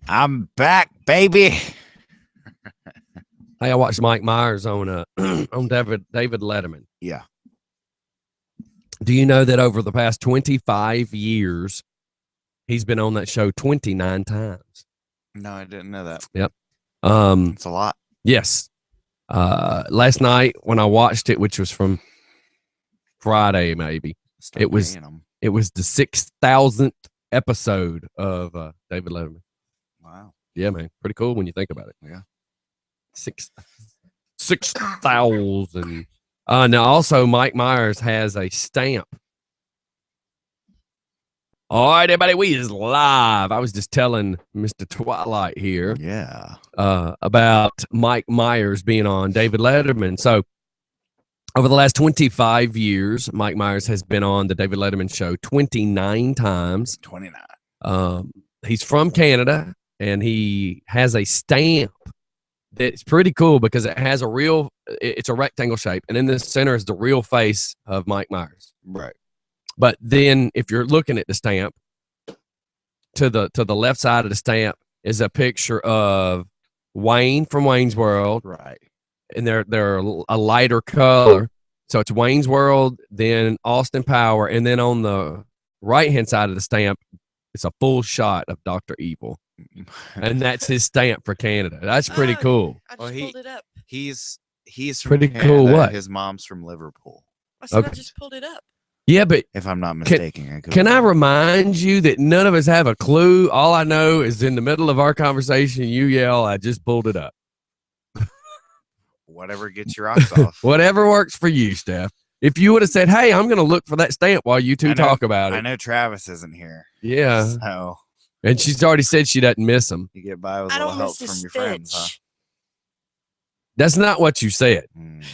I'm back, baby. Hey, I watched Mike Myers on on David Letterman. Yeah. Do you know that over the past 25 years, he's been on that show 29 times? No, I didn't know that. Yep. It's a lot. Yes. Last night when I watched it, which was from Friday, maybe it was the 6,000th episode of David Letterman. Wow. Yeah, man, pretty cool when you think about it. Yeah. 6,000. Now also Mike Myers has a stamp. All right, everybody, we is live. I was just telling Mr. Twilight here, about Mike Myers being on David Letterman. So, over the last 25 years, Mike Myers has been on the David Letterman show 29 times. 29. He's from Canada, and he has a stamp that's pretty cool because it has it's a rectangle shape, and in the center is the real face of Mike Myers. Right. But then if you're looking at the stamp, to the left side of the stamp is a picture of Wayne from Wayne's World. Right. And they're a lighter color. So it's Wayne's World, then Austin Power, and then on the right-hand side of the stamp, it's a full shot of Dr. Evil. And that's his stamp for Canada. That's pretty cool. I just pulled it up. He's from pretty Canada. cool. What? His mom's from Liverpool. I said I just pulled it up. Yeah, but if I'm not mistaken, can I remind you that none of us have a clue? All I know is in the middle of our conversation, you yell, "I just pulled it up." Whatever gets your rocks off. Whatever works for you, Steph. If you would have said, "Hey, I'm going to look for that stamp while you two talk about it," I know Travis isn't here. Yeah. So, and she's already said she doesn't miss him. You get by with a little help from your friends, huh? That's not what you said.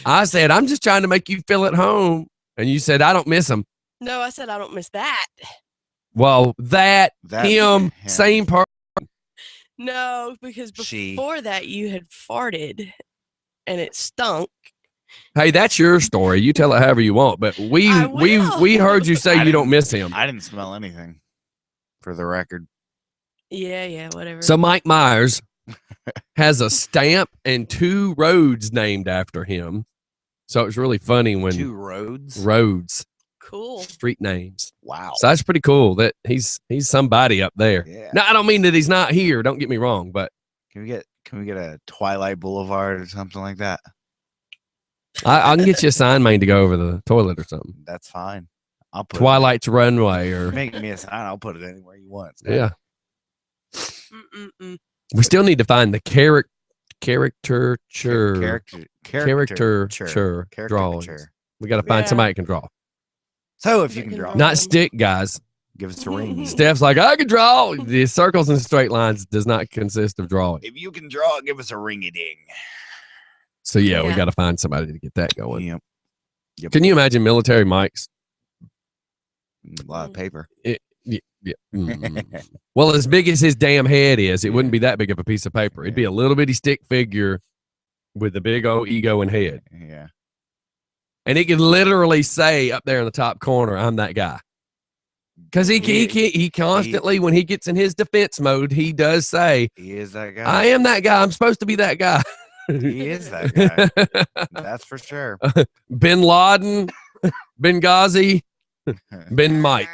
I said, "I'm just trying to make you feel at home." And you said, "I don't miss him." No, I said I don't miss that. Well, him, same person. No, because before that you had farted and it stunk. Hey, that's your story. You tell it however you want. But we heard you say you don't miss him. I didn't smell anything, for the record. Yeah, whatever. So Mike Myers has a stamp and 2 roads named after him. So it was really funny when 2 roads. Cool. Street names. Wow. So that's pretty cool that he's somebody up there. Yeah. Now I don't mean that he's not here. Don't get me wrong, but can we get a Twilight Boulevard or something like that? I can get you a sign man to go over the toilet or something. That's fine. I'll put Twilight's Runway or make me a sign. I'll put it anywhere you want. Yeah. We still need to find the caricature drawings. We got to find somebody that can draw. So if you can draw, not stick guys, give us a ring. Steph's like, I can draw. The circles and straight lines does not consist of drawing. If you can draw, give us a ringy ding. So we got to find somebody to get that going. Yep. Can you imagine military mics? A lot of paper. Well, as big as his damn head is, it wouldn't be that big of a piece of paper. It'd be a little bitty stick figure with a big old ego and head. Yeah. And it could literally say up there in the top corner, "I'm that guy." Because he constantly, when he gets in his defense mode, he does say, "He is that guy. I am that guy. I'm supposed to be that guy." He is that guy. That's for sure. Bin Laden, Benghazi, Ben Mike.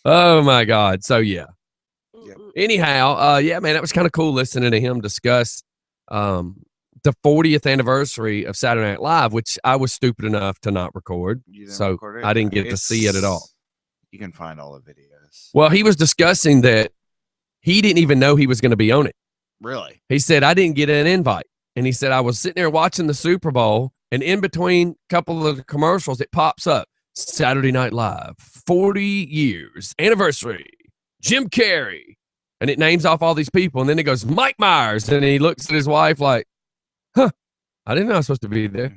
Oh my God. So yeah. Anyhow, man, that was kind of cool listening to him discuss the 40th anniversary of Saturday Night Live, which I was stupid enough to not record. So I didn't get to see it at all. You can find all the videos. Well, he was discussing that he didn't even know he was going to be on it. Really? He said, I didn't get an invite. And he said, I was sitting there watching the Super Bowl, and in between a couple of the commercials, it pops up. Saturday Night Live, 40 years, anniversary, Jim Carrey. And it names off all these people. And then it goes, Mike Myers. And he looks at his wife like, I didn't know I was supposed to be there.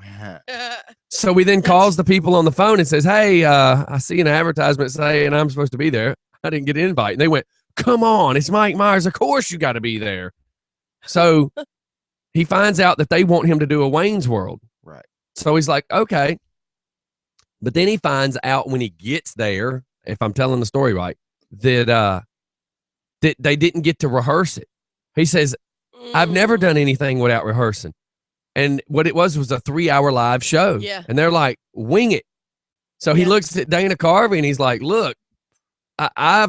So we then calls the people on the phone and says, hey, I see an advertisement saying I'm supposed to be there. I didn't get an invite. And they went, come on, it's Mike Myers. Of course you got to be there. So he finds out that they want him to do a Wayne's World. Right. So he's like, okay. But then he finds out when he gets there, if I'm telling the story right, that that they didn't get to rehearse it. He says, I've never done anything without rehearsing. And what it was a 3-hour live show. Yeah. And they're like, wing it. So he looks at Dana Carvey and he's like, look, I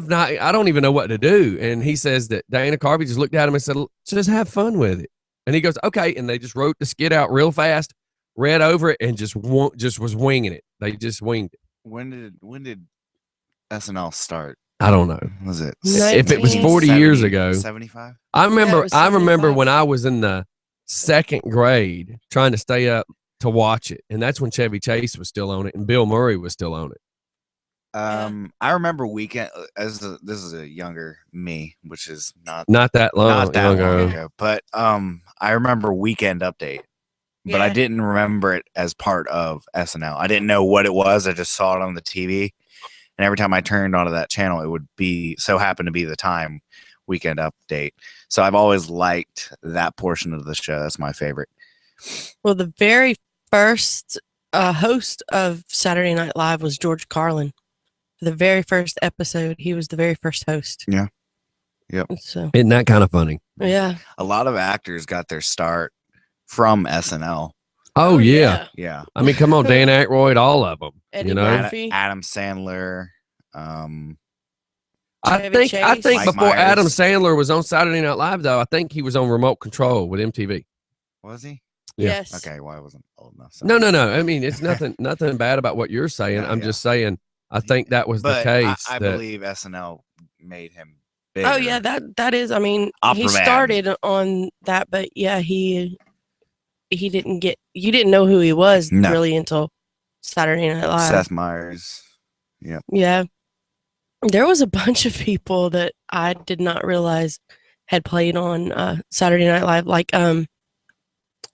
don't even know what to do. And he says that Dana Carvey just looked at him and said, just have fun with it. And he goes, okay. And they just wrote the skit out real fast, read over it, and just was winging it. They just winged it. When did SNL start? I don't know. Was it? If it was 40 years ago. 75? I remember it was when I was in the 2nd grade trying to stay up to watch it. And that's when Chevy Chase was still on it and Bill Murray was still on it. I remember Weekend this is a younger me, which is not that long ago. But I remember Weekend Update, but I didn't remember it as part of SNL. I didn't know what it was. I just saw it on the TV, and every time I turned onto that channel, it would be happen to be the time Weekend Update. So I've always liked that portion of the show. That's my favorite. Well, the very first host of Saturday Night Live was George Carlin. For the very first episode, he was the very first host. Yeah. Yep. So Isn't that kind of funny? yeah. A lot of actors got their start from SNL. Oh, yeah. Yeah. I mean, come on, Dan Aykroyd, all of them. Eddie you know, Murphy. Adam Sandler. I Chevy think Chase. Mike before Myers. Adam Sandler was on Saturday Night Live, though, I think he was on Remote Control with MTV. Was he? Yeah. Yes. Okay, well, I wasn't old enough. So. No. I mean, it's nothing bad about what you're saying. No, I'm yeah. just saying, I think that was the But case. I that, believe SNL made him bigger. Oh yeah, that is. I mean, he Opera Man. started on that, but yeah, he didn't get. You didn't know who he was No. really until Saturday Night Live. Seth Meyers. Yeah. Yeah, there was a bunch of people that I did not realize had played on Saturday Night Live. Like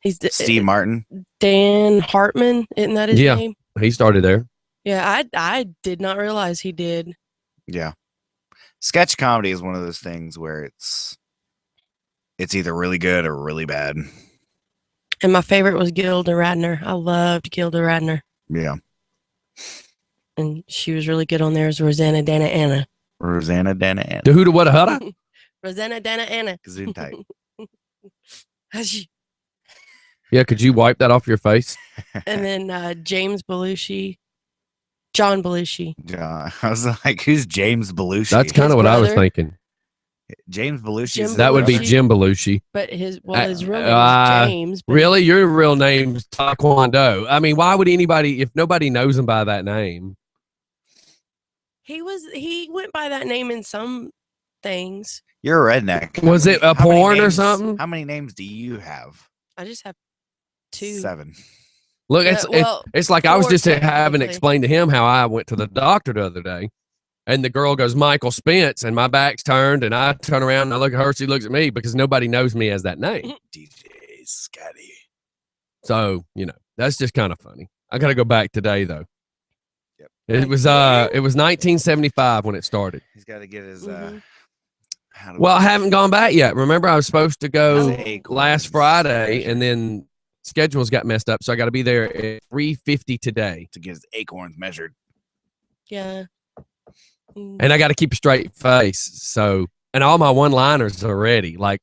he's Steve Martin. Dan Hartman, isn't that his Yeah. name? he started there. Yeah, I did not realize he did. Yeah. Sketch comedy is one of those things where it's either really good or really bad. And my favorite was Gilda Radner. I loved Gilda Radner. Yeah. And she was really good on there as Rosanna Dana Anna. Rosanna Dana Anna. The who, the what, the hudda? Rosanna Dana Anna. Gesundheit. Yeah, could you wipe that off your face? And then James Belushi. John Belushi. Yeah. I was like, who's James Belushi? That's kind of His what I was brother. thinking. James Belushi. Jim is That would be Belushi. Jim Belushi. But his real name uh, is James. But Really? Your real name's Taekwondo. I mean, why would anybody, if nobody knows him by that name? he went by that name in some things. You're a redneck. Was it a How many porn or names- something? How many names do you have? I just have 2. 7. Look, well, it's like I was 4 just having technically. explained to him how I went to the doctor the other day. And the girl goes, Michael Spence, and my back's turned, and I turn around and I look at her, she looks at me because nobody knows me as that name. DJ Scotty. So, that's just kind of funny. I got to go back today though. Yep. It was 1975 when it started. He's got to get his. Mhm. Well, I haven't gone back yet. Remember, I was supposed to go His acorns. last Friday, and then schedules got messed up, so I got to be there at 3:50 today, to get his acorns measured. Yeah. Mm. and I got to keep a straight face. So, and all my one-liners are ready. Like,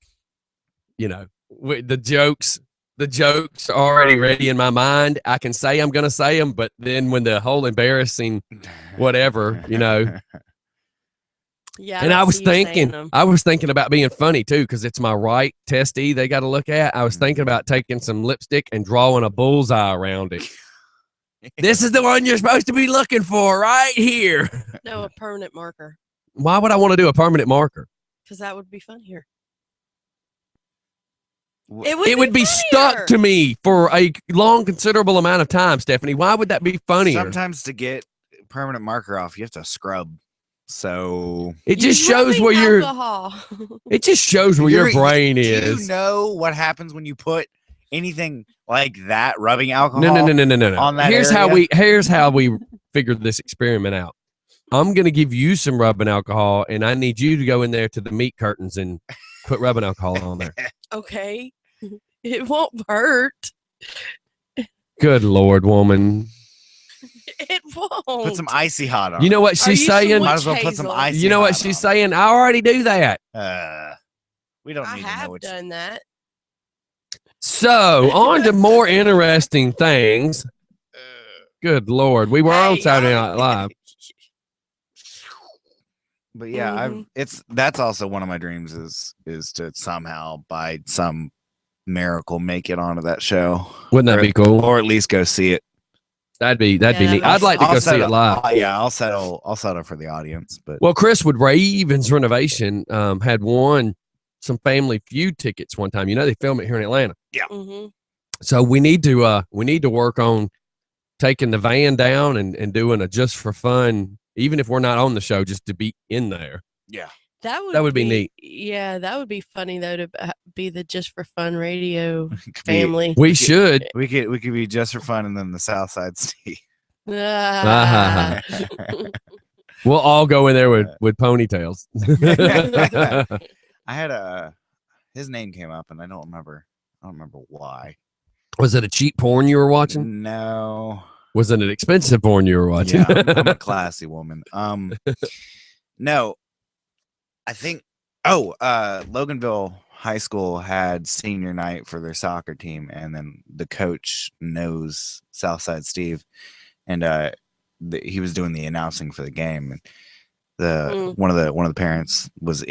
the jokes are already ready in my mind. I can say I'm going to say them, but then when the whole embarrassing whatever, Yeah. and I don't was see you saying thinking, them. about being funny too, because it's my right testy they got to look at. I was thinking about taking some lipstick and drawing a bullseye around it. This is the one you're supposed to be looking for right here. No, a permanent marker. Why would I want to do a permanent marker? Because that would be funnier. Wh- It would be stuck to me for a long, considerable amount of time, Stephanie. Why would that be funnier? Sometimes to get permanent marker off, you have to scrub. So It just shows where your alcohol. it just shows where your You're- brain do is. you know what happens when you put anything like that, rubbing alcohol? No. on that Here's area? how we figured this experiment out. I'm gonna give you some rubbing alcohol, and I need you to go in there to the meat curtains and put rubbing alcohol on there. Okay. It won't hurt. Good Lord, woman. It won't. Put some icy hot on. You know what Are she's you saying? some Might as well put some Hazel? icy. You know what hot she's on. saying? I already do that. We don't I need to know have what. done that. So on to more interesting things. Good Lord. We were on Hey, Saturday y'all- Night Live. But yeah, Mhm. that's also one of my dreams is to somehow by some miracle make it onto that show. Wouldn't that be cool? Or at least go see it. That'd be Yeah, neat. I'd like to go see it live. Yeah, I'll settle for the audience. But Well, Chris with Ravens Renovation had won some Family Feud tickets one time. You know they film it here in Atlanta. Mhm. So we need to work on taking the van down and doing a just for fun, even if we're not on the show, just to be in there. yeah, That would be neat. Yeah, that would be funny though to be the Just for Fun radio Could be- family. We should. we could be just for fun, and then the South Side Steve. Ah. We'll all go in there with ponytails. I had his name came up, and I don't remember why. Was it a cheap porn you were watching? No. Was it an expensive porn you were watching? Yeah, I'm a classy woman. No, I think. Oh, Loganville High School had senior night for their soccer team, and then the coach knows Southside Steve, and he was doing the announcing for the game, and one of the parents was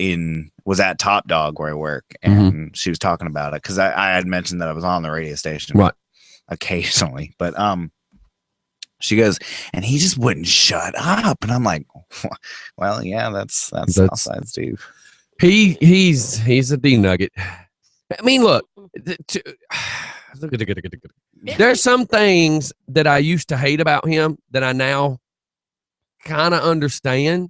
at Top Dog where I work, and she was talking about it because I had mentioned that I was on the radio station, right, occasionally, but she goes, and he just wouldn't shut up, and I'm like, well, yeah, that's Southside Steve. He's a D nugget. I mean, look, there's some things that I used to hate about him that I now kind of understand.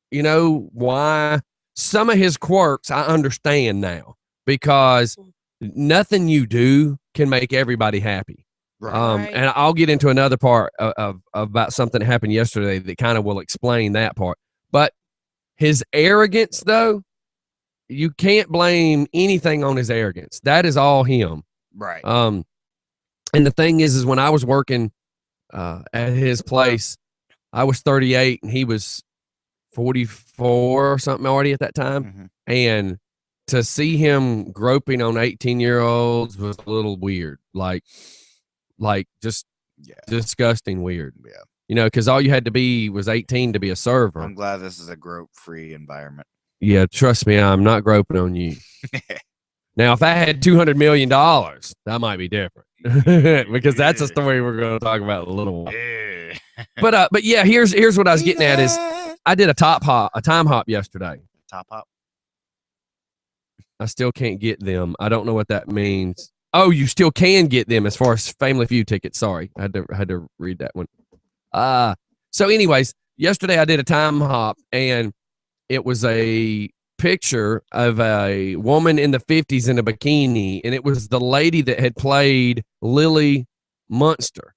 You know why? Some of his quirks I understand now because nothing you do can make everybody happy. Right. And I'll get into another part of about something that happened yesterday that kind of will explain that part. But his arrogance, though, you can't blame anything on his arrogance. That is all him. Right. And the thing is when I was working at his place, I was 38 and he was 44 or something already at that time. Mm-hmm. And to see him groping on 18-year-olds was a little weird. Like just disgusting weird. Yeah. You know, because all you had to be was 18 to be a server. I'm glad this is a grope-free environment. Yeah, trust me, I'm not groping on you. Now, if I had $200 million, that might be different because that's a story we're going to talk about in a little while. But yeah, here's what I was getting at is I did a time hop yesterday. Top hop. I still can't get them. I don't know what that means. Oh, you still can get them as far as Family Feud tickets. Sorry, I had to read that one. So anyways, yesterday I did a time hop and it was a picture of a woman in the 50s in a bikini, and it was the lady that had played Lily Munster.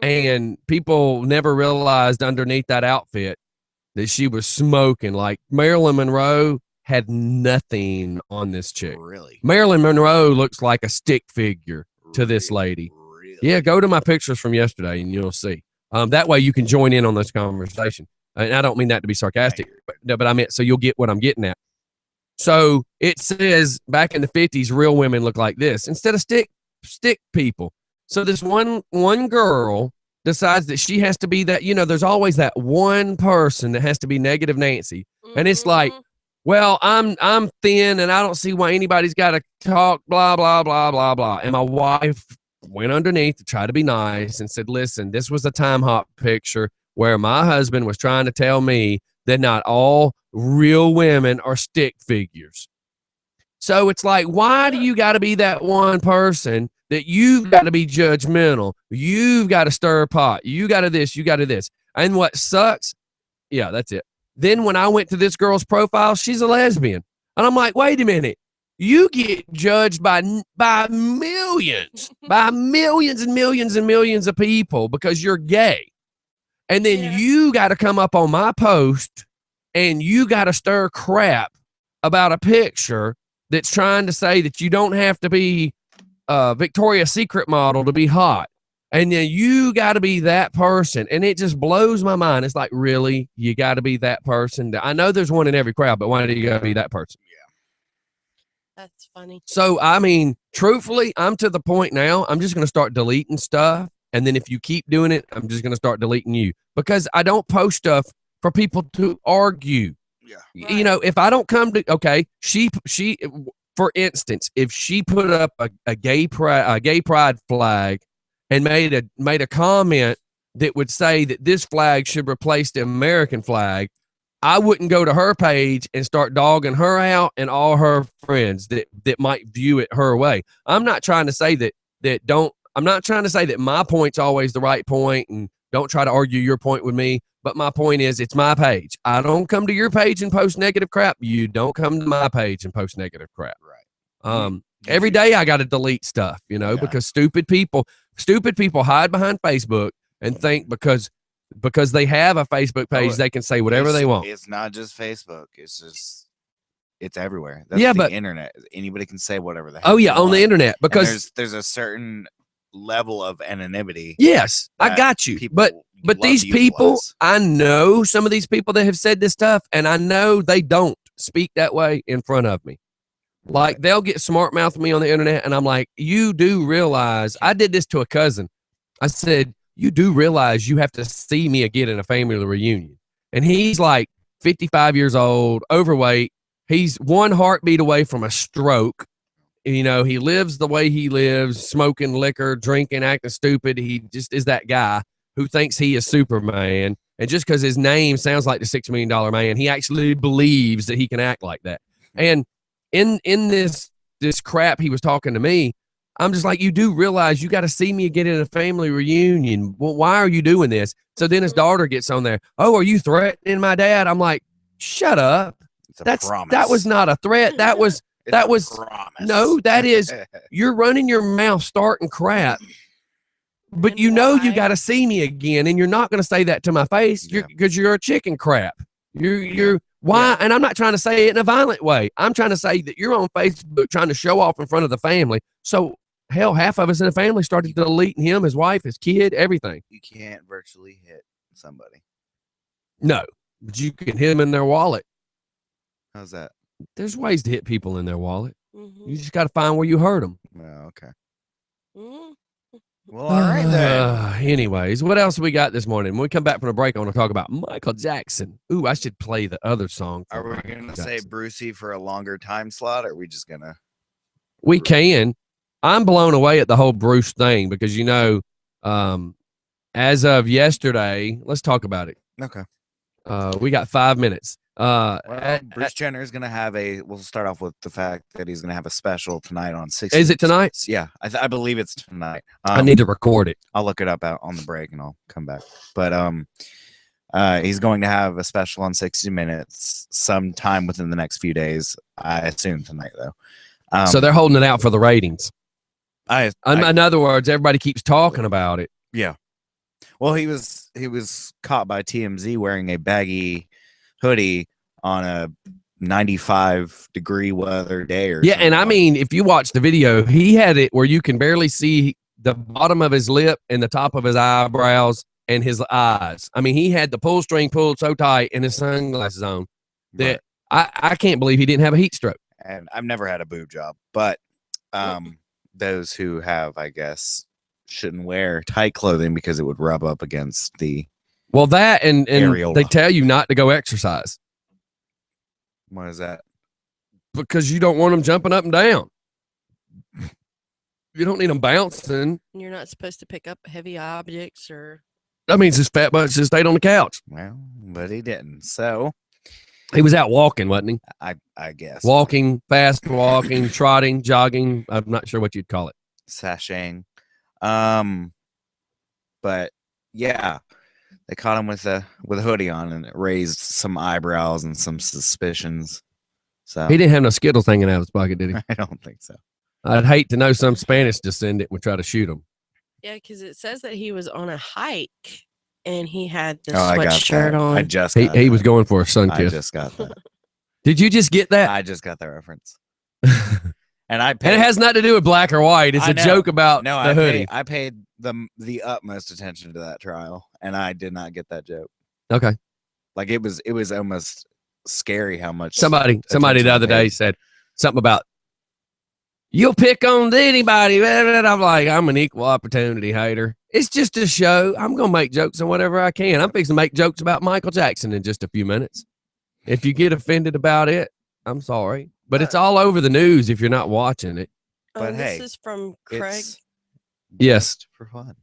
And people never realized underneath that outfit that she was smoking. Like Marilyn Monroe had nothing on this chick. Really? Marilyn Monroe looks like a stick figure to this lady. Really? Yeah, go to my pictures from yesterday and you'll see. That way you can join in on this conversation. And I don't mean that to be sarcastic, but I meant so you'll get what I'm getting at. So it says back in the 50s, real women look like this instead of stick people. So this one girl decides that she has to be that, you know, there's always that one person that has to be negative Nancy. And it's like, well, I'm thin and I don't see why anybody's got to talk, blah, blah, blah, blah, blah. And my wife went underneath to try to be nice and said, listen, this was a time hop picture where my husband was trying to tell me that not all real women are stick figures. So it's like, why do you got to be that one person that you've got to be judgmental? You've got to stir a pot. You got to this, you got to this. And what sucks, yeah, that's it. Then when I went to this girl's profile, she's a lesbian. And I'm like, wait a minute. You get judged by millions, by millions and millions and millions of people because you're gay. And then you got to come up on my post and you got to stir crap about a picture that's trying to say that you don't have to be a Victoria's Secret model to be hot. And then you got to be that person. And it just blows my mind. It's like, really? You got to be that person? I know there's one in every crowd, but why do you got to be that person? That's funny. So, I mean, truthfully, I'm to the point now, I'm just going to start deleting stuff. And then if you keep doing it, I'm just going to start deleting you because I don't post stuff for people to argue. Yeah. You know, if I don't come to, okay, she, for instance, if she put up a gay pride flag and made a comment that would say that this flag should replace the American flag, I wouldn't go to her page and start dogging her out and all her friends that might view it her way. I'm not trying to say I'm not trying to say that my point's always the right point and don't try to argue your point with me. But my point is, it's my page. I don't come to your page and post negative crap. You don't come to my page and post negative crap. Right. Every day I got to delete stuff, because stupid people hide behind Facebook and think because they have a Facebook page, they can say whatever they want. It's not just Facebook. It's everywhere. Yeah, the but internet. Anybody can say whatever the heck oh yeah, they on the want. internet And because there's a certain level of anonymity. yes, I that got you. people But love these to people, utilize. I know some of these people that have said this stuff, and I know they don't speak that way in front of me. Like they'll get smart mouth with me on the internet, and I'm like, you do realize I did this to a cousin. I said, you do realize you have to see me again in a family reunion. And he's like 55 years old, overweight. He's one heartbeat away from a stroke. He lives the way he lives, smoking liquor, drinking, acting stupid. He just is that guy who thinks he is Superman. And just because his name sounds like the $6 million man, he actually believes that he can act like that. And in this crap he was talking to me, I'm just like, you do realize you got to see me again in a family reunion. Well, why are you doing this? So then his daughter gets on there. Oh, are you threatening my dad? I'm like, shut up. That was not a threat. That was promise. no, that is, you're running your mouth starting crap. But you got to see me again, and you're not going to say that to my face because you're a chicken crap. You're why? Yeah. And I'm not trying to say it in a violent way. I'm trying to say that you're on Facebook trying to show off in front of the family. So hell, half of us in the family started deleting him, his wife, his kid, everything. You can't virtually hit somebody. No, but you can hit them in their wallet. How's that? There's ways to hit people in their wallet. Mm-hmm. You just got to find where you hurt them. Oh, okay. Mm-hmm. Well, all right then. Anyways, what else we got this morning? When we come back from the break, I want to talk about Michael Jackson. Ooh, I should play the other song. Are we going to say Brucey for a longer time slot, or are we just going to? We can. I'm blown away at the whole Bruce thing because, as of yesterday, let's talk about it. Okay. We got 5 minutes. Bruce Jenner is going to have we'll start off with the fact that he's going to have a special tonight on 60. Is it tonight? Yeah, I believe it's tonight. I need to record it. I'll look it up out on the break and I'll come back. But he's going to have a special on 60 Minutes sometime within the next few days. I assume tonight, though. So they're holding it out for the ratings. In other words, everybody keeps talking about it. Yeah. Well, he was caught by TMZ wearing a baggy hoodie on a 95-degree weather day. And I mean, if you watch the video, he had it where you can barely see the bottom of his lip and the top of his eyebrows and his eyes. I mean, he had the pull string pulled so tight and his sunglasses on that I can't believe he didn't have a heat stroke. And I've never had a boob job, but those who have, I guess, shouldn't wear tight clothing because it would rub up against the that and areola. They tell you not to go exercise. Why is that? Because you don't want them jumping up and down. You don't need them bouncing. You're not supposed to pick up heavy objects or. That means his fat butt just stayed on the couch. Well, but he didn't. So he was out walking, wasn't he? I guess walking, fast walking, trotting, jogging. I'm not sure what you'd call it. Sashaying. But yeah, they caught him with a hoodie on, and it raised some eyebrows and some suspicions. So he didn't have no Skittles hanging out of his pocket, did he? I don't think so. I'd hate to know some Spanish descendant would try to shoot him. Yeah, because it says that he was on a hike and he had the I got sweatshirt that. on. I just he was going for a sun I kiss. just got that. Did you just get that? I just got that reference. And I And paid, it has nothing to do with black or white. It's I a know. joke about no, the hoodie. I paid the utmost attention to that trial, and I did not get that joke. Okay. Like it was almost scary how much Somebody attention the I other day paid. said something about you'll pick on anybody. I'm like, I'm an equal opportunity hater. It's just a show. I'm gonna make jokes on whatever I can. I'm fixing to make jokes about Michael Jackson in just a few minutes. If you get offended about it, I'm sorry. But it's all over the news if you're not watching it. But this hey, is from Craig. it's Yes. just for fun.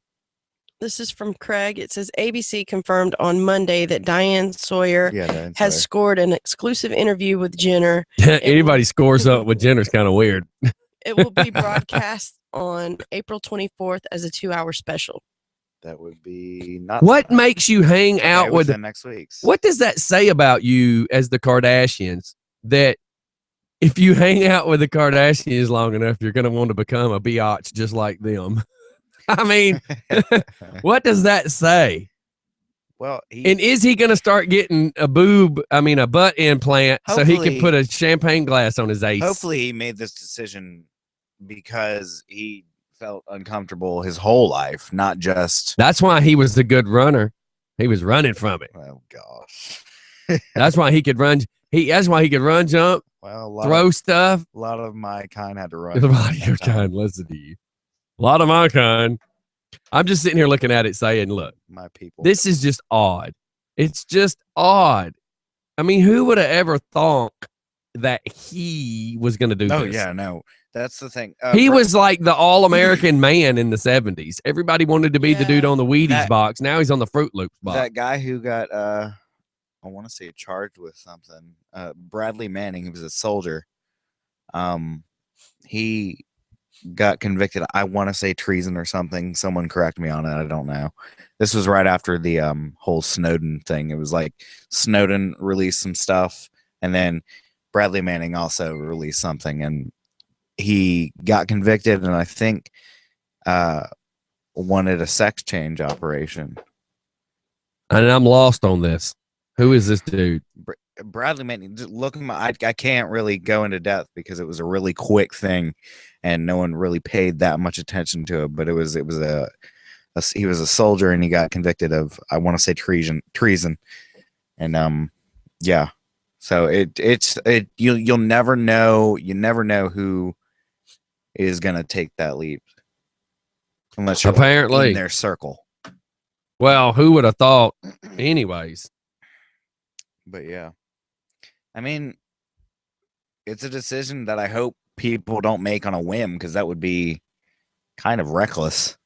This is from Craig. It says ABC confirmed on Monday that Diane Sawyer Yeah, that's has right. scored an exclusive interview with Jenner. Anybody scores up with Jenner's kind of weird. It will be broadcast on April 24th as a 2-hour special. That would be not What makes you hang out okay, with within next week's. what does that say about you as the Kardashians? That if you hang out with the Kardashians long enough, you're going to want to become a biatch just like them. I mean, what does that say? Well, he, And is he going to start getting a butt implant so he can Hopefully- put a champagne glass on his ace? hopefully he made this decision because he felt uncomfortable his whole life, not just That's why he was a good runner. He was running from it. oh gosh. That's why he could run. That's why he could run, jump, Well, a throw stuff. lot of my kind had to run. A lot of at your that time. kind, listen to you. A lot of my kind. I'm just sitting here looking at it saying, look, My people. this is just odd. It's just odd. I mean, who would have ever thought that he was going to do Oh this? yeah, no. That's the thing. He was like the all-American man in the 70s. Everybody wanted to be the dude Yeah. on the Wheaties That- box. Now he's on the Fruit Loops box. that guy who got I want to say charged with something. Bradley Manning, who was a soldier. He got convicted. I want to say treason or something. Someone correct me on it. I don't know. This was right after the whole Snowden thing. It was like Snowden released some stuff, and then Bradley Manning also released something, and he got convicted, and I think wanted a sex change operation. And I'm lost on this. Who is this dude? Bradley Manning, just look at my. I can't really go into depth because it was a really quick thing, and no one really paid that much attention to it. But he was a soldier, and he got convicted of, I want to say treason, and yeah. So you'll never know. You never know who is gonna take that leap unless you're Apparently. in their circle. Well, who would have thought? Anyways, But yeah, I mean, it's a decision that I hope people don't make on a whim, because that would be kind of reckless.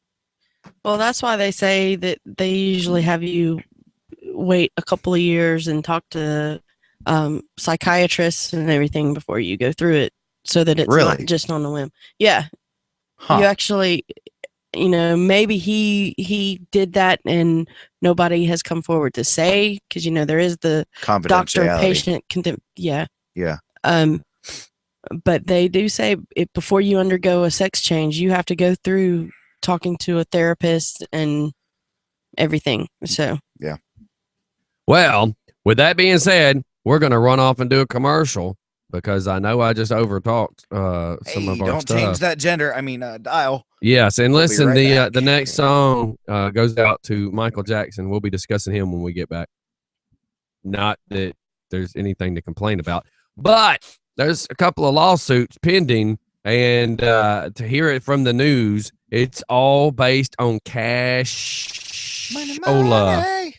Well, that's why they say that they usually have you wait a couple of years and talk to psychiatrists and everything before you go through it, so that it's Really? not just on a whim. Yeah, Huh. you actually, maybe he did that and nobody has come forward to say, because there is the doctor Confidentiality. patient yeah. Yeah. But they do say before you undergo a sex change, you have to go through talking to a therapist and everything. So well, with that being said, we're going to run off and do a commercial because I know I just overtalked some of our don't stuff. change that gender. I mean, dial. Yes, and We'll be listen, right back. the next song goes out to Michael Jackson. We'll be discussing him when we get back. Not that there's anything to complain about, but there's a couple of lawsuits pending, and to hear it from the news, it's all based on cash. Ola.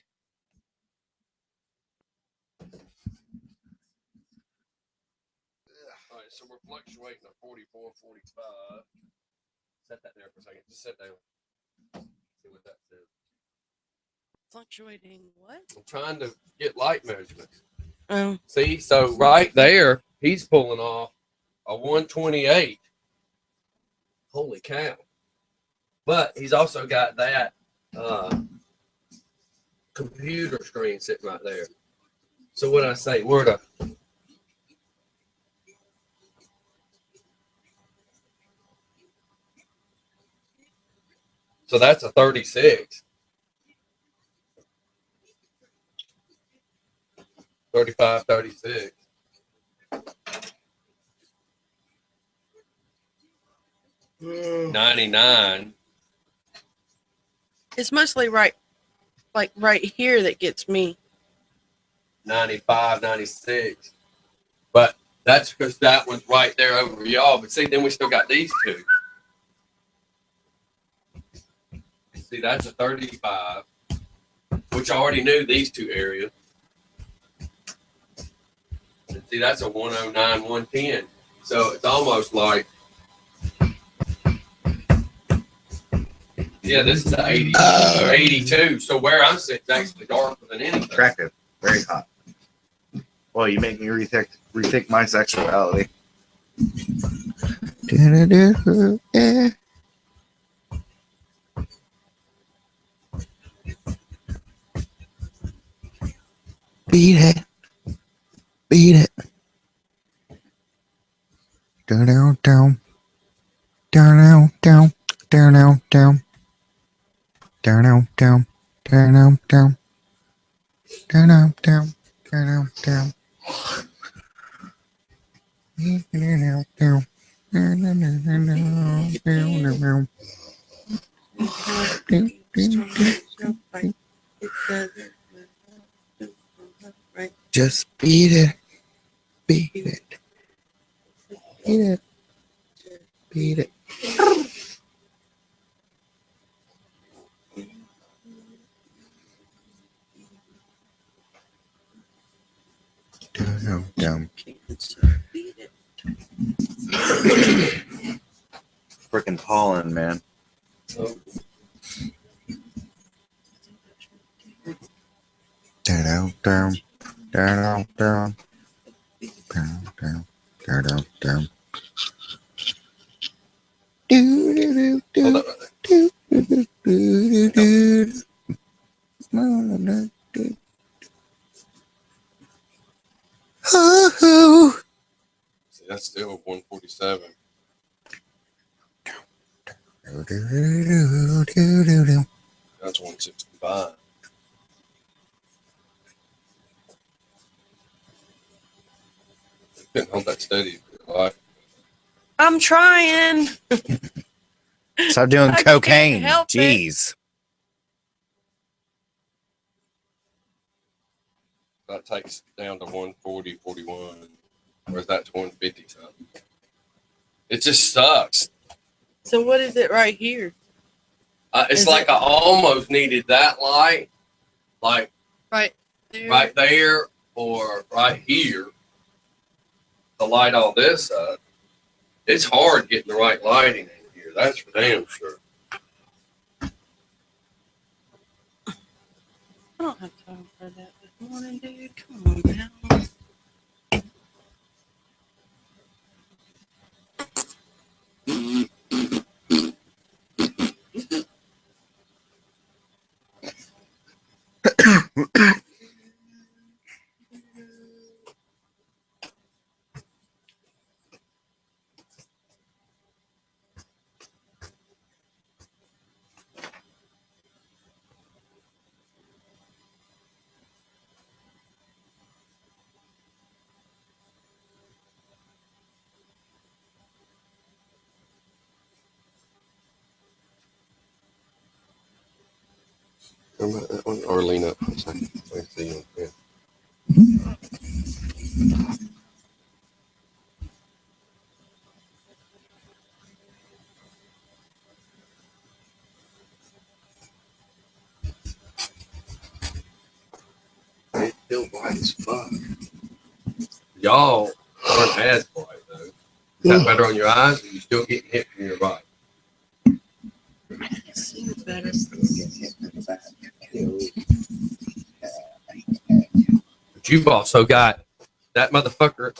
All right, so we're fluctuating at 44, 45. Set that there for a second. Just sit there. See what that says. fluctuating what? I'm trying to get light measurements. Oh, See, so right there, he's pulling off a 128. Holy cow. But he's also got that computer screen sitting right there. So what I say, we're at a so that's a 36. 35, 36. 99. It's mostly right here that gets me. 95, 96. But that's because that one's right there over y'all. But see, then we still got these two. See, that's a 35, which I already knew these two areas. And see, that's a 109, 110. So it's almost like, yeah, this is the 80, 82. So where I'm sitting is actually darker than anything. Attractive. Very hot. Well, you make me rethink my sexuality. Yeah. Beat it. Beat it. Down, down, down. Down, down, down. Down, down, down. Down, down, down. Down, down, down. Down, down, down. Down, down, down. Just beat it. Beat it. Beat it. Beat it. Down, down. Freaking pollen, man. Down, down, down, down, down, down, down, down. Do do do do do do do do. Oh. See, that's still 147. That's 165. Couldn't hold that steady. I'm trying. Stop doing I can't cocaine. help it. Jeez. That takes down to 140, 41. Or is that to 150 something? It just sucks. So what is it right here? It's Is like it- I almost needed that light, like Right there. right there or right here, to light all this up. It's hard getting the right lighting in here. That's for damn sure. I don't have time for that this morning, dude. Come on now. Remember that one? Or lean up for a second. Let's see. Yeah. It's still bright as fuck. Y'all aren't as bright though. Is that better on your eyes, or you still getting hit from your right? It seems better. But you've also got that motherfucker.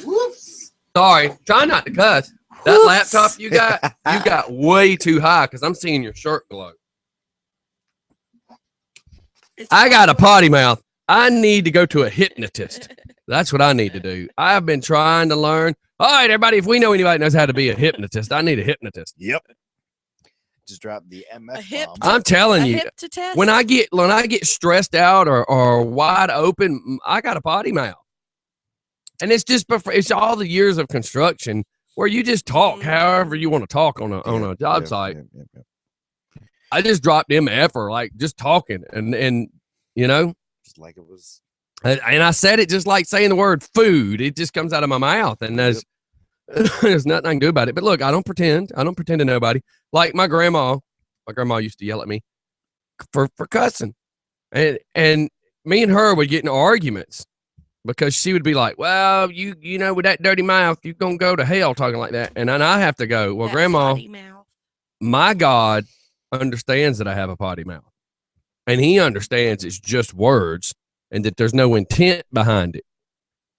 Whoops. Sorry, try not to cuss. That Whoops. laptop you got way too high because I'm seeing your shirt glow. I got a potty mouth. I need to go to a hypnotist. That's what I need to do. I've been trying to learn. All right, everybody, if we know anybody knows how to be a hypnotist, I need a hypnotist. Yep. Just drop the A MF hip- bomb. I'm telling A you, hip to test. when I get stressed out or wide open, I got a potty mouth. And it's just it's all the years of construction where you just talk however you want to talk on a job site. I just dropped MF or like just talking and you know, just like it was. And I said it just like saying the word food. It just comes out of my mouth, and there's nothing I can do about it. But look, I don't pretend to nobody. Like my grandma used to yell at me for cussing, and me and her would get in arguments because she would be like, "Well, you know, with that dirty mouth, you're gonna go to hell talking like that." And then I have to go, "Well, That Grandma, potty mouth. my God understands that I have a potty mouth, and He understands it's just words and that there's no intent behind it."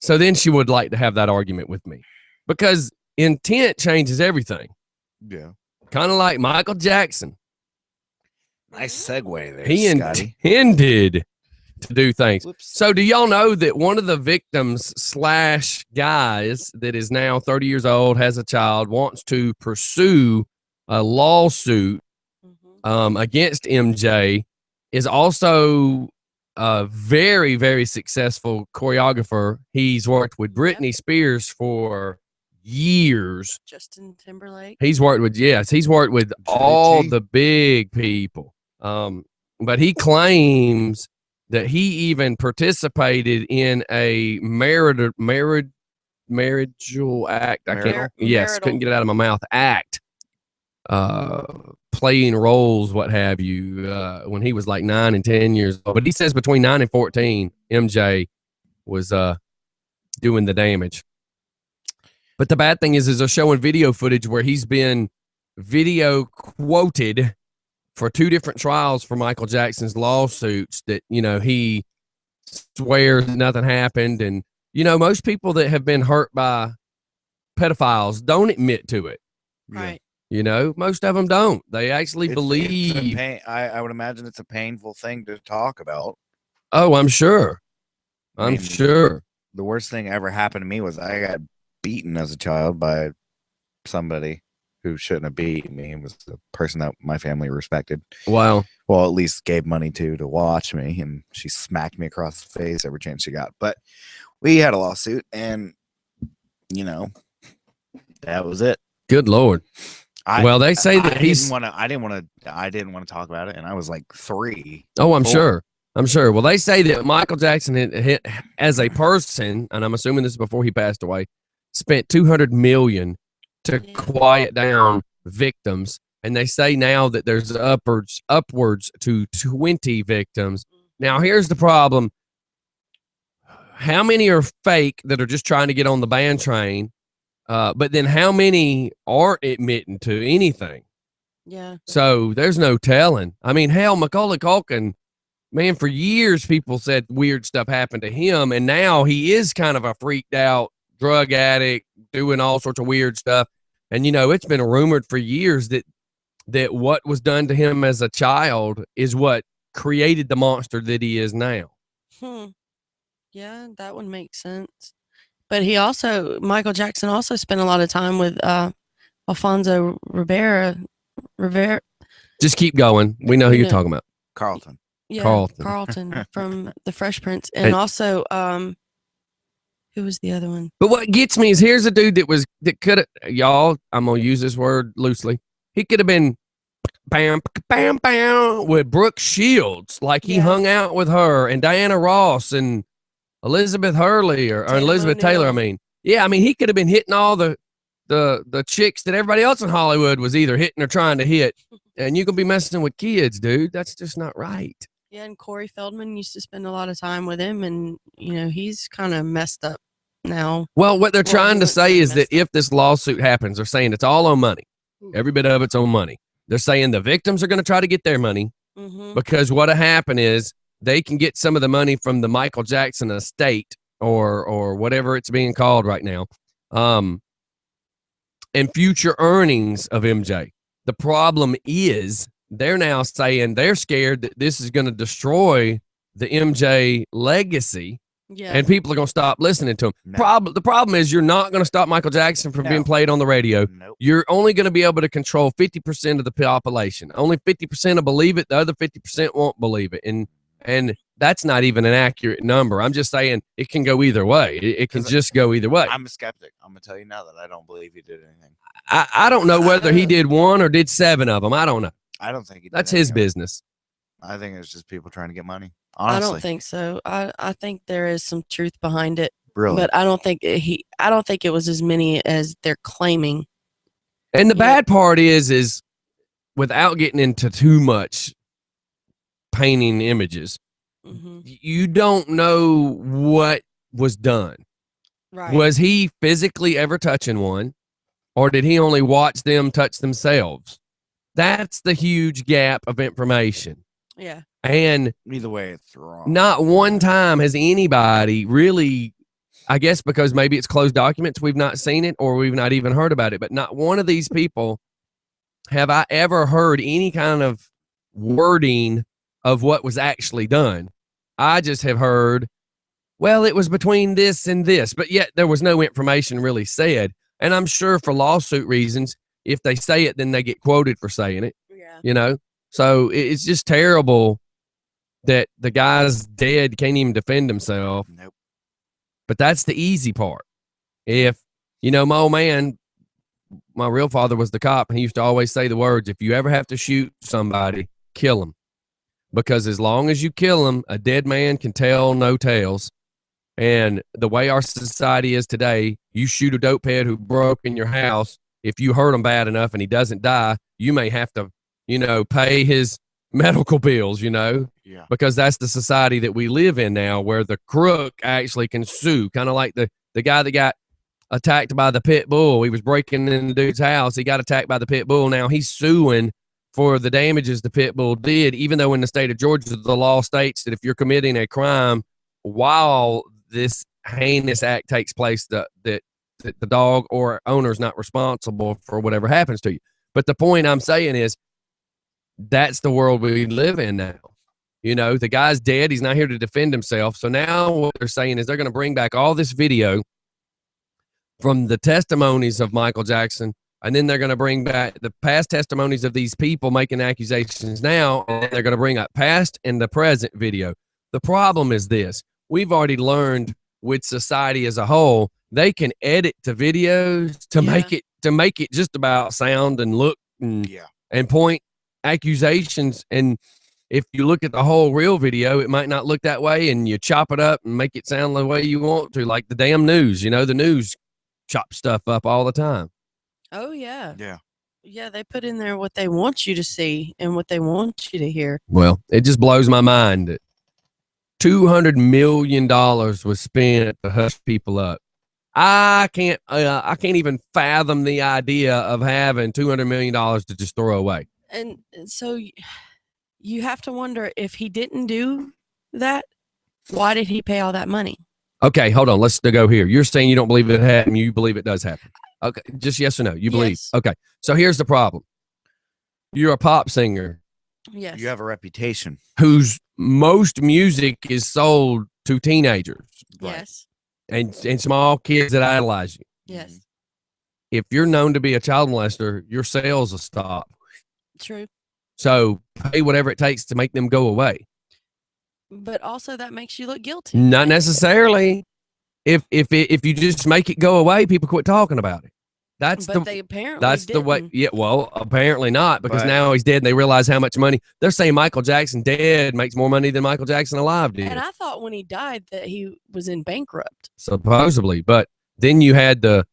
So then she would like to have that argument with me because intent changes everything. Yeah. Kind of like Michael Jackson. Nice segue there, He Scotty. intended to do things. Whoops. So do y'all know that one of the victims / guys that is now 30 years old, has a child, wants to pursue a lawsuit against MJ, is also a very, very successful choreographer. He's worked with Britney Spears for years. Justin Timberlake. He's worked with all the big people. But he claims that he even participated in a marital act. Couldn't get it out of my mouth. Act. Playing roles, what have you, when he was like 9 and 10 years old. But he says between 9 and 14, MJ was doing the damage. But the bad thing is they're showing video footage where he's been video quoted for 2 different trials for Michael Jackson's lawsuits that, you know, he swears nothing happened. And, you know, most people that have been hurt by pedophiles don't admit to it. Right. You know, most of them don't. They actually believe. It's a pain, I would imagine it's a painful thing to talk about. Oh, I'm sure. I mean, sure. The worst thing ever happened to me was I got beaten as a child by somebody who shouldn't have beaten me. It was a person that my family respected. Wow. Well, at least gave money to watch me, and she smacked me across the face every chance she got. But we had a lawsuit, and you know, that was it. Good Lord. They say that I didn't want to talk about it, and I was like 3. Oh, I'm sure. Well, they say that Michael Jackson as a person, and I'm assuming this is before he passed away, spent $200 million to quiet down victims, and they say now that there's upwards to 20 victims. Now, here's the problem: how many are fake that are just trying to get on the band train? But then how many aren't admitting to anything? Yeah. So there's no telling. I mean, hell, Macaulay Culkin, man, for years people said weird stuff happened to him, and now he is kind of a freaked out drug addict doing all sorts of weird stuff. And, you know, it's been rumored for years that what was done to him as a child is what created the monster that he is now. Yeah, that would make sense. But Michael Jackson also spent a lot of time with Alfonso Rivera. Just keep going. We know who you're talking about. Carlton. Yeah, Carlton from The Fresh Prince. And also, who was the other one? But what gets me is here's a dude that could have, y'all, I'm going to use this word loosely. He could have been bam, bam, bam with Brooke Shields. Like he hung out with her and Diana Ross and Elizabeth Hurley or Elizabeth Taylor. I mean, he could have been hitting all the chicks that everybody else in Hollywood was either hitting or trying to hit. And you can be messing with kids, dude. That's just not right. Yeah, and Corey Feldman used to spend a lot of time with him, and you know he's kind of messed up now. Well, what they're trying to say is that if this lawsuit happens, they're saying it's all on money. Every bit of it's on money. They're saying the victims are going to try to get their money because what'll happen is they can get some of the money from the Michael Jackson estate or whatever it's being called right now, and future earnings of MJ. The problem is they're now saying they're scared that this is going to destroy the MJ legacy. Yeah. And people are going to stop listening to him. No. The problem is you're not going to stop Michael Jackson from being played on the radio. Nope. You're only going to be able to control 50% of the population. Only 50% will believe it. The other 50% won't believe it. And And that's not even an accurate number. I'm just saying it can go either way. It can just go either way. I'm a skeptic. I'm gonna tell you now that I don't believe he did anything. I don't know whether he did 1 or did 7 of them. I don't know. I don't think he did. That's his any of it. business. I think it's just people trying to get money. Honestly, I don't think so. I think there is some truth behind it, really. but I don't think it was as many as they're claiming. And the Yeah. bad part is without getting into too much painting images, Hmm. you don't know what was done. Right. Was he physically ever touching one, or did he only watch them touch themselves? That's the huge gap of information. Yeah. And Either way, it's wrong. not one time has anybody really, I guess because maybe it's closed documents, we've not seen it or we've not even heard about it, but not one of these people have I ever heard any kind of wording of what was actually done. I just have heard, well, it was between this and this, but yet there was no information really said. And I'm sure for lawsuit reasons, if they say it, then they get quoted for saying it, Yeah. you know? So it's just terrible that the guy's dead, can't even defend himself. Nope. But that's the easy part. If, my old man, my real father was the cop, and he used to always say the words, if you ever have to shoot somebody, kill him. Because as long as you kill him, a dead man can tell no tales. And the way our society is today, you shoot a dopehead who broke in your house, if you hurt him bad enough and he doesn't die, you may have to, pay his medical bills, Yeah. because that's the society that we live in now, where the crook actually can sue, kind of like the guy that got attacked by the pit bull. He was breaking in the dude's house. He got attacked by the pit bull. Now he's suing for the damages the pit bull did, even though in the state of Georgia, the law states that if you're committing a crime while this heinous act takes place, that the dog or owner is not responsible for whatever happens to you. But the point I'm saying is that's the world we live in now. The guy's dead. He's not here to defend himself. So now what they're saying is they're going to bring back all this video from the testimonies of Michael Jackson, and then they're going to bring back the past testimonies of these people making accusations now, and then they're going to bring up past and the present video. The problem is this. We've already learned with society as a whole, they can edit the videos to make it just about sound and look and point accusations. And if you look at the whole real video, it might not look that way, and you chop it up and make it sound the way you want to, like the damn news. The news chop stuff up all the time. Oh yeah. Yeah. Yeah, they put in there what they want you to see and what they want you to hear. Well, it just blows my mind that $200 million was spent to hush people up. I can't even fathom the idea of having $200 million to just throw away. And so you have to wonder, if he didn't do that, why did he pay all that money? Okay, hold on. Let's go here. You're saying you don't believe it happened. You believe it does happen. Okay, just yes or no. You believe. Yes. Okay, so here's the problem. You're a pop singer Yes. You have a reputation. whose most music is sold to teenagers Yes. and small kids that idolize you. Yes. If you're known to be a child molester, your sales will stop. True. So pay whatever it takes to make them go away. But also that makes you look guilty. Not necessarily. If you just make it go away, people quit talking about it. That's But they apparently that's the way. didn't. Yeah, well, apparently not, because But- now he's dead and they realize how much money. They're saying Michael Jackson dead makes more money than Michael Jackson alive did, And I thought when he died that he was in bankrupt. supposedly. But then you had the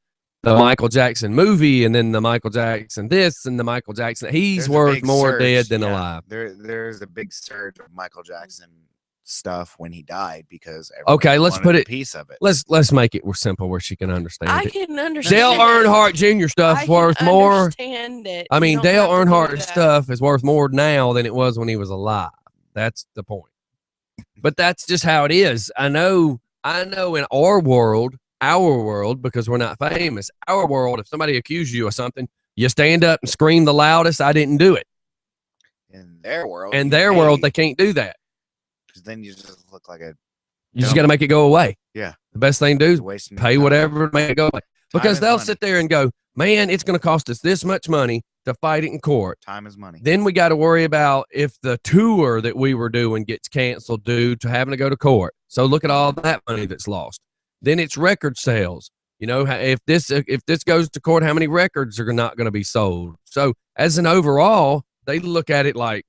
Michael Jackson movie, and then the Michael Jackson this, and the Michael Jackson. He's There's a worth big more surge, dead than yeah. alive. There's a big surge of Michael Jackson stuff when he died because Okay, everyone let's wanted put a it- piece of it. Let's make it simple where she can understand I it. can understand. Dale that. Earnhardt Jr. stuff I worth can more. understand that I you mean, don't Dale have to do Earnhardt that. stuff is worth more now than it was when he was alive. That's the point. But that's just how it is. I know in our world, because we're not famous, our world, if somebody accuses you of something, you stand up and scream the loudest, I didn't do it. In their world, In you their pay, world, they can't do that. 'cause then you just look like a You just Dumb. got to make it go away. Yeah. The best thing to do is wasting pay whatever to make it go away. Because and they'll money. sit there and go, man, it's going to cost us this much money to fight it in court. Time is money. Then we got to worry about if the tour that we were doing gets canceled due to having to go to court. So look at all that money that's lost. Then it's record sales. You know, if this goes to court, how many records are not going to be sold? So as an overall, they look at it like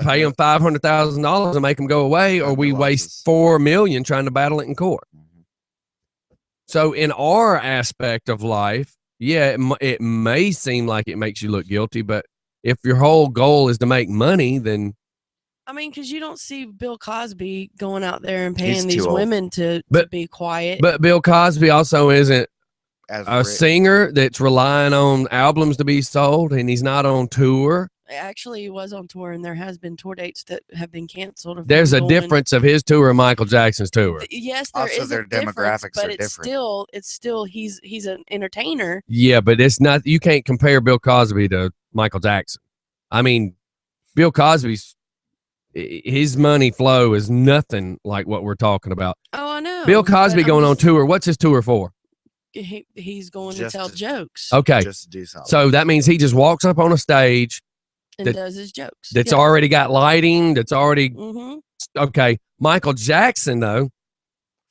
pay them $500,000 and make them go away, or we waste $4 million trying to battle it in court. Mm-hmm. So in our aspect of life, yeah, it may seem like it makes you look guilty, but if your whole goal is to make money, then I mean, because you don't see Bill Cosby going out there and paying these too old. women to be quiet. But Bill Cosby also isn't a rich. singer that's relying on albums to be sold, and he's not on tour. Actually, he was on tour, and there has been tour dates that have been canceled. There's a difference of his tour and Michael Jackson's tour. Yes, there Also, is their a difference, demographics but are it's different. still he's an entertainer. Yeah, but it's not. You can't compare Bill Cosby to Michael Jackson. I mean, Bill Cosby's his money flow is nothing like what we're talking about. Oh, I know. Bill Cosby going on tour. What's his tour for? He's going Just to tell to- jokes. Okay, Just to do something. so that means he just walks up on a stage and does his jokes. that's already got lighting. That's already Mm-hmm. okay. Michael Jackson though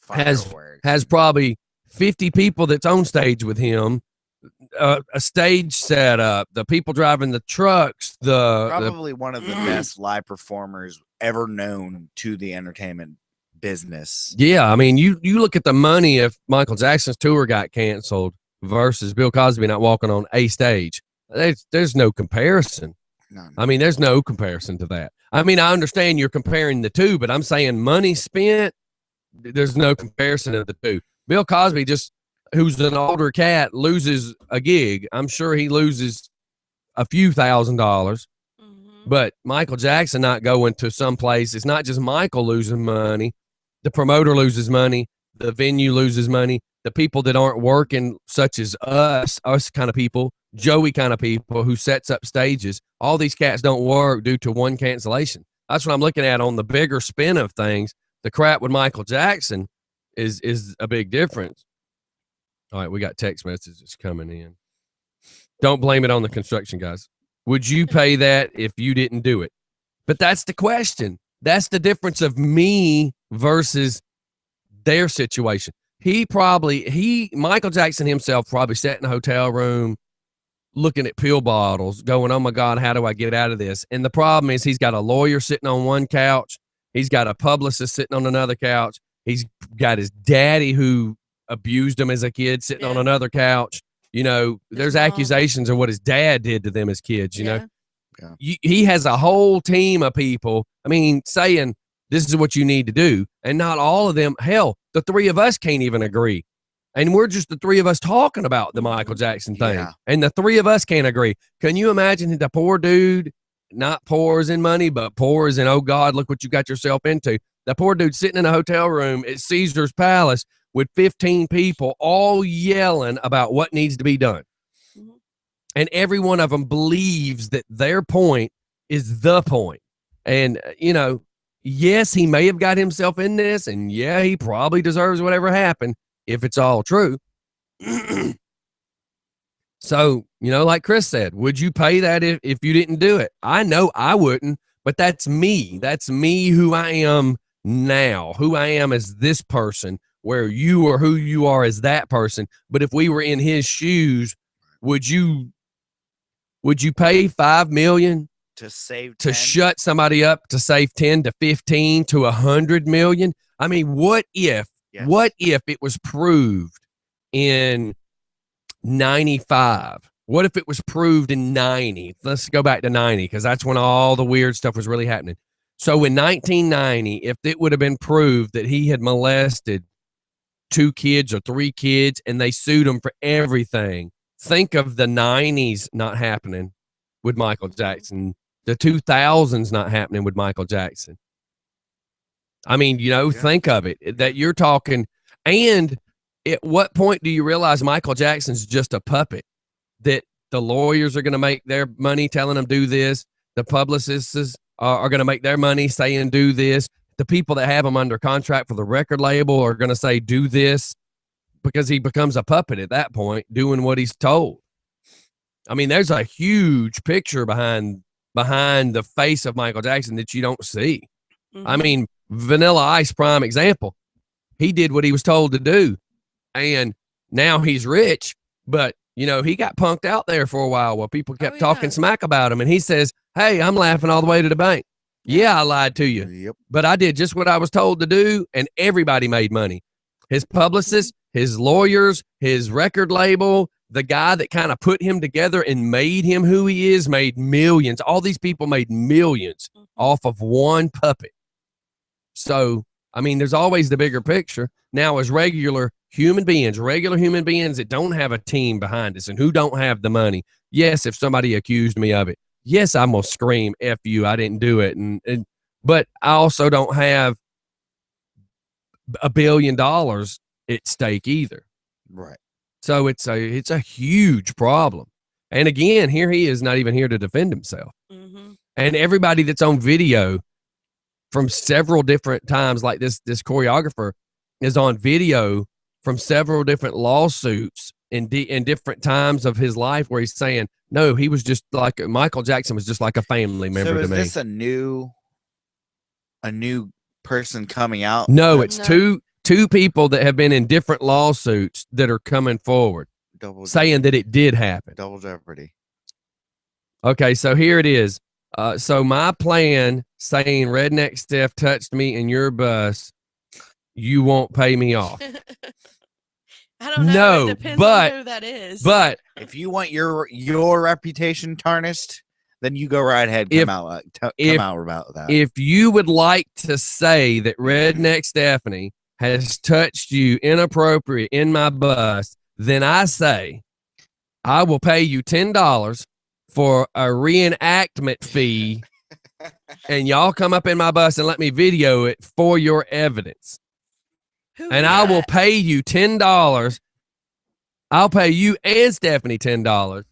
Fireworks. has probably 50 people that's on stage with him, a stage setup, the people driving the trucks, the probably one of the best live performers ever known to the entertainment business. yeah. I mean, you look at the money if Michael Jackson's tour got canceled versus Bill Cosby not walking on a stage. There's no comparison. No. I mean, there's no comparison to that. I mean, I understand you're comparing the two, but I'm saying money spent, there's no comparison of the two. Bill Cosby, just who's an older cat, loses a gig. I'm sure he loses a few $1,000s, Mm-hmm. but Michael Jackson not going to some place. It's not just Michael losing money. The promoter loses money. The venue loses money. The people that aren't working, such as us kind of people, Joey kind of people who sets up stages, all these cats don't work due to one cancellation. That's what I'm looking at on the bigger spin of things. The crap with Michael Jackson is a big difference. All right, we got text messages coming in. Don't blame it on the construction guys. Would you pay that if you didn't do it? But that's the question. That's the difference of me versus their situation. Michael Jackson himself probably sat in a hotel room looking at pill bottles going, oh my God, how do I get out of this? And the problem is he's got a lawyer sitting on one couch. He's got a publicist sitting on another couch. He's got his daddy who abused him as a kid sitting on another couch. You know, there's accusations of what his dad did to them as kids, you know. He has a whole team of people, I mean, saying this is what you need to do. And not all of them, hell, the three of us can't even agree. And we're just the three of us talking about the Michael Jackson thing. Yeah. And the three of us can't agree. Can you imagine the poor dude, not poor as in money, but poor as in, oh God, look what you got yourself into. The poor dude sitting in a hotel room at Caesar's Palace with 15 people all yelling about what needs to be done. Mhm. And every one of them believes that their point is the point. And, you know, yes, he may have got himself in this, and yeah, he probably deserves whatever happened if it's all true. So, you know, like Chris said, would you pay that if you didn't do it? I know I wouldn't, but that's me. That's me who I am now, who I am as this person, where you are who you are as that person. But if we were in his shoes, would you pay $5 million To save to 10? shut somebody up to save 10 to 15 to 100 million? I mean, what if it was proved in 95? What if it was proved in 90? Let's go back to 90 because that's when all the weird stuff was really happening. So in 1990, if it would have been proved that he had molested 2 kids or 3 kids and they sued him for everything, think of the 90s not happening with Michael Jackson, the 2000s not happening with Michael Jackson. I mean, you know, think of it, that you're talking. And at what point do you realize Michael Jackson's just a puppet, that the lawyers are going to make their money telling them do this, the publicists are going to make their money saying do this, the people that have him under contract for the record label are going to say do this, because he becomes a puppet at that point, doing what he's told. I mean, there's a huge picture behind the face of Michael Jackson that you don't see. Mm-hmm. I mean, Vanilla Ice, prime example. He did what he was told to do, and now he's rich. But you know, he got punked out there for a while people kept talking smack about him, and he says, "Hey, I'm laughing all the way to the bank. Yeah, I lied to you, Yep. but I did just what I was told to do, and everybody made money. His publicist, his lawyers, his record label, the guy that kind of put him together and made him who he is, made millions. All these people made millions off of one puppet. So, I mean, there's always the bigger picture. Now, as regular human beings that don't have a team behind us and who don't have the money, yes, if somebody accused me of it, yes, I'm going to scream, F you, I didn't do it. But I also don't have $1 billion at stake either. Right. So it's a huge problem. And again, here he is not even here to defend himself. Mm-hmm. And everybody that's on video from several different times, like this choreographer is on video from several different lawsuits in different times of his life where he's saying, no, he was just like Michael Jackson was just like a family member to me. So is this a new person coming out? No, it's two people that have been in different lawsuits that are coming forward saying that it did happen. Double jeopardy. Okay, so here it is. So my plan saying Redneck Steph touched me in your bus, you won't pay me off. I don't know. No, it depends on who that is. But if you want your reputation tarnished, then you go right ahead. Come out about that. If you would like to say that Redneck Stephanie has touched you inappropriate in my bus, then I say I will pay you $10 for a reenactment fee, and y'all come up in my bus and let me video it for your evidence. And I will pay you $10. I'll pay you and Stephanie $10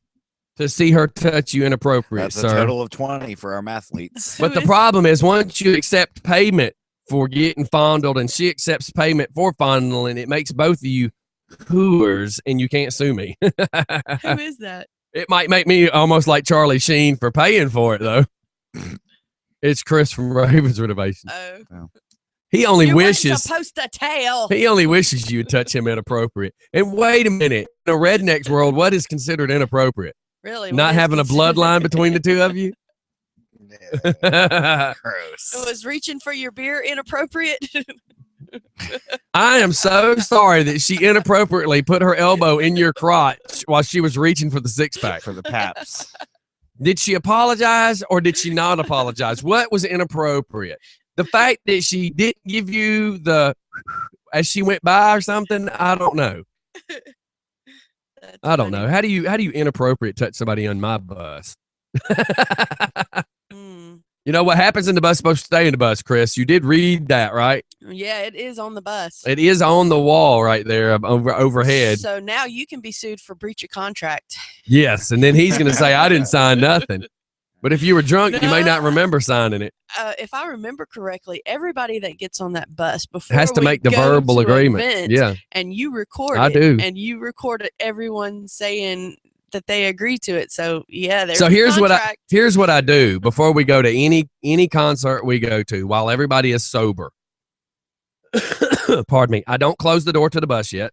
to see her touch you inappropriate. That's a total of 20 for our mathletes. But the problem is, once you accept payment for getting fondled and she accepts payment for fondling, it makes both of you hooers, and you can't sue me. Who is that? It might make me almost like Charlie Sheen for paying for it, though. It's Chris from Ravens Renovation. Oh. He only you wishes weren't supposed to tell. He only wishes you would touch him inappropriate. And wait a minute, in a redneck's world, what is considered inappropriate? Really? Not having a bloodline between the two of you? Gross. Was reaching for your beer inappropriate? I am so sorry that she inappropriately put her elbow in your crotch while she was reaching for the six-pack. For the Paps. Did she apologize or did she not apologize? What was inappropriate? The fact that she didn't give you the as she went by or something, I don't know. I don't know. How do you inappropriate touch somebody on my bus? You know what happens in the bus is supposed to stay in the bus, Chris. You did read that, right? Yeah, it is on the bus. It is on the wall right there overhead. So now you can be sued for breach of contract. Yes, and then he's going to say, I didn't sign nothing. But if you were drunk, you may not remember signing it. If I remember correctly, everybody that gets on that bus before has to make the verbal agreement. Event, and you record I it. do. And you recorded everyone saying that they agree to it. So yeah, there's here's what I do before we go to any concert we go to while everybody is sober. Pardon me. I don't close the door to the bus yet.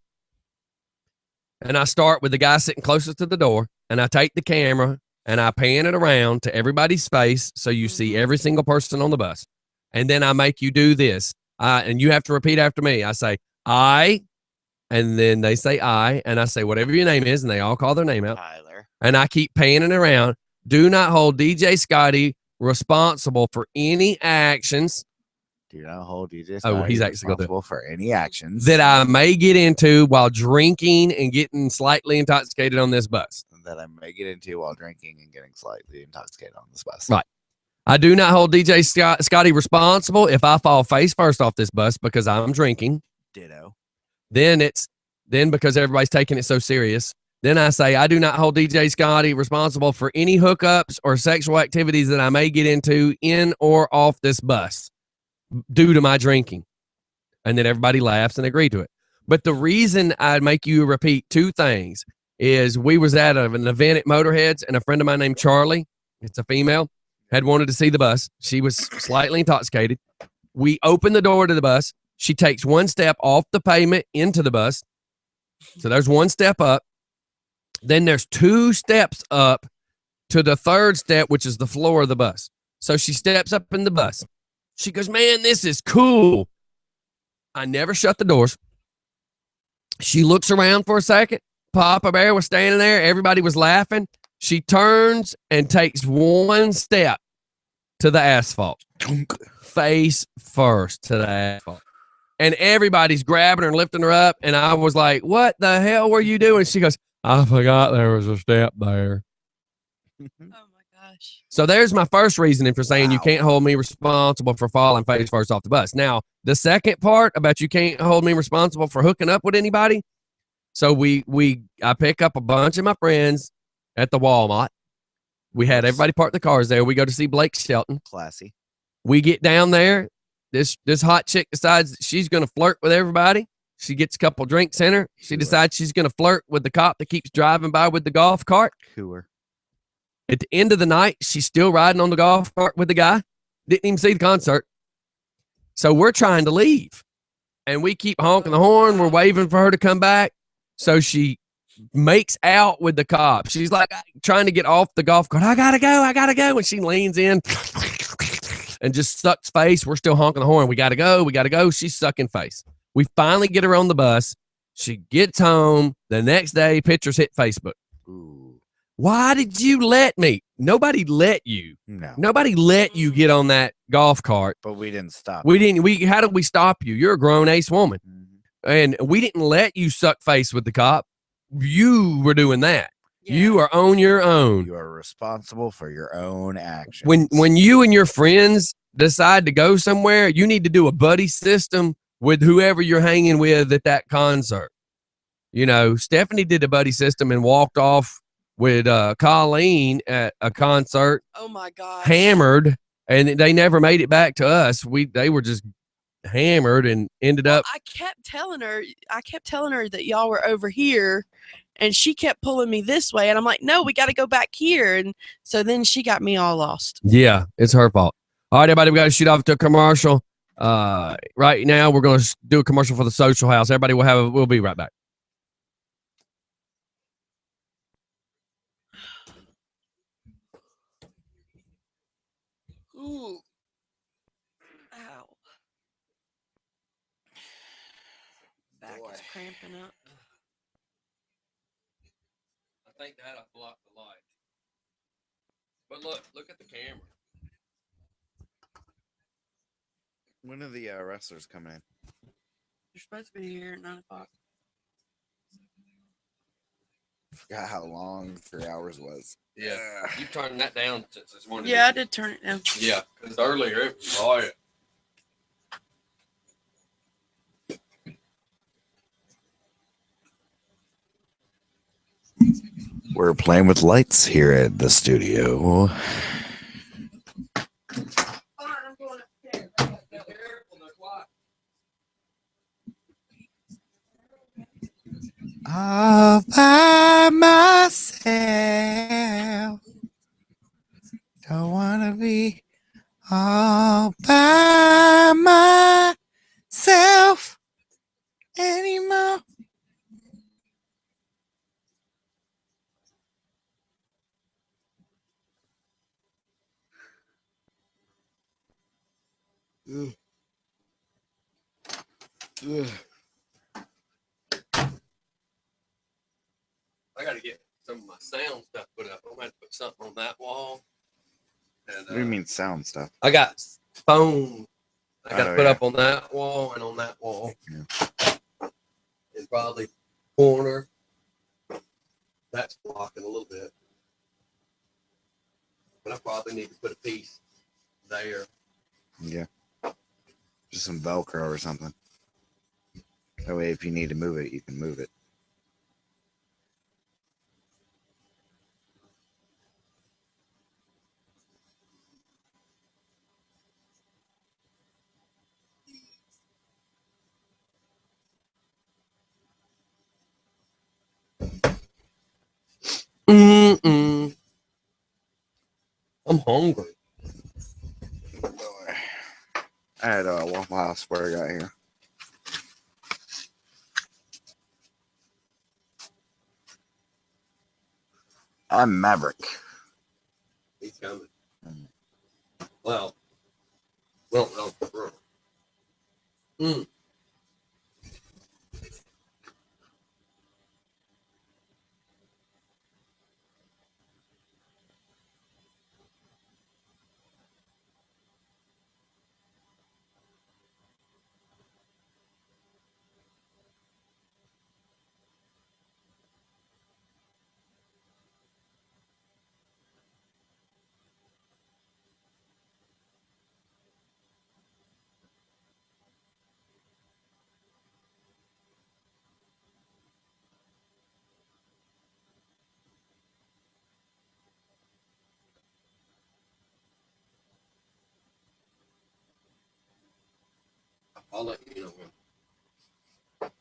And I start with the guy sitting closest to the door, and I take the camera and I pan it around to everybody's face so you see every single person on the bus. And then I make you do this. And you have to repeat after me. I say, I, and then they say I, and I say whatever your name is, and they all call their name out. Tyler. And I keep panning around. Do not hold DJ Scotty responsible for any actions. Do not hold DJ he's actually responsible for any actions that I may get into while drinking and getting slightly intoxicated on this bus. That I may get into while drinking and getting slightly intoxicated on this bus. Right. I do not hold DJ Scotty responsible if I fall face first off this bus because I'm drinking. Ditto. Then because everybody's taking it so serious. Then I say I do not hold DJ Scotty responsible for any hookups or sexual activities that I may get into in or off this bus due to my drinking. And then everybody laughs and agree to it. But the reason I'd make you repeat two things is we was at an event at Motorheads, and a friend of mine named Charlie, it's a female, had wanted to see the bus. She was slightly intoxicated. We opened the door to the bus. She takes one step off the pavement into the bus. So there's one step up. Then there's two steps up to the third step, which is the floor of the bus. So she steps up in the bus. She goes, man, this is cool. I never shut the doors. She looks around for a second. Papa Bear was standing there. Everybody was laughing. She turns and takes one step to the asphalt. Face first to the asphalt. And everybody's grabbing her and lifting her up. And I was like, what the hell were you doing? She goes, I forgot there was a step there. Oh my gosh. So there's my first reasoning for saying you Wow. can't hold me responsible for falling face first off the bus. Now, the second part about you can't hold me responsible for hooking up with anybody. So I pick up a bunch of my friends at the Walmart. We had everybody park the cars there. We go to see Blake Shelton. Classy. We get down there. This hot chick decides that she's going to flirt with everybody. She gets a couple drinks in her. She decides she's going to flirt with the cop that keeps driving by with the golf cart. Cooler. At the end of the night, she's still riding on the golf cart with the guy. Didn't even see the concert. So we're trying to leave. And we keep honking the horn. We're waving for her to come back. So she makes out with the cop. She's like trying to get off the golf cart. I gotta go. And she leans in and just sucks face. We're still honking the horn. We gotta go. She's sucking face. We finally get her on the bus. She gets home. The next day, pictures hit Facebook. Ooh. Why did you let me? Nobody let you. No. Nobody let you get on that golf cart. But we didn't stop. How did we stop you? You're a grown ace woman. Mhm. And we didn't let you suck face with the cop. You were doing that. Yeah. You are on your own. You are responsible for your own actions. When you and your friends decide to go somewhere, you need to do a buddy system with whoever you're hanging with at that concert. You know, Stephanie did a buddy system and walked off with Colleen at a concert, Oh my gosh. hammered, and they never made it back to us. They were just hammered and ended up. I kept telling her that y'all were over here, and she kept pulling me this way, and I'm like, no, we got to go back here. And so then she got me all lost. Yeah, it's her fault. All right, everybody, we got to shoot off to a commercial. Right now, we're going to do a commercial for the Social House. Everybody we'll be right back. Ooh. Ow. Back is cramping up. I think that I blocked the light. But look at the camera. When are the wrestlers coming in? You're supposed to be here at 9 o'clock. Forgot how long 3 hours was. Yeah. You turned that down since this morning. Yeah, I did turn it down. Yeah, because earlier it was quiet. We're playing with lights here at the studio. All by myself. Don't wanna be all by myself anymore. I got to get some of my sound stuff put up. I'm going to have to put something on that wall. And, What do you mean sound stuff? I got phone. I got to Oh, put yeah. up on that wall and on that wall. Yeah. And probably corner. That's blocking a little bit. But I probably need to put a piece there. Yeah. Just some Velcro or something. That way, if you need to move it, you can move it. hungry. I had a Waffle House before I got here. I'm Maverick. He's coming. Well, no. I'll let you know when.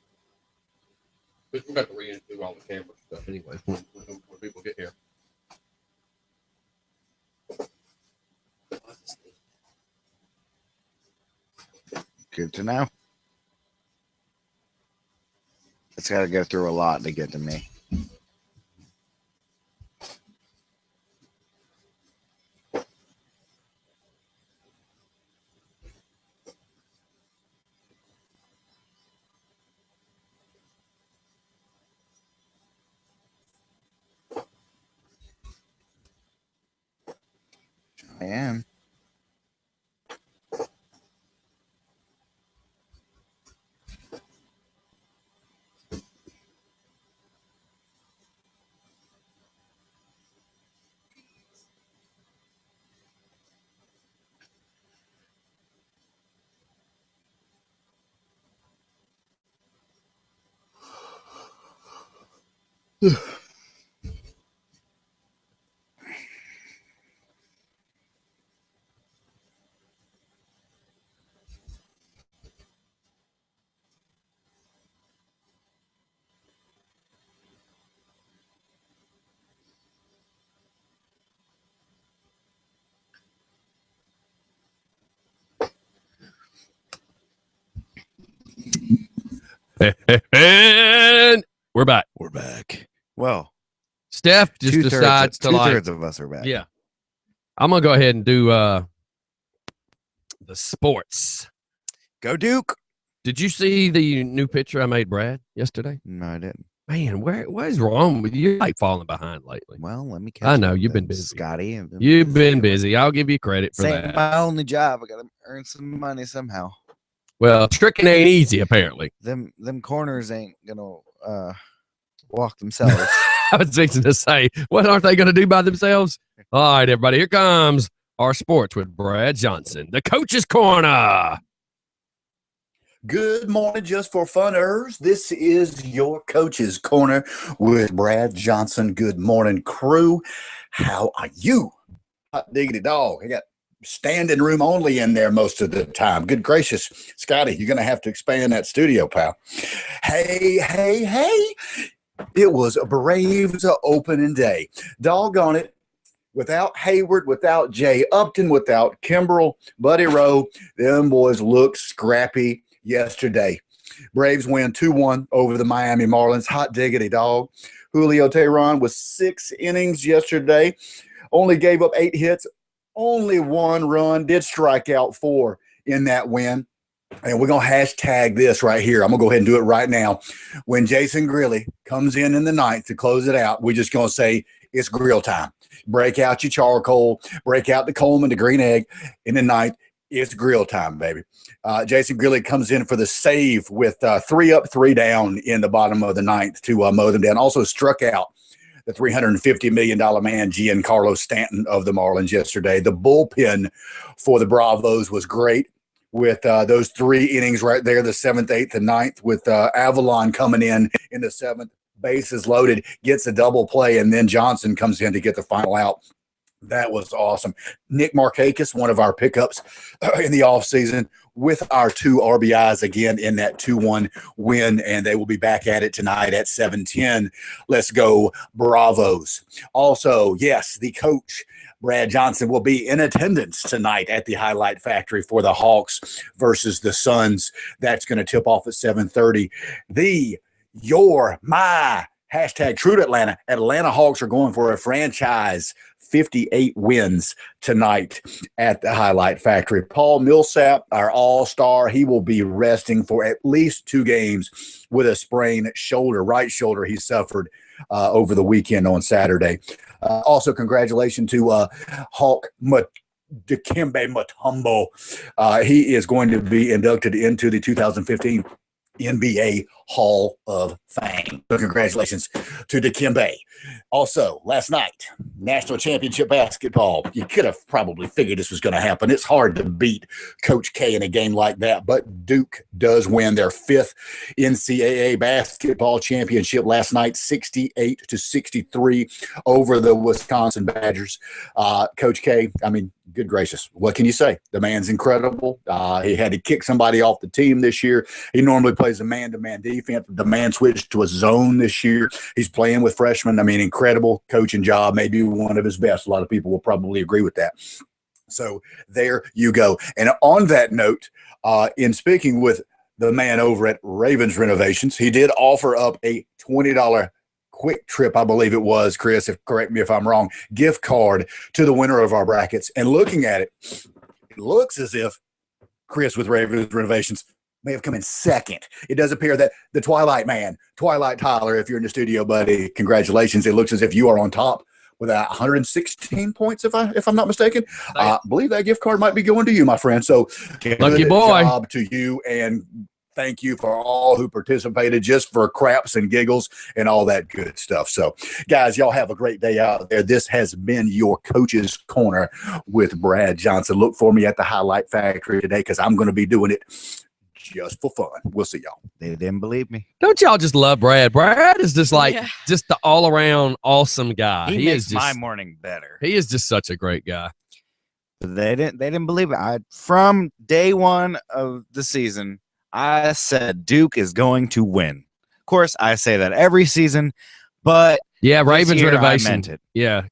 But we got to redo all the camera stuff anyway when people get here. Good to know. It's got to go through a lot to get to me. I am. And we're back. We're back. Well, Steph just decides to like. Two-thirds of us are back. Yeah. I'm going to go ahead and do the sports. Go Duke. Did you see the new picture I made Brad yesterday? No, I didn't. Man, what is wrong with you? You're like falling behind lately. Well, let me catch I know up you've been then, busy. Scotty. You've been busy. I'll give you credit for Ain't that. my only job. I got to earn some money somehow. Well, tricking ain't easy, apparently. Them corners ain't gonna walk themselves. I was fixing to say, what aren't they going to do by themselves? All right, everybody, here comes our sports with Brad Johnson, the Coach's Corner. Good morning, just for funners. This is your Coach's Corner with Brad Johnson. Good morning, crew. How are you? Hot diggity dog. I got standing room only in there most of the time. Good gracious, Scotty, you're going to have to expand that studio, pal. Hey. It was a Braves opening day. Doggone it. Without Hayward, without Jay Upton, without Kimbrel, Buddy Rowe, them boys looked scrappy yesterday. Braves win 2-1 over the Miami Marlins. Hot diggity dog. Julio Teheran was 6 innings yesterday. Only gave up 8 hits. Only 1 run. Did strike out 4 in that win. And we're going to hashtag this right here. I'm going to go ahead and do it right now. When Jason Grilli comes in the 9th to close it out, we're just going to say it's grill time. Break out your charcoal. Break out the Coleman, the green egg. In the 9th, it's grill time, baby. Jason Grilli comes in for the save with 3 up, 3 down in the bottom of the 9th to mow them down. Also struck out the $350 million man, Giancarlo Stanton of the Marlins yesterday. The bullpen for the Bravos was great with those 3 innings right there, the 7th, 8th, and 9th, with Avalon coming in the 7th. Bases loaded, gets a double play, and then Johnson comes in to get the final out. That was awesome. Nick Markakis, one of our pickups in the offseason, with our 2 RBIs again in that 2-1 win, and they will be back at it tonight at 7:10. Let's go, Bravos. Also, yes, the coach, Brad Johnson, will be in attendance tonight at the Highlight Factory for the Hawks versus the Suns. That's going to tip off at 7:30. My hashtag True to Atlanta Hawks are going for a franchise 58 wins tonight at the Highlight Factory. Paul Millsap, our all-star, he will be resting for at least 2 games with a sprained shoulder, right shoulder he suffered over the weekend on Saturday. Also, congratulations to Hawk Dikembe Mutombo. He is going to be inducted into the 2015 NBA Hall of Fame. So congratulations to Dikembe. Also, last night, National Championship Basketball. You could have probably figured this was going to happen. It's hard to beat Coach K in a game like that, but Duke does win their 5th NCAA Basketball Championship last night, 68-63 over the Wisconsin Badgers. Coach K, I mean, good gracious, what can you say? The man's incredible. He had to kick somebody off the team this year. He normally plays a man-to-man defense. The man switched to a zone this year. He's playing with freshmen. I mean, incredible coaching job, maybe one of his best. A lot of people will probably agree with that. So there you go. And on that note, in speaking with the man over at Ravens Renovations, he did offer up a $20 Quick Trip, I believe it was, Chris, correct me if I'm wrong, gift card to the winner of our brackets. And looking at it, it looks as if Chris with Ravens Renovations may have come in second. It does appear that the Twilight Man, Twilight Tyler, if you're in the studio, buddy, congratulations. It looks as if you are on top with 116 points, if I'm not mistaken. I believe that gift card might be going to you, my friend. So lucky boy. Job to you, and thank you for all who participated, just for craps and giggles and all that good stuff. So, guys, y'all have a great day out there. This has been your Coach's Corner with Brad Johnson. Look for me at the Highlight Factory today because I'm going to be doing it just for fun. We'll see y'all. They didn't believe me. Don't y'all just love Brad? Brad is just like just the all-around awesome guy. He is makes just, my morning better. He is just such a great guy. They didn't believe it. From day one of the season, I said Duke is going to win. Of course, I say that every season, but yeah, Ravens renovation. I meant it. Yeah,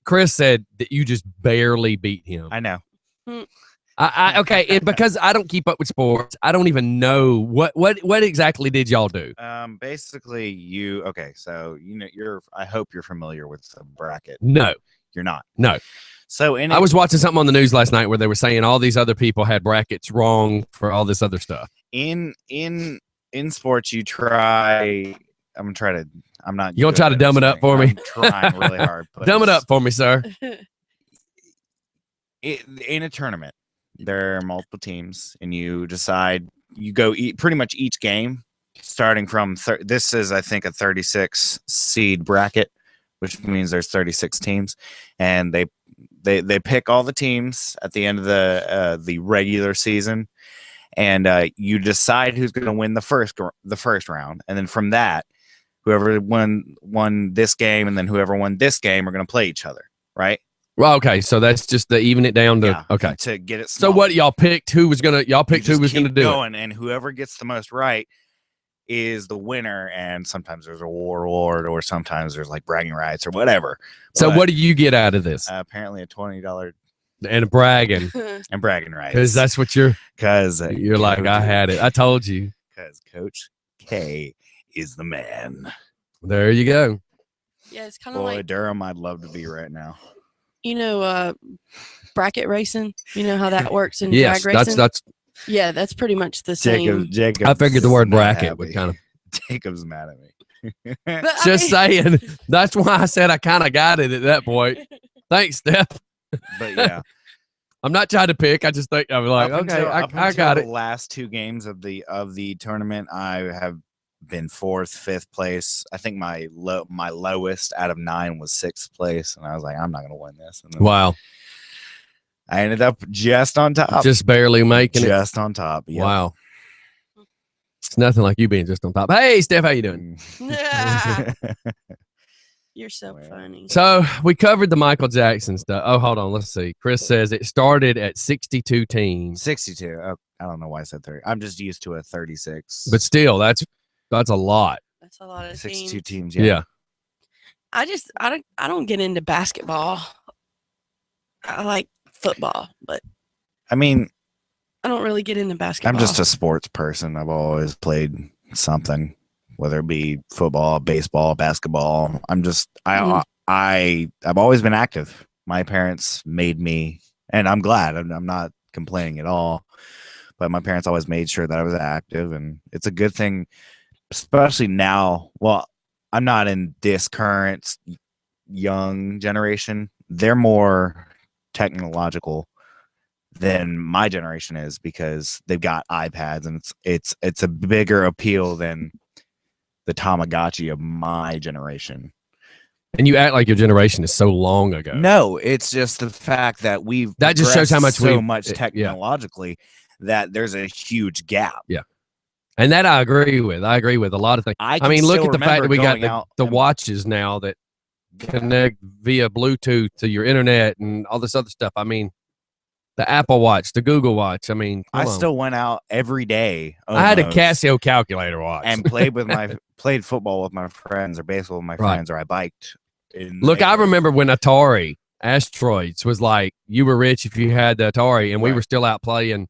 Chris said that you just barely beat him. I know. Okay, and because I don't keep up with sports, I don't even know what exactly did y'all do. Basically, so I hope you're familiar with the bracket. No, you're not. No. So I was watching something on the news last night where they were saying all these other people had brackets wrong for all this other stuff. In sports, you try. I'm not. You gonna try to dumb it up for me? I'm trying really hard. Dumb it up for me, sir. In a tournament, there are multiple teams, and you decide. You go pretty much each game, starting from this is I think a 36 seed bracket, which means there's 36 teams, and they pick all the teams at the end of the regular season, and you decide who's going to win the first round, and then from that, whoever won this game and then whoever won this game are going to play each other, right? Well, okay, so that's just to even it down to okay to get it. Smaller. So what y'all picked? Who was gonna do it? And whoever gets the most right is the winner, and sometimes there's a reward, or sometimes there's like bragging rights or whatever. So what do you get out of this? Apparently a $20 and bragging and bragging rights, because that's what you're Coach, like, I had it, I told you, because Coach K is the man. There you go. Yeah, it's kind of like Durham. I'd love to be right now. Bracket racing. You know how that works in yes, drag racing. That's pretty much the same. Jacob, I figured the word bracket would kind of. Jacob's mad at me. Just saying. That's why I said I kind of got it at that point. Thanks, Steph. But yeah, I'm not trying to pick. I just think I'm like, I got it. The last 2 games of the tournament, I have been 4th, 5th place. I think my lowest out of 9 was 6th place, and I was like, I'm not going to win this. And wow. I ended up just on top. Just barely making it. Just on top. Yep. Wow. It's nothing like you being just on top. Hey, Steph, how you doing? Yeah, You're so Well, funny. So we covered the Michael Jackson stuff. Oh, hold on. Let's see. Chris says it started at 62 teams, 62. Oh, I don't know why I said 30. I'm just used to a 36. but still, that's a lot. That's a lot of 62 teams. teams. Yeah. I don't get into basketball. I like football, but I mean, I don't really get into basketball. I'm just a sports person. I've always played something, whether it be football, baseball, basketball. I've always been active. My parents made me, and I'm glad. I'm not complaining at all. But my parents always made sure that I was active, and it's a good thing, especially now. Well, I'm not in this current young generation. They're more technological than my generation is because they've got iPads, and it's a bigger appeal than the Tamagotchi of my generation. And you act like your generation is so long ago. No, it's just the fact that That just shows how much so we've- much yeah. technologically that there's a huge gap. Yeah. And that I agree with. I agree with a lot of things. I I mean, look still at the fact that remember we got going out the and- watches now that connect via Bluetooth to your internet and all this other stuff. I mean, the Apple Watch, the Google Watch. I mean, I come on. still went out every day. I had a almost, Casio calculator watch. and played football with my friends or baseball with my Right. friends, or I biked. In Look, I neighborhoods. remember when Atari Asteroids was like, you were rich if you had the Atari, and we Right. were still out playing.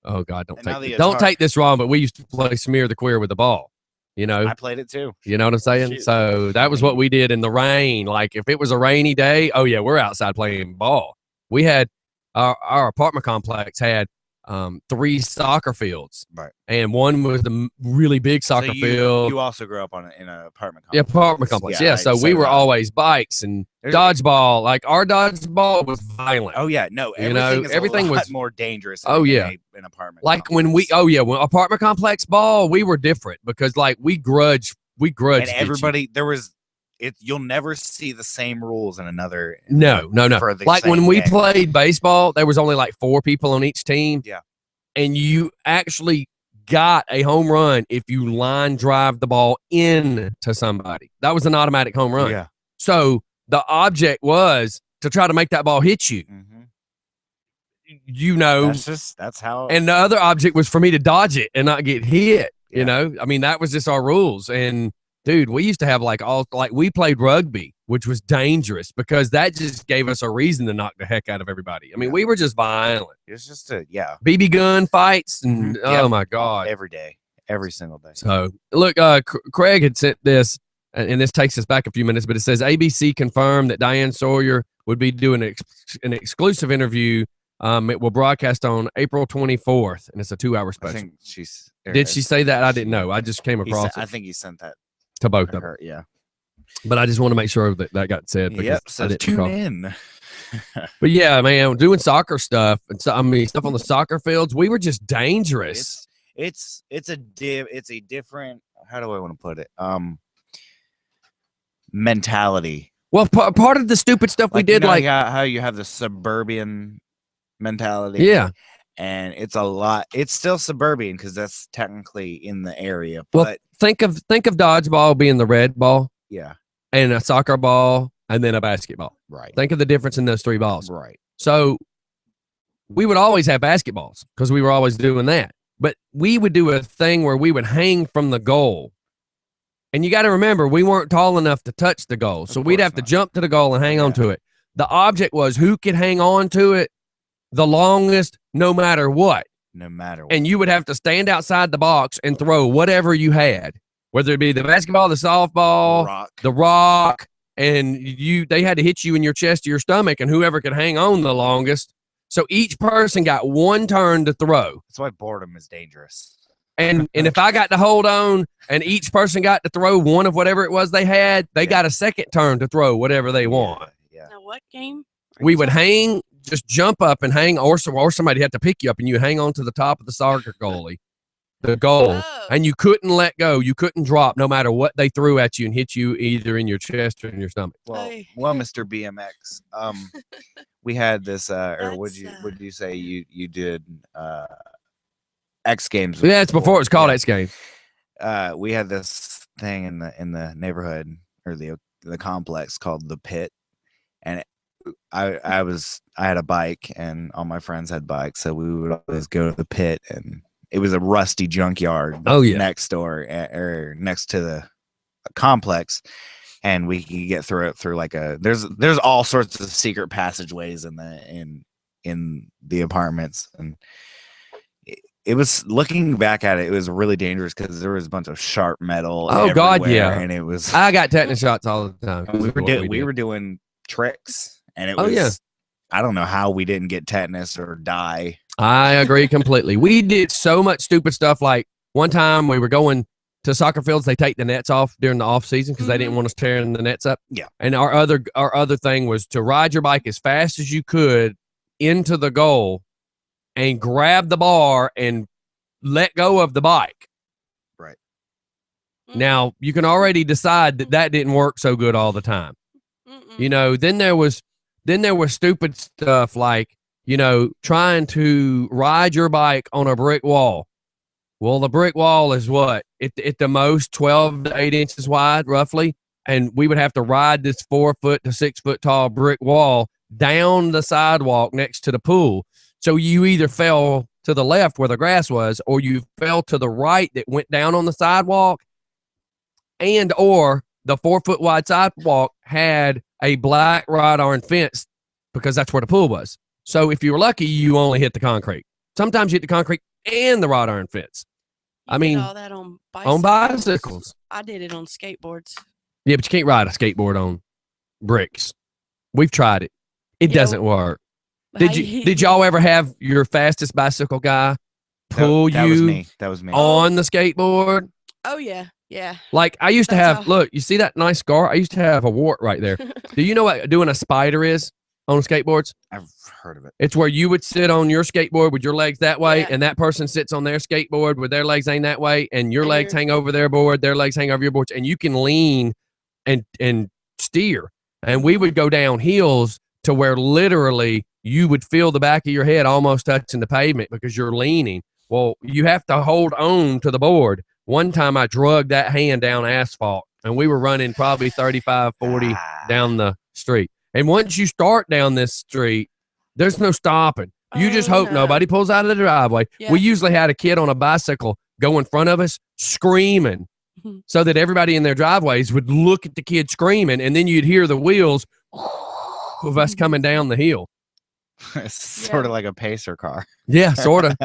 Oh God, And now the don't Atari- take this wrong, but we used to play Smear the Queer with the ball. You know, I played it too. you know what I'm saying? Shoot. So that was what we did in the rain. Like if it was a rainy day, oh yeah, we're outside playing ball. We had our apartment complex had 3 soccer fields, Right. and one was the really big soccer So field. You also grew up in an apartment Yeah, complex. apartment complex. Yeah, so we were always bikes and There's- dodgeball. Like our dodgeball was violent. Oh yeah, no. You know, Everything is everything a lot was- more dangerous. Oh, in yeah. an apartment. Like when apartment complex ball, we were different because like we grudged. and hit you. everybody there was it. You'll never see the same rules in another. No. for the Like when same we game. played baseball, there was only like 4 people on each team. Yeah. And you actually got a home run if you line drive the ball into somebody. That was an automatic home run. Yeah. So the object was to try to make that ball hit you. Mhm. You know, That's how. and the other object was for me to dodge it and not get hit. Yeah. You know, I mean, that was just our rules. And dude, we used to have like we played rugby, which was dangerous because that just gave us a reason to knock the heck out of everybody. I mean, Yeah. we were just violent. it's just a BB gun fights and Mhm. oh Yeah. my God. every day, every single day. So look, Craig had sent this, and this takes us back a few minutes, but it says ABC confirmed that Diane Sawyer would be doing an exclusive interview. It will broadcast on April 24th, and it's a 2-hour I special. think she's. Did she say that? I didn't know. I just came across I it think he sent that to both to of them. her. Yeah. But I just want to make sure that that got said. Because Yep. I So didn't tune recall. in. But yeah, man, doing soccer stuff and so, I mean stuff on the soccer fields, we were just dangerous. It's a different. How do I want to put it? Mentality. Well, part of the stupid stuff we Like, did, like how you have the suburban mentality. yeah, And it's a lot. It's still suburban because that's technically in the area. Well, But think of dodgeball being the red ball yeah, and a soccer ball and then a basketball. right, Think of the difference in those 3 balls. right. So we would always have basketballs because we were always doing that. But we would do a thing where we would hang from the goal. And you got to remember, we weren't tall enough to touch the goal. So Of we'd course have to not. jump to the goal and hang on Yeah. to it. The object was who could hang on to it the longest, no matter what. No matter what. And you would have to stand outside the box and throw whatever you had, whether it be the basketball, the softball, rock. the rock, and they had to hit you in your chest or your stomach, and whoever could hang on the longest. So each person got 1 turn to throw. That's why boredom is dangerous. And if I got to hold on and each person got to throw one of whatever it was they had, they Yeah. got a second turn to throw whatever they want. Yeah. Now, what game? are We you would talking- hang, just jump up and hang, or somebody had to pick you up and you hang on to the top of the soccer goalie, the goal, Oh. and you couldn't let go. You couldn't drop no matter what they threw at you and hit you either in your chest or in your stomach. Well, Hey. well, Mr. BMX. We had this. Or would That's, would you say you did X Games? Yeah, it's before it was called Yeah. X Games. We had this thing in the neighborhood or the the complex called the Pit, and I had a bike, and all my friends had bikes, so we would always go to the Pit, and it was a rusty junkyard. Oh, yeah. Next door or next to the complex, and we could get through it through like there's all sorts of secret passageways in the apartments, and it was, looking back at it, it was really dangerous because there was a bunch of sharp metal. Oh God, everywhere, yeah. and it was. I got tetanus shots all the time. We were doing tricks, and it Oh, was. yeah. I don't know how we didn't get tetanus or die. I agree completely. We did so much stupid stuff. Like one time we were going to soccer fields, they take the nets off during the off season because they didn't want us tearing the nets up. Yeah. And our other thing was to ride your bike as fast as you could into the goal and grab the bar and let go of the bike. Right. Now you can already decide that didn't work so good all the time. You know, then there was stupid stuff like, you know, trying to ride your bike on a brick wall. Well, the brick wall is what? At the most 12 to 8 inches wide, roughly. And we would have to ride this 4 foot to 6 foot tall brick wall down the sidewalk next to the pool. So you either fell to the left where the grass was, or you fell to the right that went down on the sidewalk, and or the 4 foot wide sidewalk had a black wrought iron fence because that's where the pool was. So if you were lucky, you only hit the concrete. Sometimes you hit the concrete and the wrought iron fence. You I mean, did all that on bicycles. on bicycles. I did it on skateboards. Yeah, but you can't ride a skateboard on bricks. We've tried it. It You know, doesn't work. Did y'all ever have your fastest bicycle guy pull that was you me. That was me. on the skateboard? Oh yeah, yeah. Like I used to That's have, how- look, you see that nice scar? I used to have a wart right there. Do you know what doing a spider is on skateboards? I've heard of it. It's where you would sit on your skateboard with your legs that way, Yeah. and that person sits on their skateboard with their legs hang that way, and your And legs you're- hang over their board, their legs hang over your boards, and you can lean and steer. And we would go down hills to where literally you would feel the back of your head almost touching the pavement because you're leaning. Well, you have to hold on to the board. One time I drugged that hand down asphalt, and we were running probably 35, 40 down the street. And once you start down this street, there's no stopping. You just Oh, hope no. nobody pulls out of the driveway. Yeah. We usually had a kid on a bicycle go in front of us screaming Mhm. so that everybody in their driveways would look at the kid screaming, and then you'd hear the wheels of us coming down the hill. It's sort of like a pacer car. Yeah, sort of.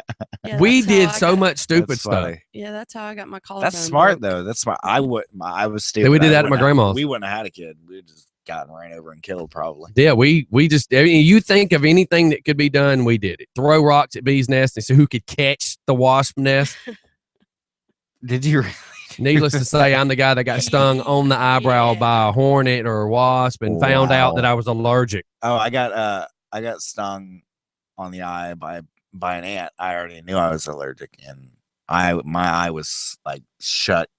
Yeah, We that's how did I so got- much stupid That's stuff. funny. Yeah, that's how I got my collarbone. That's smart broke. though. That's smart. I was stupid. we did I that at my wouldn't have- grandma's. We wouldn't have had a kid. We would just gotten ran over and killed probably. Yeah, we just, I mean, you think of anything that could be done, we did it. Throw rocks at bees' nests and see who could catch the wasp nest. Did you? Really? Needless to say, I'm the guy that got stung on the eyebrow Yeah. by a hornet or a wasp and found out Wow. that I was allergic. Oh, I got stung on the eye by an ant. I already knew I was allergic, and my eye was like shut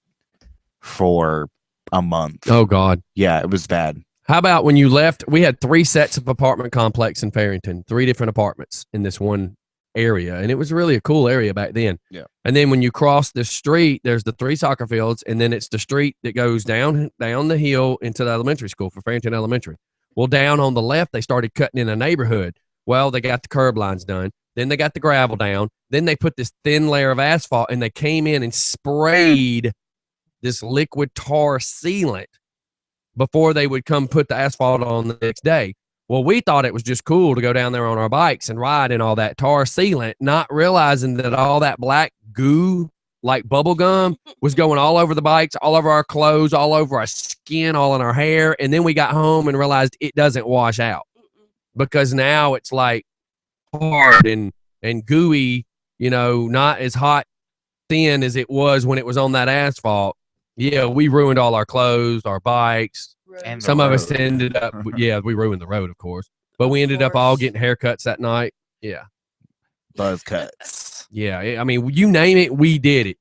for a month. Oh, God. Yeah, it was bad. How about when you left? We had 3 sets of apartment complex in Farrington, 3 different apartments in this one area. And it was really a cool area back then. Yeah. And then when you cross the street, there's the 3 soccer fields, and then it's the street that goes down the hill into the elementary school for Farrington Elementary. Well, down on the left, they started cutting in a neighborhood. Well, they got the curb lines done. Then they got the gravel down. Then they put this thin layer of asphalt, and they came in and sprayed this liquid tar sealant before they would come put the asphalt on the next day. Well, we thought it was just cool to go down there on our bikes and ride in all that tar sealant, not realizing that all that black goo, like bubble gum, was going all over the bikes, all over our clothes, all over our skin, all in our hair. And then we got home and realized it doesn't wash out because now it's like hard and gooey, you know, not as hot, thin as it was when it was on that asphalt. Yeah, we ruined all our clothes, our bikes. And Some of us road. ended up, yeah, we ruined the road, of course. But we ended up all course. getting haircuts that night. Yeah. Buzz cuts. Yeah. I mean, you name it, we did it.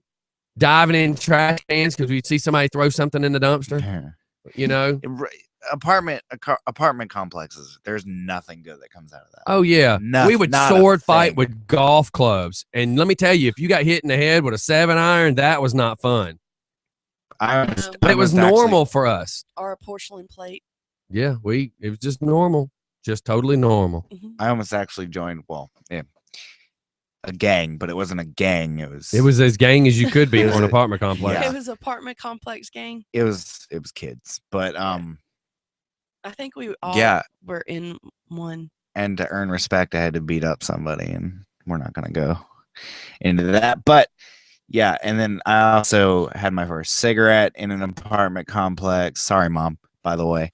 Diving in trash cans because we'd see somebody throw something in the dumpster, you know? Apartment complexes. There's nothing good that comes out of that. Oh, yeah. Nothing, We would not a sword fight thing. with golf clubs. And let me tell you, if you got hit in the head with a 7-iron, that was not fun. But it was normal for us. Or a porcelain plate. Yeah, it was just normal, just totally normal. Mhm. I almost actually joined. Well, yeah, a gang, but it wasn't a gang. It was as gang as you could be It for was an a- apartment complex. Yeah. It was apartment complex gang. It was kids, but I think we all yeah. were in one. And to earn respect, I had to beat up somebody, and we're not gonna go into that. But yeah, and then I also had my first cigarette in an apartment complex. Sorry, Mom, by the way.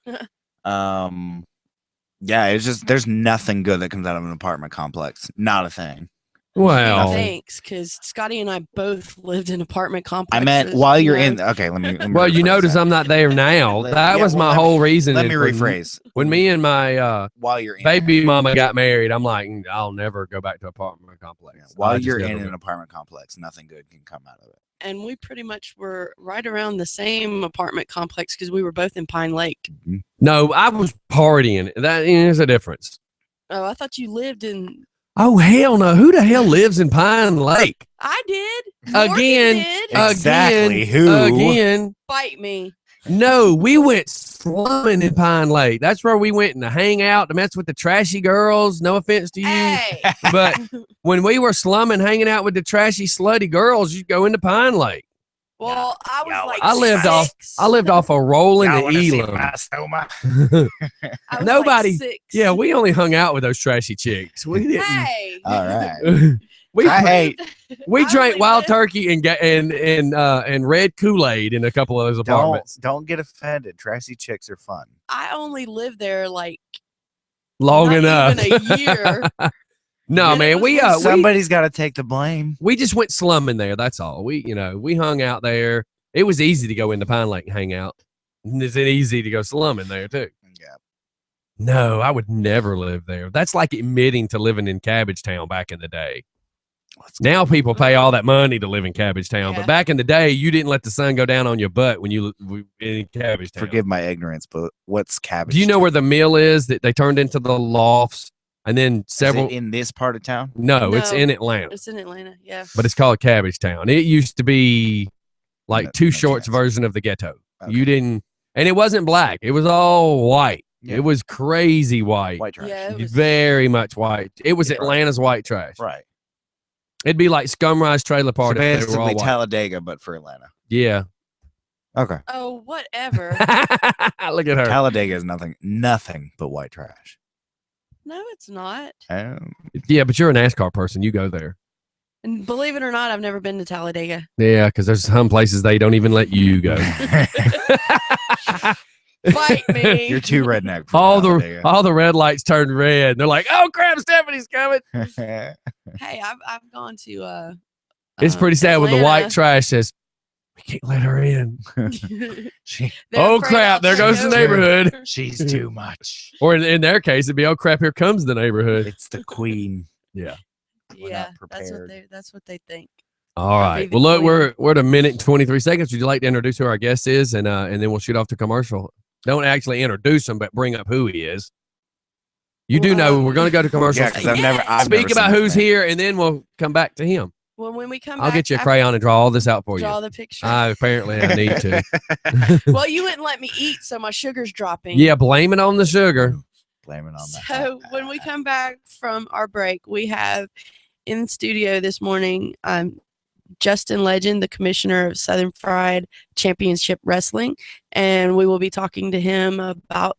Yeah, it's just there's nothing good that comes out of an apartment complex. Not a thing. Well, Thanks, because Scotty and I both lived in apartment complexes. I meant while you're you in. know. Okay, let me. well, you rephrase notice that. I'm not there now. That Yeah, was well, my whole reason. Let me for- rephrase. When me and my While you're in baby mama got married, I'm like, I'll never go back to apartment complex. Yeah, while I just you're never in will. an apartment complex, nothing good can come out of it. And we pretty much were right around the same apartment complex because we were both in Pine Lake. No, I was partying. There's a difference. Oh, I thought you lived in. Oh hell no! Who the hell lives in Pine Lake? I did. Again. Morgan did. Exactly, Again, who? Again. Bite me. No, we went slumming in Pine Lake. That's where we went to hang out, to mess with the trashy girls. No offense to you. Hey. But when we were slumming, hanging out with the trashy, slutty girls, you'd go into Pine Lake. Well, I was Y'all like, I lived six. I lived off a rolling Y'all to wanna see Elam. my stoma? I was Nobody- Like 6. Yeah, we only hung out with those trashy chicks. We didn't. Hey. All right. we Hey, we I drank only wild lived- turkey and red Kool-Aid in a couple of those apartments. don't get offended. Trashy chicks are fun. I only lived there like Long not enough. even a year. No, And it man, was we when Somebody's got to take the blame. we just went slumming there. That's all. We hung out there. It was easy to go into Pine Lake and hang out. And it's easy to go slumming there too. Yeah. No, I would never live there. That's like admitting to living in Cabbage Town back in the day. Now people pay all that money to live in Cabbage Town, Yeah. but back in the day, you didn't let the sun go down on your butt when you in Cabbage Town. Forgive my ignorance, but what's cabbage? Do you know where the mill is that they turned into the lofts, and then Is several? it in this part of town? No, it's No. in Atlanta, It's in Atlanta. Yeah. but it's called Cabbage Town. It used to be like No- Too no Short's chance. version of the ghetto. Okay. You didn't, and it wasn't black. It was all white. Yeah. It was crazy white. White trash. Yeah. It was, Very much white. It was Yeah. Atlanta's white trash. Right. It'd be like Scumrise Trailer So Park. if they were basically all white. Talladega, but for Atlanta. Yeah. Okay. oh, whatever. Look at her. Talladega is nothing but white trash. No, it's not. Yeah, but you're a NASCAR person. You go there. And believe it or not, I've never been to Talladega. Yeah, because there's some places they don't even let you go. Bite me. You're too redneck. For all the red lights turned red. They're like, "Oh crap, Stephanie's coming." the. Hey, I've gone to It's pretty sad when the white Atlanta. trash says, "We can't let her in." she, They're Oh afraid crap, I'll there take goes the over. neighborhood. she's too much. Or in their case, it'd be, "Oh crap, here comes the neighborhood." It's the queen. Yeah. We're Yeah, not that's what prepared. that's what they think. All right. be Well, look, the we're at a minute and 23 seconds. Would you like to introduce who our guest is, and then we'll shoot off to commercial? Don't actually introduce him, but bring up who he is. You do know we're going to go to commercial. Yeah, because I've never. I've Speak never about seen who's this man. here, and then we'll come back to him. Well, when we come I'll back, get you a I crayon and draw all this out for draw you. the picture. Apparently, I need to. Well, you wouldn't let me eat, so my sugar's dropping. Yeah, blame it on the sugar. Blame it on that. So when we come back from our break, we have in the studio this morning Justin Legend, the commissioner of Southern Fried Championship Wrestling, and we will be talking to him about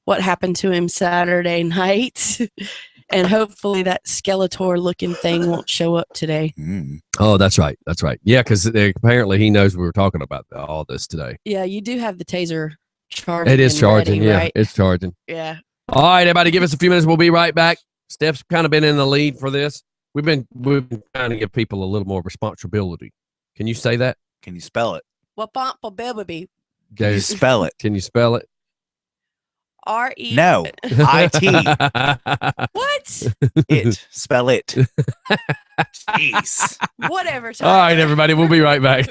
what happened to him Saturday night. And hopefully that Skeletor looking thing won't show up today. Mm. Oh, that's right. That's right. Yeah, because apparently he knows we were talking about all this today. Yeah, you do have the taser charging. It is and charging. ready, Yeah, right? it's charging. Yeah. All right, everybody, give us a few minutes. We'll be right back. Steph's kind of been in the lead for this. We've been trying to give people a little more responsibility. Can you say that? Can you spell it? Well, baby. Can you spell it? Can you spell it? R-E. No. I-T. What? It. Spell it. Jeez. Whatever. All right, everybody, we'll be right back.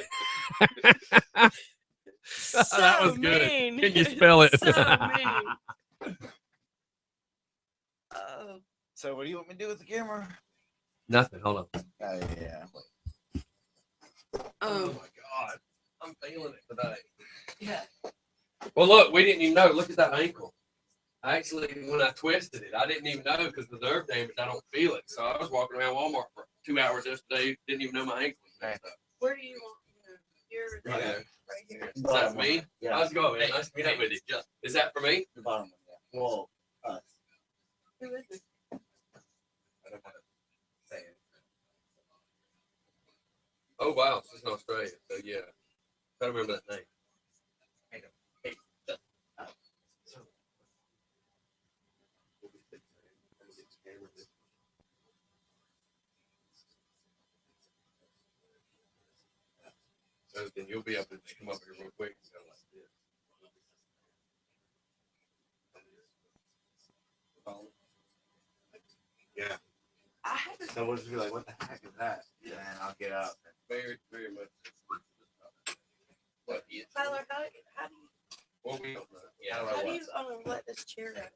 So That was good. mean. Can you spell it? So mean. Oh. So what do you want me to do with the camera? Nothing. Hold on. Oh, yeah. Oh. my God. I'm feeling it today. Yeah. Well, look, we didn't even know. Look at that ankle. Actually, when I twisted it, I didn't even know because the nerve damage, I don't feel it. So I was walking around Walmart for 2 hours yesterday, didn't even know my ankle was messed up. Where do you want? You're Right there. right here. Is that for me? Yeah. How's it going, man? Nice to meet up with you. Is that for me? The bottom one, yeah. Well, Who is it? I don't want to say it. Oh, wow. She's in Australia. So, yeah. I don't remember that name. So then you'll be able to come up here real quick and go like this. Yeah. I haven't. So we'll just be like, what the heck is that? And I'll get up. Very, very much. What is Tyler, how do you Well, we don't know. Yeah. how do you let this chair out?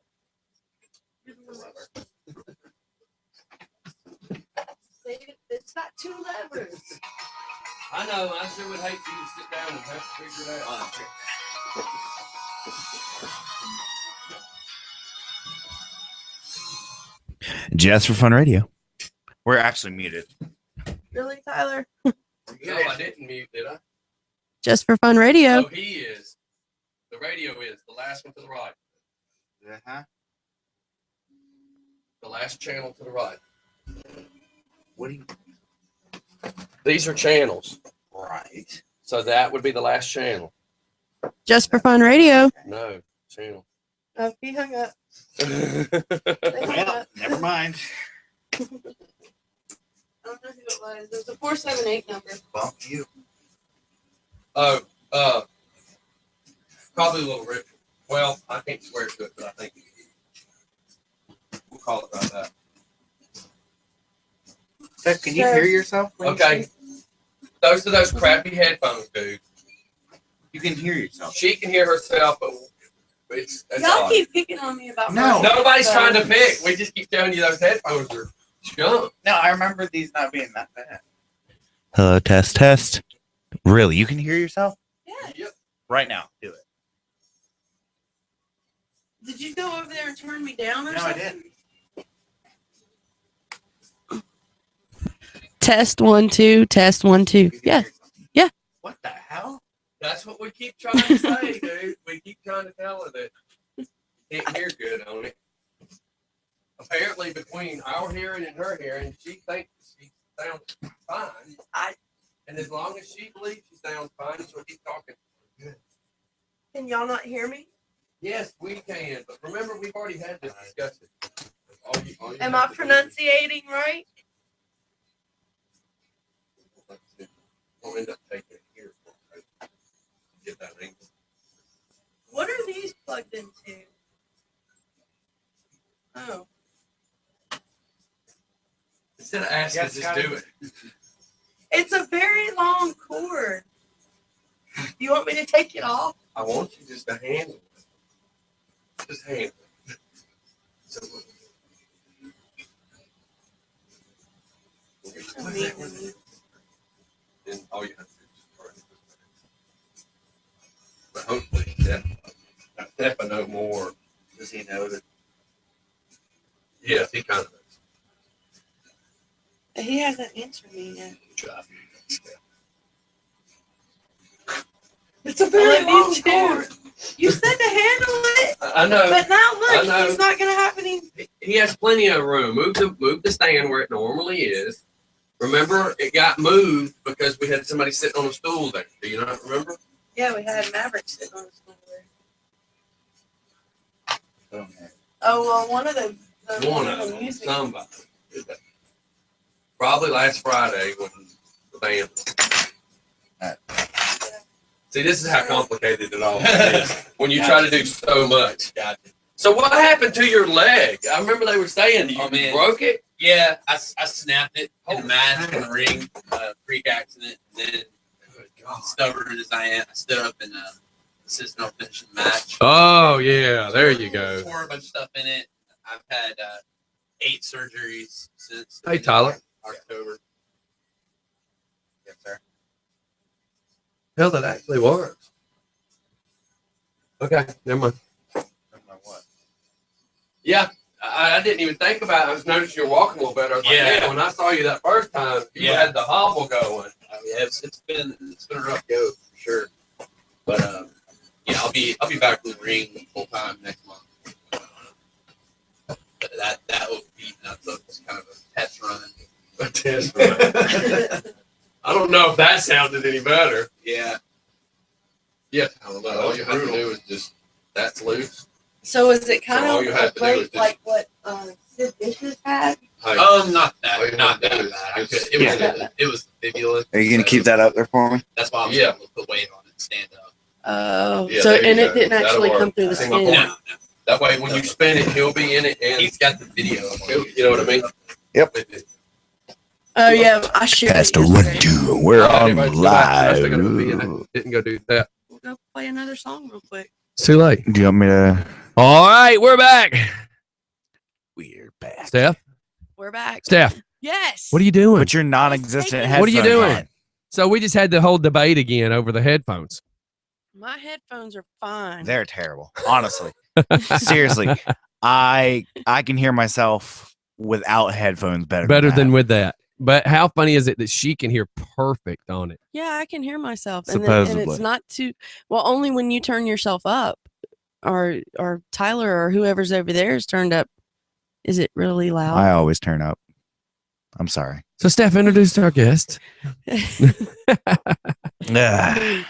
See, it's got two levers. I know. I sure would hate for you to sit down and have to figure it out. Just for Fun Radio. We're actually muted. Really, Tyler? No, I didn't mute, did I? Just for Fun Radio. Oh, he is. The radio is. The last one to the right. Uh-huh. The last channel to the right. What do you... These are channels. Right. So that would be the last channel. Just for Fun Radio. No, channel. Oh, he hung up. Well, never mind. I don't know who it was. It was a 478 number. Bump you. Oh, probably a little rich. Well, I can't swear to it, but I think we'll call it like that. Steph, can you hear yourself? when you Okay. speak? Those are those crappy headphones, dude. You can hear yourself. She can hear herself, but it's Y'all odd. keep picking on me about No. my Nobody's trying to headphones. pick. We just keep telling you those headphones are junk. No, I remember these not being that bad. Hello, test. Really? You can hear yourself? Yeah. Yep. Right now. Do it. Did you go over there and turn me down or No, I something? didn't. Test 1 2. Test 1 2. You can Yeah. hear yourself. Yeah. What the hell? That's what we keep trying to say, dude. We keep trying to tell her that you can't hear good on it. Apparently, between our hearing and her hearing, she thinks she sounds fine. And as long as she believes she sounds fine, so keep talking. Can y'all not hear me? Yes, we can. But remember, we've already had this discussion. All you Am have I to do pronunciating right? is- We'll end up taking it here. Get that ring. What are these plugged into? Oh. Instead of asking, Yes, just got do it. it. It's a very long cord. You want me to take it off? I want you just to handle it. Just handle it. So, then all you have to do is just turn it. But hopefully, Steph will know more. Does he know that? Yes, he kind of knows. He hasn't answered me yet. It's a very long cord. You said to handle it, I know. but now I know. look, he's not gonna have any. He has plenty of room. Move the stand where it normally is. Remember, it got moved because we had somebody sitting on a stool there. Do you not remember? Yeah, we had Maverick sitting on the stool there. Okay. Oh well, one of the One of them. Somebody did that. Probably last Friday when the band. See, this is how complicated it all is when you try to do so much. Gotcha. So what happened to your leg? I remember they were saying you Oh, man. broke it. Yeah, I snapped it in Oh, the match man. in the ring, freak accident. And then, stubborn as I am, I stood up and insisted on finishing the match. Oh yeah, there you go. Tore a bunch of stuff in it. I've had 8 surgeries since. Hey, Tyler. October. Yes, sir. hell that actually works. Okay, never mind. Yeah, I didn't even think about it. I just noticed you're walking a little better. I was like, Yeah. man, when I saw you that first time, you Yeah. had the hobble going. Yeah, it's been a rough go for sure. But yeah, I'll be back in the ring full time next month. That will be that's kind of a test run. A test run. I don't know if that sounded any better. Yeah. Yeah, I don't know. All you have to do is just that's loose. So is it kind So all of you have to do is just- like what Sid Vicious had? Not All you that, not have to that do is bad. just- It was fibula. Are you gonna keep that up there for me? That's why I was Yeah. able to put weight on it and stand up. Oh, Yeah, so there you and go. it didn't That'll actually work. come through the See my skin. point? No. That way, when you spin it, he'll be in it, and He's got the video. you know what I mean. Yep. Oh yeah, I should. That's the run two. We're on live. Didn't go do that. We'll go play another song real quick. It's too late. Do you want me to? All right, we're back. We're back. Steph, We're back. Steph, Yes. what are you doing? Put your non-existent headphones What are you doing? on. So we just had the whole debate again over the headphones. My headphones are fine. They're terrible. Honestly, seriously, I can hear myself without headphones better. Better than that. with that. But how funny is it that she can hear perfect on it? Yeah, I can hear myself, and it's Supposedly. not too well. Only when you turn yourself up, or Tyler or whoever's over there is turned up. Is it really I loud? always turn up. I'm sorry. So Steph introduced our guest. Ugh.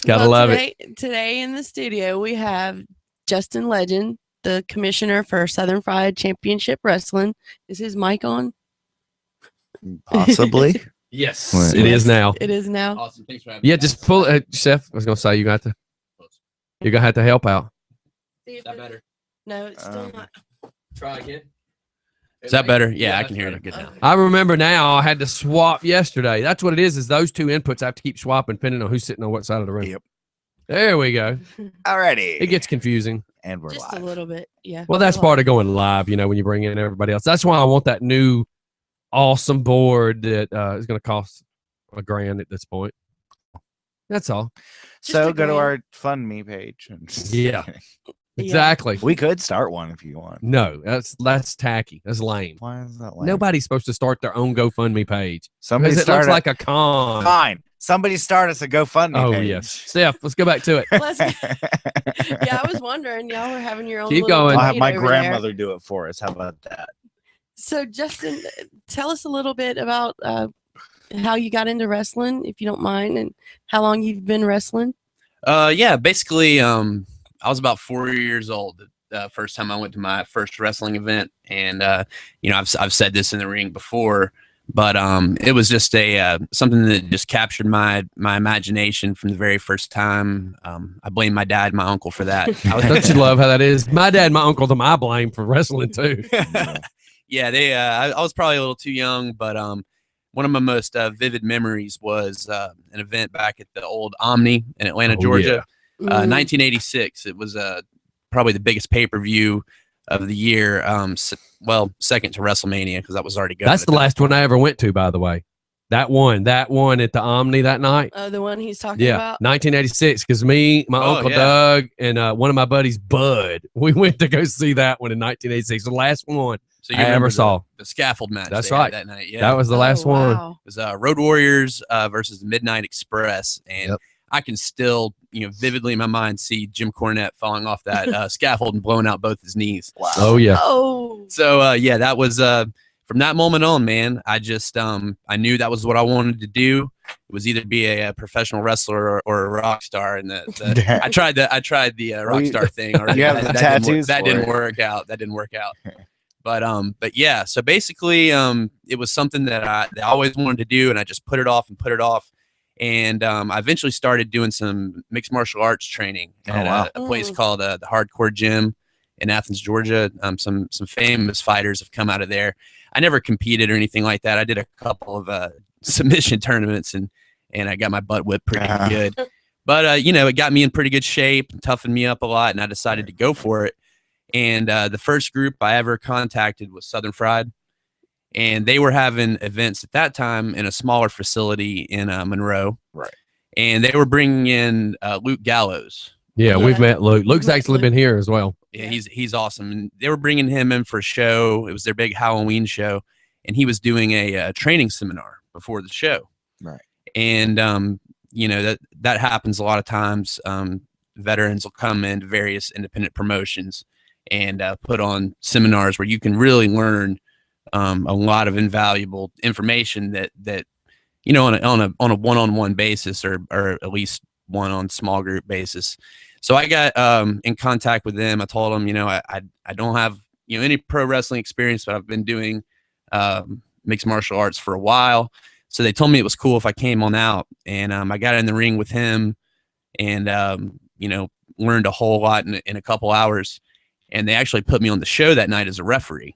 Gotta love it. Today in the studio we have Justin Legend, the commissioner for Southern Fried Championship Wrestling. Is his mic on? Possibly. Yes, What? it is now. It is now. Awesome. Thanks for having me. Yeah, just pull it, Steph. I was gonna say you're gonna have to help out. Is that better? No, it's still Um, not. Try again. Is that better? Yeah, I can hear it good Oh. now. I remember now. I had to swap yesterday. That's what it is. Is those two inputs I have to keep swapping depending on who's sitting on what side of the room. Yep. There we go. Alrighty. It gets confusing. and we're Just live. a little bit. Yeah. Well, that's part of going live. You know, when you bring in everybody else. That's why I want that new awesome board that is going to cost $1,000 at this point. That's all. So a go to grand. our Fund Me page. Yeah. Yeah. Exactly. We could start one if you want. No, that's tacky. That's lame. Why is that lame? Nobody's supposed to start their own GoFundMe page Somebody because it start looks like a con. fine. Somebody start us a GoFundMe Oh page. yes, Steph. Let's go back to it. Let's- yeah, I was wondering. Y'all were having your own. Keep little going. I'll have debate my over there. grandmother do it for us. How about that? So, Justin, tell us a little bit about how you got into wrestling, if you don't mind, and how long you've been wrestling. Yeah, basically, I was about 4 years old the first time I went to my first wrestling event, and you know, I've said this in the ring before, but it was just a something that just captured my imagination from the very first time. I blame my dad, and my uncle for that. Don't you love how that is? My dad, and my uncle, to my blame for wrestling too. Yeah, they. I was probably a little too young, but one of my most vivid memories was an event back at the old Omni in Atlanta, Oh, Georgia. Mm. 1986. It was probably the biggest pay-per-view of the year. Well, second to WrestleMania because that was already going. That's at the that last point. one I ever went to, by the way. That one at the Omni that night. Oh, the one he's talking Yeah, about. 1986. Because me, my Oh, uncle yeah. Doug, and one of my buddies, Bud, we went to go see that one in 1986. The last one So I remember ever saw. the scaffold match. That's they had right. that night. Yeah, That was the last Oh, one. wow. it was Road Warriors versus the Midnight Express, and Yep. I can still, vividly in my mind see Jim Cornette falling off that scaffold and blowing out both his knees. Wow. Oh yeah. Oh, So yeah, that was from that moment on, man. I just I knew that was what I wanted to do. It was either be a professional wrestler or a rock star, and I tried the rock star thing already. You have the That didn't work- tattoos That for didn't it. work out. That didn't work out. But yeah. So basically, it was something that I always wanted to do, and I just put it off. And I eventually started doing some mixed martial arts training Oh, at wow. a place Mm. called the Hardcore Gym in Athens, Georgia. Some famous fighters have come out of there. I never competed or anything like that. I did a couple of submission tournaments and I got my butt whipped pretty Ah. good. But it got me in pretty good shape, toughened me up a lot, and I decided to go for it. And the first group I ever contacted was Southern Fried, and they were having events at that time in a smaller facility in Monroe. Right. and they were bringing in Luke Gallows. Yeah, Yeah. we've met Luke. Luke's met actually Luke. been here as well. Yeah, he's awesome. And they were bringing him in for a show. It was their big Halloween show, and he was doing a training seminar before the show. Right. And that happens a lot of times. Veterans will come into various independent promotions and put on seminars where you can really learn a lot of invaluable information that on a one-on-one basis or at least one on small group basis. So I got in contact with them. I told them, I don't have any pro wrestling experience, but I've been doing mixed martial arts for a while. So they told me it was cool if I came on out, and I got in the ring with him, and learned a whole lot in a couple hours. And they actually put me on the show that night as a referee.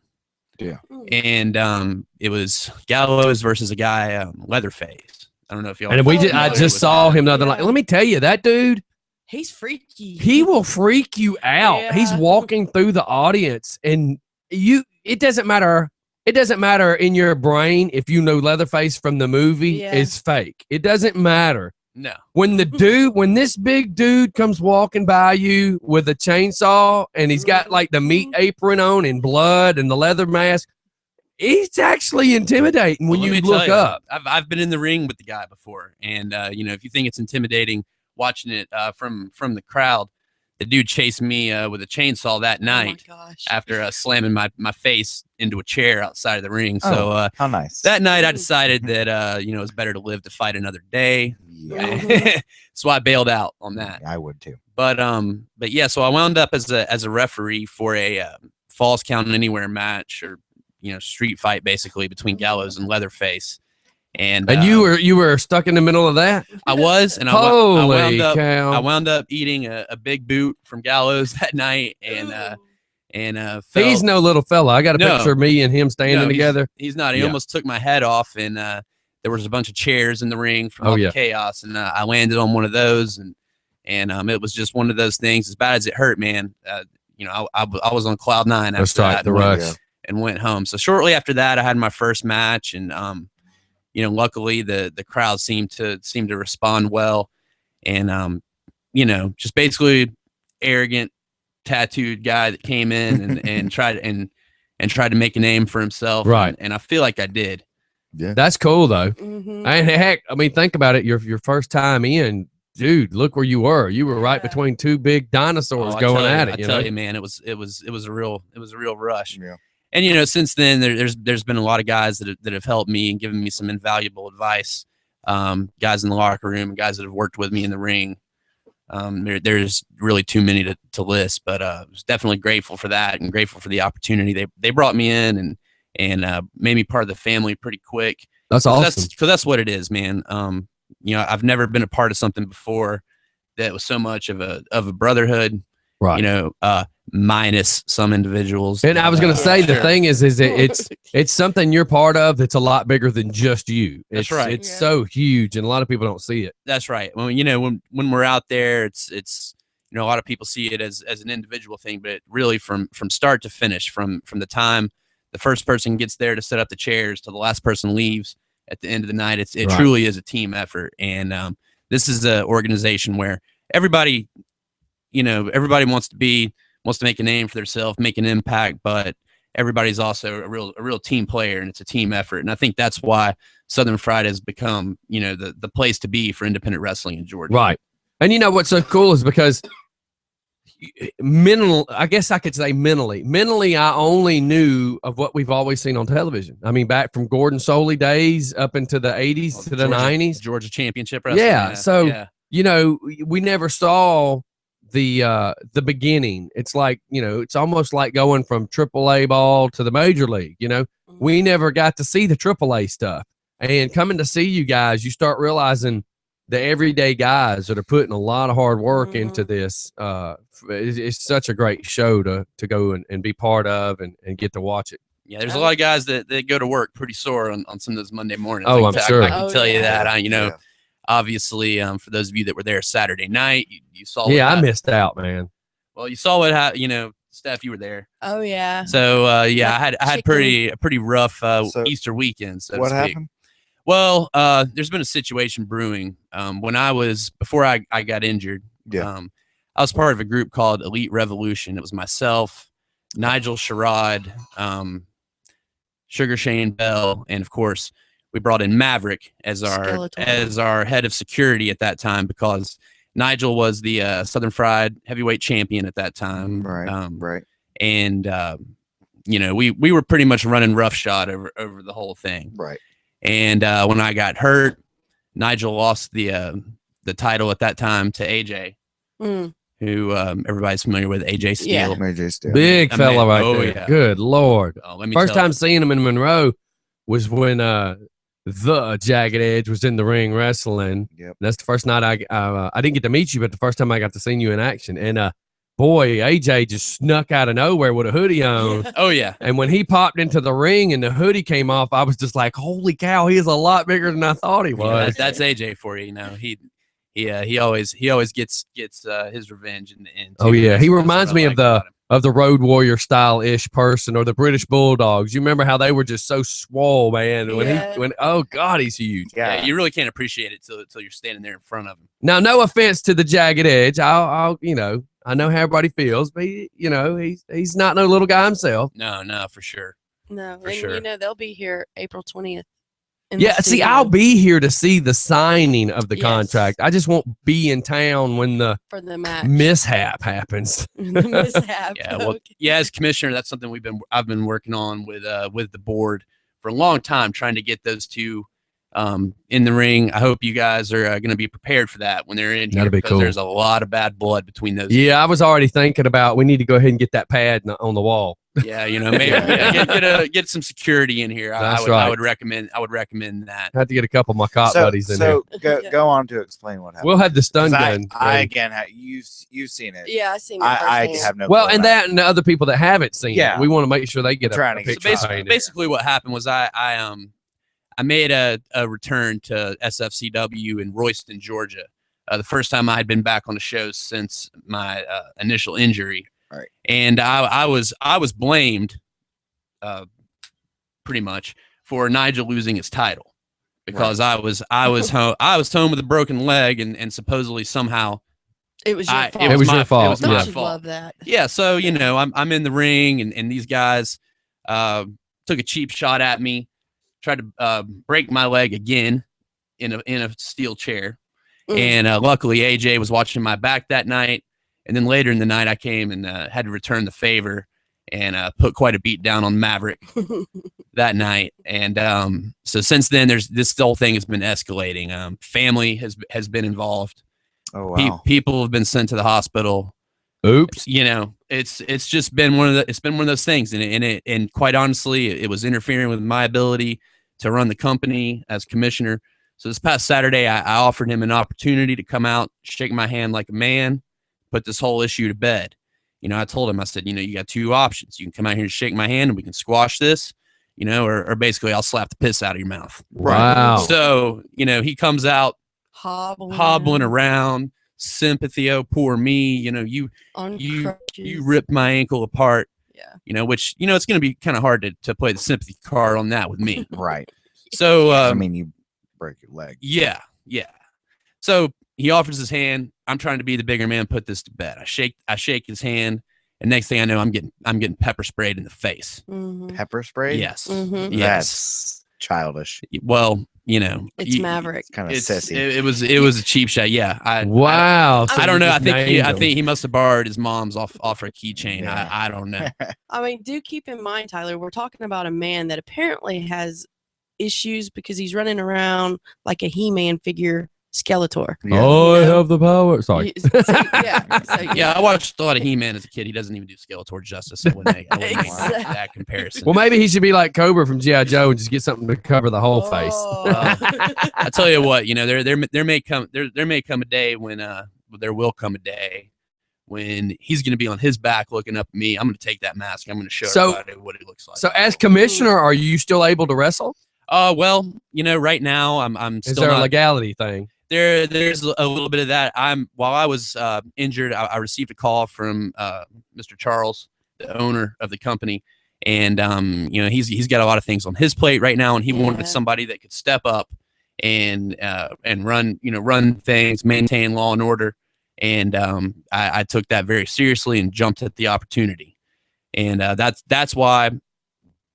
Yeah. And it was Gallows versus a guy, Leatherface. I don't know if y'all. And I familiar just with saw that. him the other night. Let me tell you, that dude, He's freaky. he will freak you out. Yeah. He's walking through the audience, and it doesn't matter. It doesn't matter in your brain if you know Leatherface from the movie Yeah. is fake. It doesn't matter. No. When this big dude comes walking by you with a chainsaw and he's got like the meat apron on and blood and the leather mask, it's actually intimidating when Well, you let me look tell up. I've been in the ring with the guy before, and if you think it's intimidating watching it from the crowd, the dude chased me with a chainsaw that night Oh my gosh. after slamming my face into a chair outside of the ring. So How nice. that night I decided that it was better to live to fight another day. Yeah, So I bailed out on that. I would too. But yeah, so I wound up as a referee for a Falls Count Anywhere match, or street fight basically between Gallows and Leatherface. And You were stuck in the middle of that? I was, and I Holy wound up cow. I wound up eating a big boot from Gallows that night, and fell. He's no little fella. I got a No. picture of me and him standing No, together. He's not. He Yeah. almost took my head off, and there was a bunch of chairs in the ring from Oh, all yeah. the chaos, and I landed on one of those, and it was just one of those things. As bad as it hurt, man, I was on cloud nine Let's after strike that the and went- rush. and went home. So shortly after that, I had my first match, and luckily the crowd seemed to respond well, and just basically arrogant, tattooed guy that came in and tried to make a name for himself, Right. And I feel like I did. That's cool though. Mhm. And heck, I mean, think about it. Your first time in, dude. Look where you were. You were right Yeah. between two big dinosaurs Oh, I going tell you- at it. I You tell know? you, man, it was a real rush. Yeah. And since then there's been a lot of guys that have helped me and given me some invaluable advice. Guys in the locker room, guys that have worked with me in the ring. There's really too many to list, but I was definitely grateful for that and grateful for the opportunity. They brought me in and made me part of the family pretty quick. That's awesome. That's what it is, man. I've never been a part of something before that was so much of a brotherhood. Right. Minus some individuals. And I was going to say, the Sure. thing is it's something you're part of that's a lot bigger than just you. That's right. It's Yeah. so huge, and a lot of people don't see it. That's right. Well, when we're out there, it's a lot of people see it as an individual thing, but really from start to finish, from the time the first person gets there to set up the chairs to the last person leaves at the end of the night, it Right. truly is a team effort. And this is an organization where everybody wants to make a name for themselves, make an impact, but everybody's also a real team player, and it's a team effort. And I think that's why Southern Fried has become, the place to be for independent wrestling in Georgia. Right. And you know what's so cool is because I guess I could say mentally, I only knew of what we've always seen on television. I mean, back from Gordon Soley days up into the 80s to the 90s. Georgia Championship Wrestling. Yeah. So, yeah. We never saw the beginning. It's like, it's almost like going from AAA ball to the major league. We never got to see the AAA stuff. And coming to see you guys, you start realizing the everyday guys that are putting a lot of hard work into this. It's such a great show to go and be part of and get to watch it. Yeah, there's a lot of guys that go to work pretty sore on some of those Monday mornings. Oh, I I'm can sure. I can tell you that. Yeah. Obviously, for those of you that were there Saturday night, you saw. what Yeah, I happened. missed out, man. Well, you saw what happened. Steph, you were there. Oh yeah. So I had Chicken. a pretty rough So, Easter weekend. So What to speak. happened? Well, there's been a situation brewing. Before I got injured, Yeah. I was part of a group called Elite Revolution. It was myself, Nigel Sherrod, Sugar Shane Bell, and of course, we brought in Maverick as our head of security at that time because Nigel was the Southern Fried heavyweight champion at that time. Right. And we were pretty much running roughshod over the whole thing. Right. And when I got hurt, Nigel lost the title at that time to AJ, who everybody's familiar with, AJ Steele. Yeah. AJ Steele. Big I fella mean, right oh, there. yeah. Good Lord. Oh, let me First tell time seeing him in Monroe was when the Jagged Edge was in the ring wrestling. Yep. That's the first night I didn't get to meet you, but the first time I got to see you in action. And boy, AJ just snuck out of nowhere with a hoodie on. Oh yeah. And when he popped into the ring and the hoodie came off, I was just like, holy cow, he is a lot bigger than I thought he Yeah, was. that's AJ for you. He always gets his revenge in the end. Oh, too. yeah. He That's reminds what I me like about him. of the Road Warrior style-ish person or the British Bulldogs. You remember how they were just so swole, man? Yeah. Oh God, he's huge. Yeah, you really can't appreciate it till you're standing there in front of him. Now, no offense to the Jagged Edge. I'll I know how everybody feels, but he's not no little guy himself. No, for sure. No, For and sure. they'll be here April 20th. Yeah, see, I'll be here to see the signing of the Yes. contract. I just won't be in town when the for the match. mishap happens. The mishap. Yeah, well, Okay. yeah. As commissioner, that's something I've been working on with the board for a long time, trying to get those two in the ring. I hope you guys are going to be prepared for that when they're in here. That'd be because cool. There's a lot of bad blood between those. Yeah, I was already thinking about we need to go ahead and get that pad on the wall. Yeah, maybe get some security in here. That's I right. would recommend that. I have to get a couple of my cop buddies in there. So Yeah. go on to explain what happened. We'll have the stun 'Cause gun. I ready. again, you've seen it. Yeah, I seen it. I firsthand. have no. Well, clue and about that and the other people that haven't seen Yeah. it, we want to make sure they get I'm a trying to get picture. So painted. basically what happened was I made a return to SFCW in Royston, Georgia. The first time I had been back on the show since my initial injury. Right. And I was blamed pretty much for Nigel losing his title because I was home with a broken leg and supposedly somehow It was your fault. It was my your fault. It was Don't my you fault. love that? Yeah, so I'm in the ring and these guys took a cheap shot at me, tried to break my leg again in a steel chair, and luckily AJ was watching my back that night, and then later in the night I came and had to return the favor and put quite a beat down on Maverick that night, and so since then this whole thing has been escalating. Family has been involved. Oh wow. People have been sent to the hospital. Oops. It's just been one of those things, and quite honestly, it was interfering with my ability to run the company as commissioner. So this past Saturday, I offered him an opportunity to come out, shake my hand like a man, put this whole issue to bed. I told him, I said, you got two options. You can come out here and shake my hand and we can squash this, or basically I'll slap the piss out of your mouth. Wow. So, he comes out hobbling around, sympathy, oh, poor me. You ripped my ankle apart. Yeah. Which, it's going to be kind of hard to play the sympathy card on that with me. Right. So, I mean, you break your leg. yeah. So he offers his hand. I'm trying to be the bigger man, put this to bed. I shake his hand, and next thing I know, I'm getting pepper sprayed in the face. Mhm. Pepper spray. Yes. Mhm. Yes. That's childish. Well, It's Maverick. Kind of It's, sissy. it was a cheap shot. Yeah. Wow. I don't know. I think named him. he must have borrowed his mom's off her keychain. Yeah. I don't know. I mean, do keep in mind, Tyler, we're talking about a man that apparently has issues because he's running around like a He-Man figure Skeletor. Yeah. I You know? have the power. Sorry. Yeah, I watched a lot of He-Man as a kid. He doesn't even do Skeletor justice. So I wouldn't make Exactly. that comparison. Well, maybe he should be like Cobra from G.I. Joe and just get something to cover the whole face. Oh. I tell you what, there may come a day when there will come a day when he's going to be on his back looking up at me. I'm going to take that mask. I'm going to show everybody what it looks like. So, as commissioner, are you still able to wrestle? Well, right now I'm Is still there a not, legality thing? there's a little bit of that. While I was injured, I received a call from Mr. Charles, the owner of the company, And you know, he's got a lot of things on his plate right now, and he wanted Yeah. somebody that could step up and run things, maintain law and order. And I took that very seriously and jumped at the opportunity. And that's why,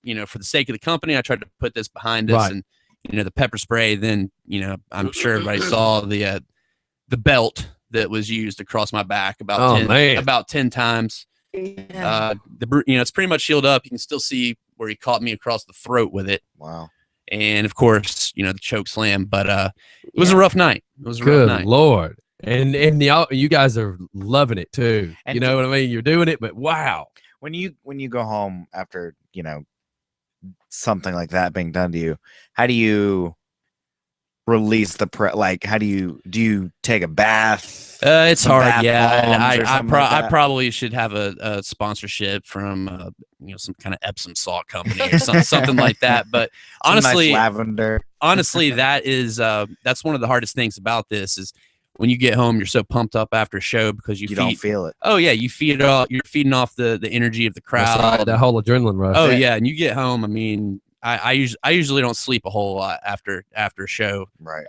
you know, for the sake of the company, I tried to put this behind us. Right. And you know, the pepper spray. Then, you know, I'm sure everybody saw the belt that was used across my back about 10 times. Yeah. You know, it's pretty much healed up. You can still see where he caught me across the throat with it. Wow. And of course, you know, the choke slam. But it was a rough night. It was a rough Good night. Lord. And you guys are loving it too. And you know what I mean? You're doing it, but wow. When you go home after, you know, something like that being done to you, how do you release the like how do you take a bath? It's Some hard. bath Yeah. bombs or something like I that? probably should have a sponsorship from you know, some kind of Epsom salt company or something like that. But Some honestly, nice lavender. honestly, that is that's one of the hardest things about this is when you get home, you're so pumped up after a show because You don't feel it. Oh yeah, you feed all. You're feeding off the energy of the That's crowd. right, that whole adrenaline rush. Oh yeah, and you get home. I mean, I usually don't sleep a whole lot after a show. Right.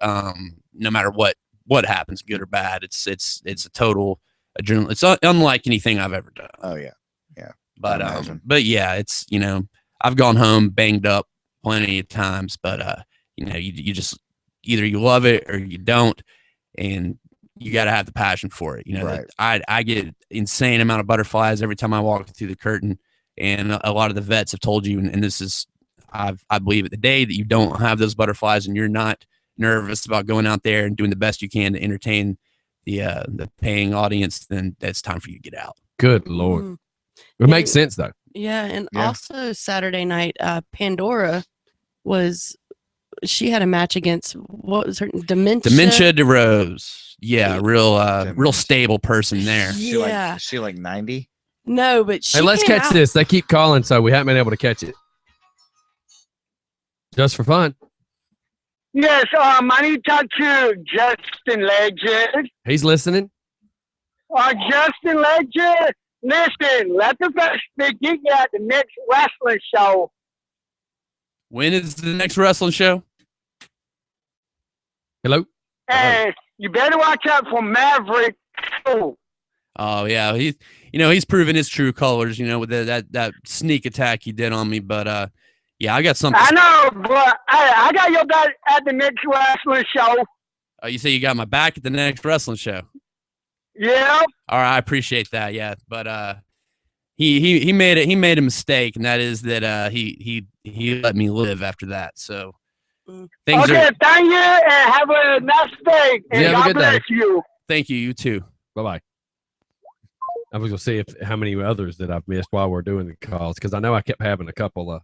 No matter what happens, good or bad, it's a total adrenaline. It's unlike anything I've ever done. Oh yeah. But I imagine. but yeah, it's, you know, I've gone home banged up plenty of times, but you know, you just either you love it or you don't, and you got to have the passion for it. You know, Right. I get insane amount of butterflies every time I walk through the curtain, and a lot of the vets have told you, and this is, I believe it, the day that you don't have those butterflies and you're not nervous about going out there and doing the best you can to entertain the paying audience, then it's time for you to get out. Good Lord. Mhm. It makes sense though. Yeah, and Yeah. also Saturday night, Pandora she had a match against, what was her Dementia DeRose. Yeah, real Dementia. stable person there. Yeah. Is she like 90? No, but she Hey, let's came catch out- this. They keep calling, so we haven't been able to catch it. Just for fun. Yes, I need to talk to Justin Ledger. He's listening. Justin Ledger, listen, let the best get you at the next wrestling show. When is the next wrestling show? Hello? And you better watch out for Maverick too. Oh yeah, he's proven his true colors. You know, with that sneak attack he did on me. But yeah, I got something. I know, but I got your back at the next wrestling show. Oh, you say you got my back at the next wrestling show? Yeah. All right, I appreciate that. Yeah, but he made it. He made a mistake, and that is that he let me live after that. So things Okay, are. thank you, and have a nice day. And Yeah, have a God good day. bless you. Thank you. You too. Bye bye. I was gonna see how many others that I've missed while we're doing the calls, because I know I kept having a couple of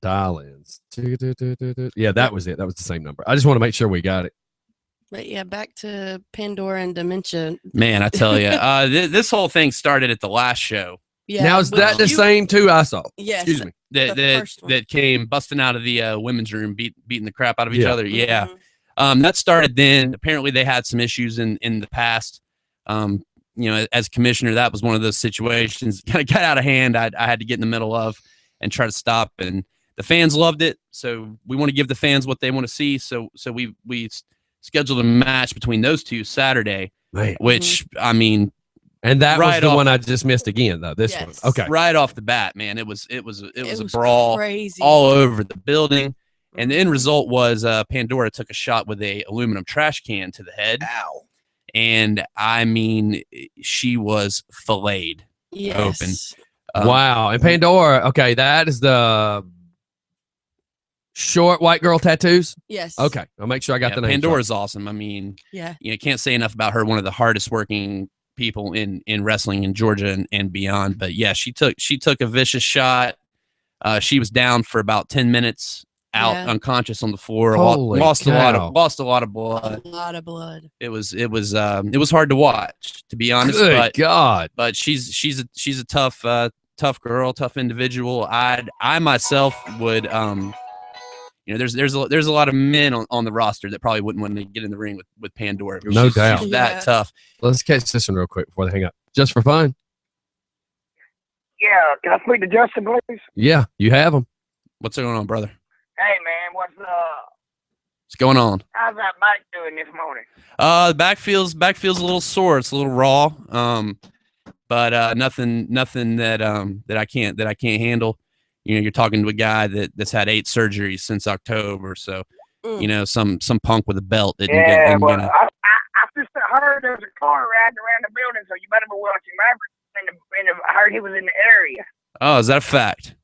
dial-ins. Yeah, that was it. That was the same number. I just want to make sure we got it. But yeah, back to Pandora and Dementia. Man, I tell you, this whole thing started at the last show Yeah. Now is which that the you- same two I saw? Yes. Excuse me. that The first one. that came busting out of the women's room, beating the crap out of each Yeah. other. Yeah. Mhm. That started then. Apparently, they had some issues in the past. You know, as commissioner, that was one of those situations kind of got out of hand. I had to get in the middle of and try to stop. And the fans loved it, so we want to give the fans what they want to see. So we scheduled a match between those two Saturday, Man. which I mean, And that was Right the off- one I just missed again, though. This Yes. one. Okay. right off the bat, man, it was a was brawl crazy. all over the building. And the end result was Pandora took a shot with a aluminum trash can to the head. Ow. And I mean, she was filleted. Yes. Wow. And Pandora, okay, that is the short white girl tattoos. Yes. Okay. I'll make sure I got Yeah, the name. Pandora's awesome. I mean, Yeah. you know, can't say enough about her. One of the hardest working people in wrestling in Georgia and beyond. But yeah, she took a vicious shot. She was down for about 10 minutes, out Yeah. unconscious on the floor. Holy Lost a cow. lot of blood. A lot of blood. It was hard to watch, to be honest. Good God. But she's a tough girl, tough individual. I myself would you know, there's a lot of men on the roster that probably wouldn't want to get in the ring with Pandora. No doubt. She's that Yeah. tough. Let's catch this one real quick before they hang up. Just for fun. Yeah, can I speak to Justin, please? Yeah, you have him. What's going on, brother? Hey, man, what's What's going on? how's that back doing this morning? The back feels a little sore. It's a little raw. But nothing that I can't handle. You know, you're talking to a guy that's had 8 surgeries since October, so you know some punk with a belt isn't gonna. I just heard there was a car riding around the building, so you better be watching Maverick. I heard he was in the area. Oh, is that a fact?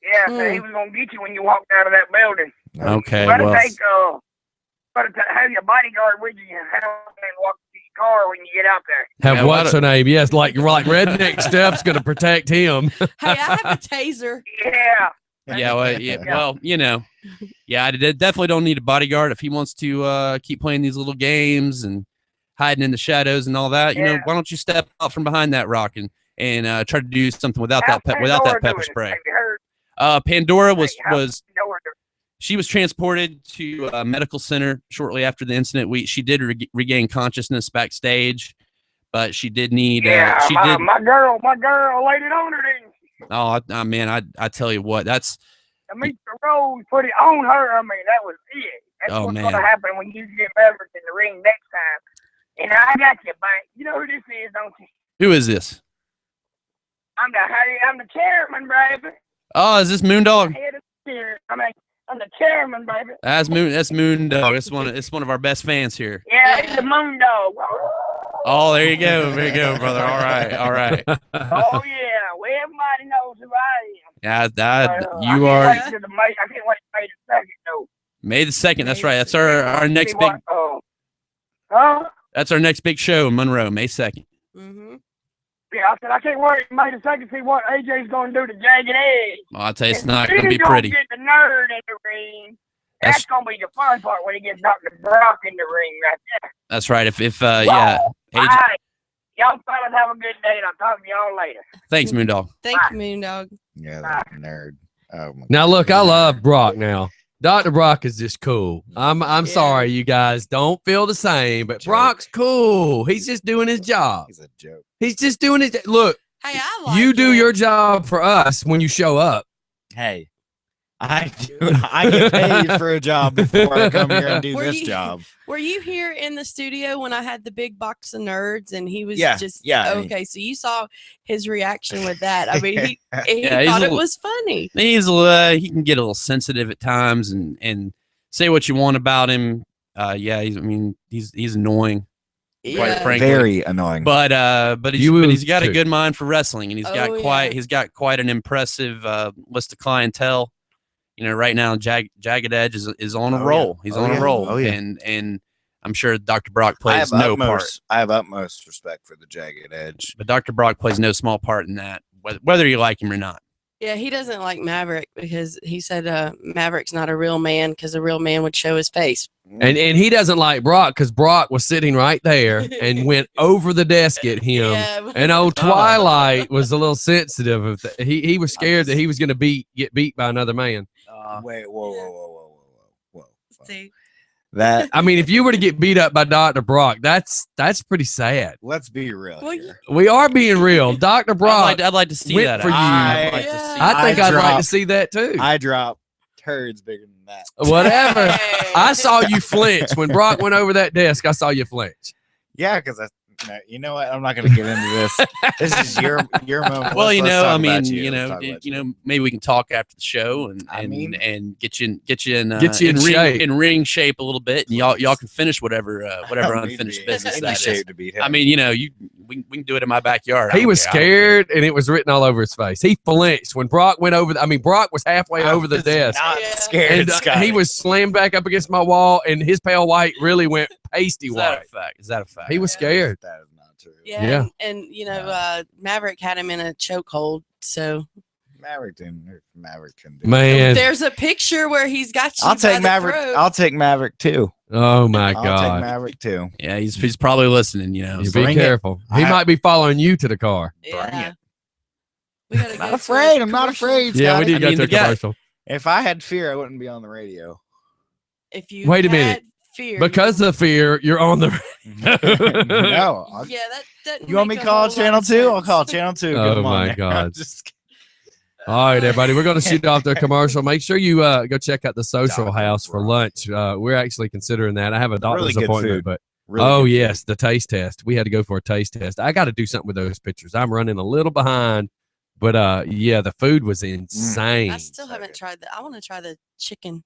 Yeah, so he was gonna get you when you walked out of that building. Okay, You better well, have your bodyguard with you and walk to your car when you get out there. Have Yeah, what's her name? Yes, like Redneck Steph's going to protect him. Hey, I have a taser. Yeah. yeah, well, you know, yeah, I definitely don't need a bodyguard if he wants to keep playing these little games and hiding in the shadows and all that. You know, why don't you step out from behind that rock and try to do something without that pepper spray? Have you heard? Pandora was Pandora doing? she was transported to a medical center shortly after the incident. She did regain consciousness backstage, but she did need. My girl laid it on her, didn't she? Oh, man, I tell you what, that's. Mr. Rose put it on her. I mean, that was it. That's what's going to happen when you get Maverick in the ring next time. And I got you, back. You know who this is, don't you? Who is this? I'm the chairman, baby. Oh, is this Moondog? I'm the chairman, baby. That's Moondog. It's one of our best fans here. Yeah, it's the Moondog. Oh, there you go, brother. All right. Oh yeah, well everybody knows who I am. Yeah, you I are. can't wait to May the 2nd, though. May the 2nd. That's right. That's our next big. That's our next big show in Monroe, May 2nd. Mm-hmm. Yeah, I said I can't wait May the 2nd to see what AJ's going to do to Jagged Edge. Well, I'll tell you, it's not going to be pretty. Get the nerd in the ring. That's going to be the fun part when he gets Dr. Brock in the ring right there. That's right. If AJ. All right. Y'all fellas have a good day, and I'll talk to y'all later. Thanks, Moondog. Thank you, Moondog. Yeah, that nerd. Oh my Now, look, I love Brock now. Dr. Brock is just cool. I'm sorry, you guys don't feel the same, but Brock's cool. He's just doing his job. He's a joke. He's just doing his. Look, Hey, I like you do it. your job for us when you show up. Hey, I get paid for a job before I come here and do Were this you- job. Were you here in the studio when I had the big box of nerds and he was Yeah, just yeah. okay? So you saw his reaction with that. I mean, he Yeah, he's thought a it little- was funny. He can get a little sensitive at times and say what you want about him. He's annoying, quite Yeah. frankly. Very annoying. But You he's got a too. good mind for wrestling, and he's got quite an impressive list of clientele. You know, right now Jagged Edge is on a roll. He's on a roll. Oh, yeah. And I'm sure Dr. Brock I plays have no part. I have utmost respect for the Jagged Edge. But Dr. Brock plays no small part in that, whether you like him or not. Yeah, he doesn't like Maverick because he said Maverick's not a real man because a real man would show his face. And he doesn't like Brock because Brock was sitting right there and went over the desk at him. Yeah. And old Twilight was a little sensitive of that. He was scared that he was going to get beat by another man. Wait, whoa. See, That I mean, if you were to get beat up by Dr. Brock, that's pretty sad. let's be real Well, here. We are being real. Dr. Brock, I'd like to see went that. for you. I'd like to Yeah. see I think I I'd like to dropped- see that too. I drop turds bigger than that. Whatever. Hey. I saw you flinch when Brock went over that desk. I saw you flinch. Yeah, because you know what? I'm not going to get into this. This is your moment. Well, Let's you know, talk I mean, about you Let's know, talk about you know, maybe we can talk after the show and I mean- and get you in Get you in shape. ring shape a little bit, and y'all can finish whatever I don't need unfinished to be in business any that shape is. to beat him. I mean, you know, we can do it in my backyard. I He don't was care. I don't scared, and it was written all over his face. He flinched when Brock went over. Brock was halfway I over the was desk, Not Yeah. scared. and Scotty. he was slammed back up against my wall, and his pale white really went pasty Is that white. a fact? Is that a fact? He was scared. That is not true. yeah, Yeah. and you know, Maverick had him in a chokehold. So Maverick can do. Man, there's a picture where he's got you. I'll by take the Maverick. throat. I'll take Maverick too. oh my I'll take God! Maverick too. Yeah, he's probably listening. You know, You so- be Bring it. careful. He I- might be following you to the car. Yeah. We gotta I'm go not to a afraid. I'm not commercial. afraid. Yeah, we Scotty. did go mean, to a the guy- commercial. If I had fear, I wouldn't be on the radio. If you Wait a had minute. fear. Because of fear, you're on the. No. Yeah, that doesn't. You want me make to a call whole lot channel of 2? I'll sense. call channel 2. Get Oh them on my there. God. I'm just All right, everybody, we're going to shoot off the commercial. Make sure you go check out the Social Dr. House for Brock's. lunch. We're actually considering that. I have a doctor's Really good appointment, food. but really oh good yes, the taste test. We had to go for a taste test. I got to do something with those pictures. I'm running a little behind, but yeah, the food was insane. I still haven't tried that. I want to try the chicken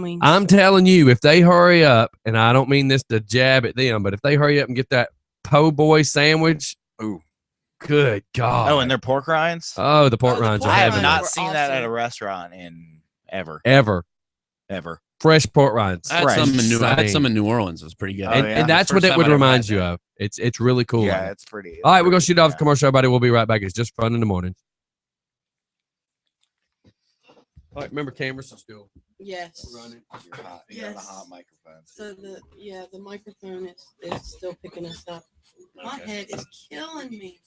wings. I'm telling you, if they hurry up, and I don't mean this to jab at them, but if they hurry up and get that po' boy sandwich, Ooh. good God. Oh, and their pork rinds? Oh, the pork Oh, the rinds pork are I have rinds heaven. not were seen that at a awesome. restaurant in ever. Ever. Fresh pork rinds. I had Right. some in New Orleans. It was pretty good. Oh, and, yeah. and that's First what it time would I'd ever remind had you that. of. It's really cool. Yeah, it's pretty. All right, we're gonna shoot off the commercial, everybody. We'll be right back. It's just fun in the morning. All right, remember cameras are still Yes. running. You're hot. You Yes. got a hot microphone. So the microphone is still picking us up. My head is killing me.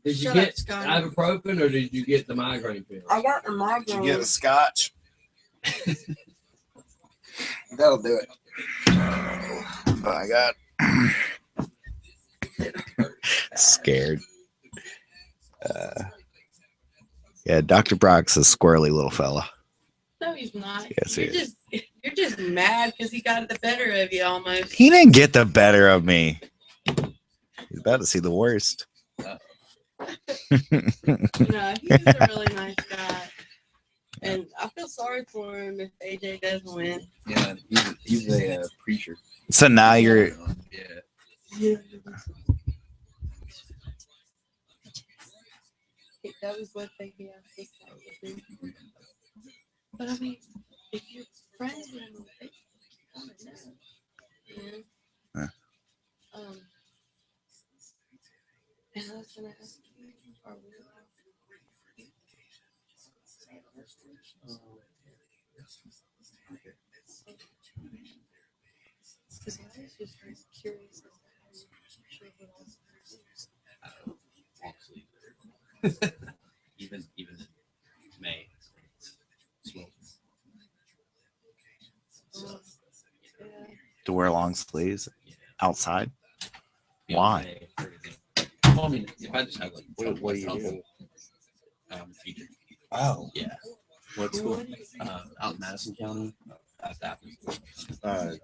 Did you Shut get up, Scotty. ibuprofen or did you get the migraine pill? I got the Did migraine. you get a scotch? That'll do it. Oh my God. Scared. Yeah, Dr. Brock's a squirrely little fella. No, he's not. Yes, he You're just mad because he got the better of you almost. He didn't get the better of me. He's about to see the worst. No, he's a really nice guy. And I feel sorry for him if AJ doesn't win. Yeah, he's a preacher. So now you're Yeah. Yeah. That was what they asked us to do. But I mean, if you're friends with him, you kind of know. Yeah. And I was gonna ask you, are we because I was just very curious as to how you sure what else even in May. to wear long sleeves outside. Why? Well, I mean, if I just have like, What do you do? Teacher. Oh, Yeah. what school? Out in Madison County. Athens.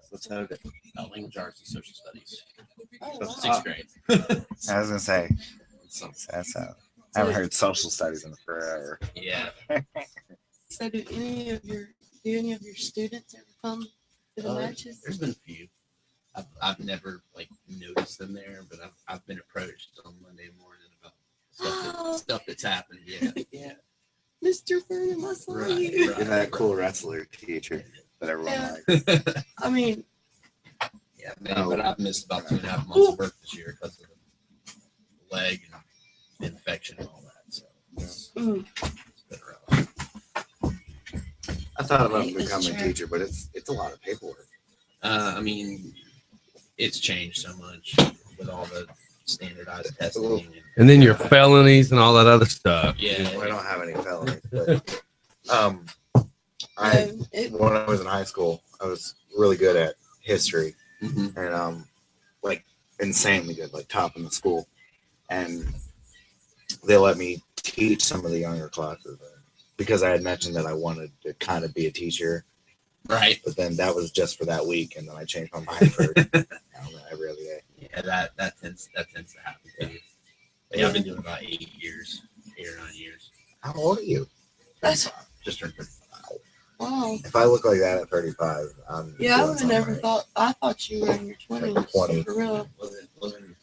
What's that? Language arts and social studies. Oh, wow. Sixth grade. I was gonna say. That's I haven't heard social studies in forever. Yeah. So do any of your students ever come to the matches? There's been a few. I've never like noticed them there, but I've been approached on Monday morning about stuff that's happened. Yeah. Yeah. Mr. Vernon, I saw Right, you. right. You're that cool wrestler teacher that everyone Yeah. likes. I mean, Yeah, man, but I've missed about 2.5 months of work this year because of the leg and the infection and all that. So it's been rough. I thought about Hey, Mr. becoming a Chair. teacher, but it's a lot of paperwork. I mean, it's changed so much with all the standardized testing. And then your felonies and all that other stuff. Yeah. I don't have any felonies, but when I was in high school, I was really good at history Mhm. and like insanely good, like top in the school. And they let me teach some of the younger classes because I had mentioned that I wanted to kind of be a teacher. Right. But then that was just for that week, and then I changed my mind for I don't know, every other day. Yeah, that tends to happen too. But yeah, I've been doing it about 8 years, 8 or 9 years. How old are you? That's Just turned 35. wow. If I look like that at 35, I'm Yeah, I doing would have something never right. thought. I thought you were in your 20s. 20. For real. Living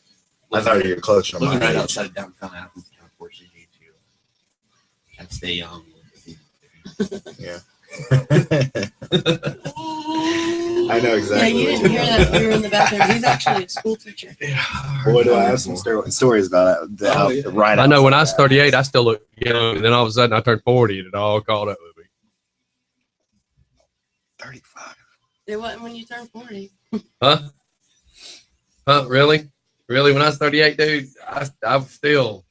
I thought you were closer to living my right age. outside of downtown Athens, kind of forces you to kind of stay young. Yeah. I know Yeah, exactly. you what didn't you're hear that. We were in the bathroom. He's actually a school teacher. Boy, do I have some stories about it. Oh, yeah. Right. I know when I was outside 38, I still look young. And then all of a sudden I turned 40 and it all caught up with me. 35. It wasn't when you turned 40. Huh? Really? Really? When I was 38, dude, I was still,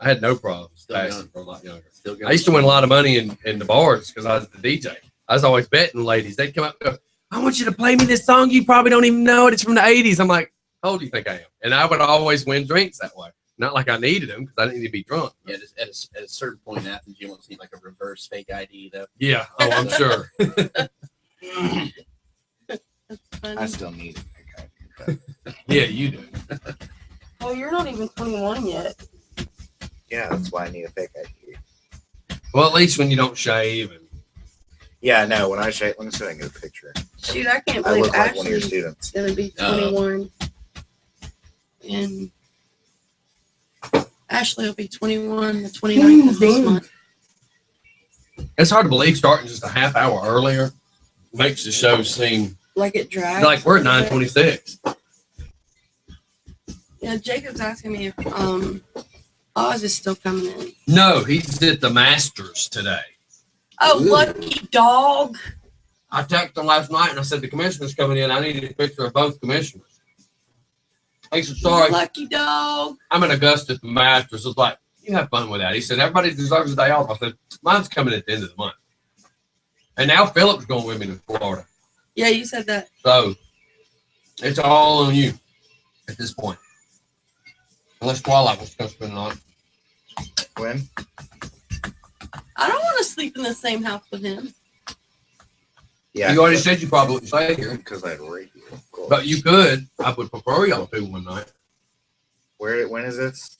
I had no problem. Still passing young. for a lot younger. Still I used to win a lot of money in the bars because I was the DJ. I was always betting ladies. They'd come up and go, I want you to play me this song. You probably don't even know it. It's from the 80s. I'm like, how old do you think I am? And I would always win drinks that way. Not like I needed them because I didn't need to be drunk. Yeah, just at a certain point in Athens, you almost need like a reverse fake ID, though. Yeah. Oh, I'm sure. I still need it. Yeah, you do. Oh, you're not even 21 yet. Yeah, that's why I need a fake ID. Well, at least when you don't shave. And Yeah, no. When I shave, let me see if I can get a picture. Shoot, I can't I believe look like one of your Ashley's students. gonna be 21. And Ashley will be 21 the 29th of this month. it's hard to believe starting just a half hour earlier makes the show seem Like it drags. like we're at 9:26. Yeah, Jacob's asking me if Oz is still coming in. No, he's at the Masters today. Oh, lucky dog. I texted him last night and I said the commissioner's coming in. I need a picture of both commissioners. He said, sorry, Lucky dog. I'm in Augusta at the Masters. I was like, you have fun with that. He said, everybody deserves a day off. I said, mine's coming at the end of the month. And now Philip's going with me to Florida. Yeah, you said that. So it's all on you at this point. Unless Twilight wants to come spend the night. When? I don't want to sleep in the same house with him. Yeah. You already said you probably wouldn't stay here. Because I'd rate you. Of course. But you could. I would prefer y'all to one night. When is this?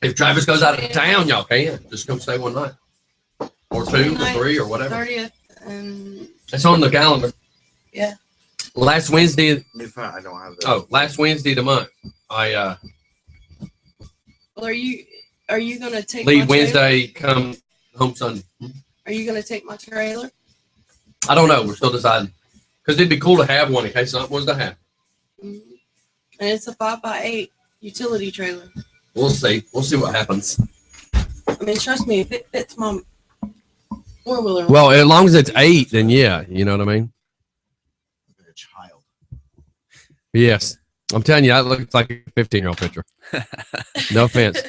If Travis goes out of town, y'all can. Just come stay one night. Or two, or three, or whatever. 30th and It's on the calendar. Yeah. Last Wednesday. I don't have the. Oh, last Wednesday of the month. I well, are you gonna take leave my trailer? Wednesday, come home Sunday. Are you gonna take my trailer? I don't know. We're still deciding. Because it'd be cool to have one in case something was to happen. Mhm. And it's a 5x8 utility trailer. We'll see. We'll see what happens. I mean, trust me, if it fits my four-wheeler. Well, as long as it's 8, then yeah. You know what I mean? A child. Yes. I'm telling you, that looks like a 15-year-old picture. No offense.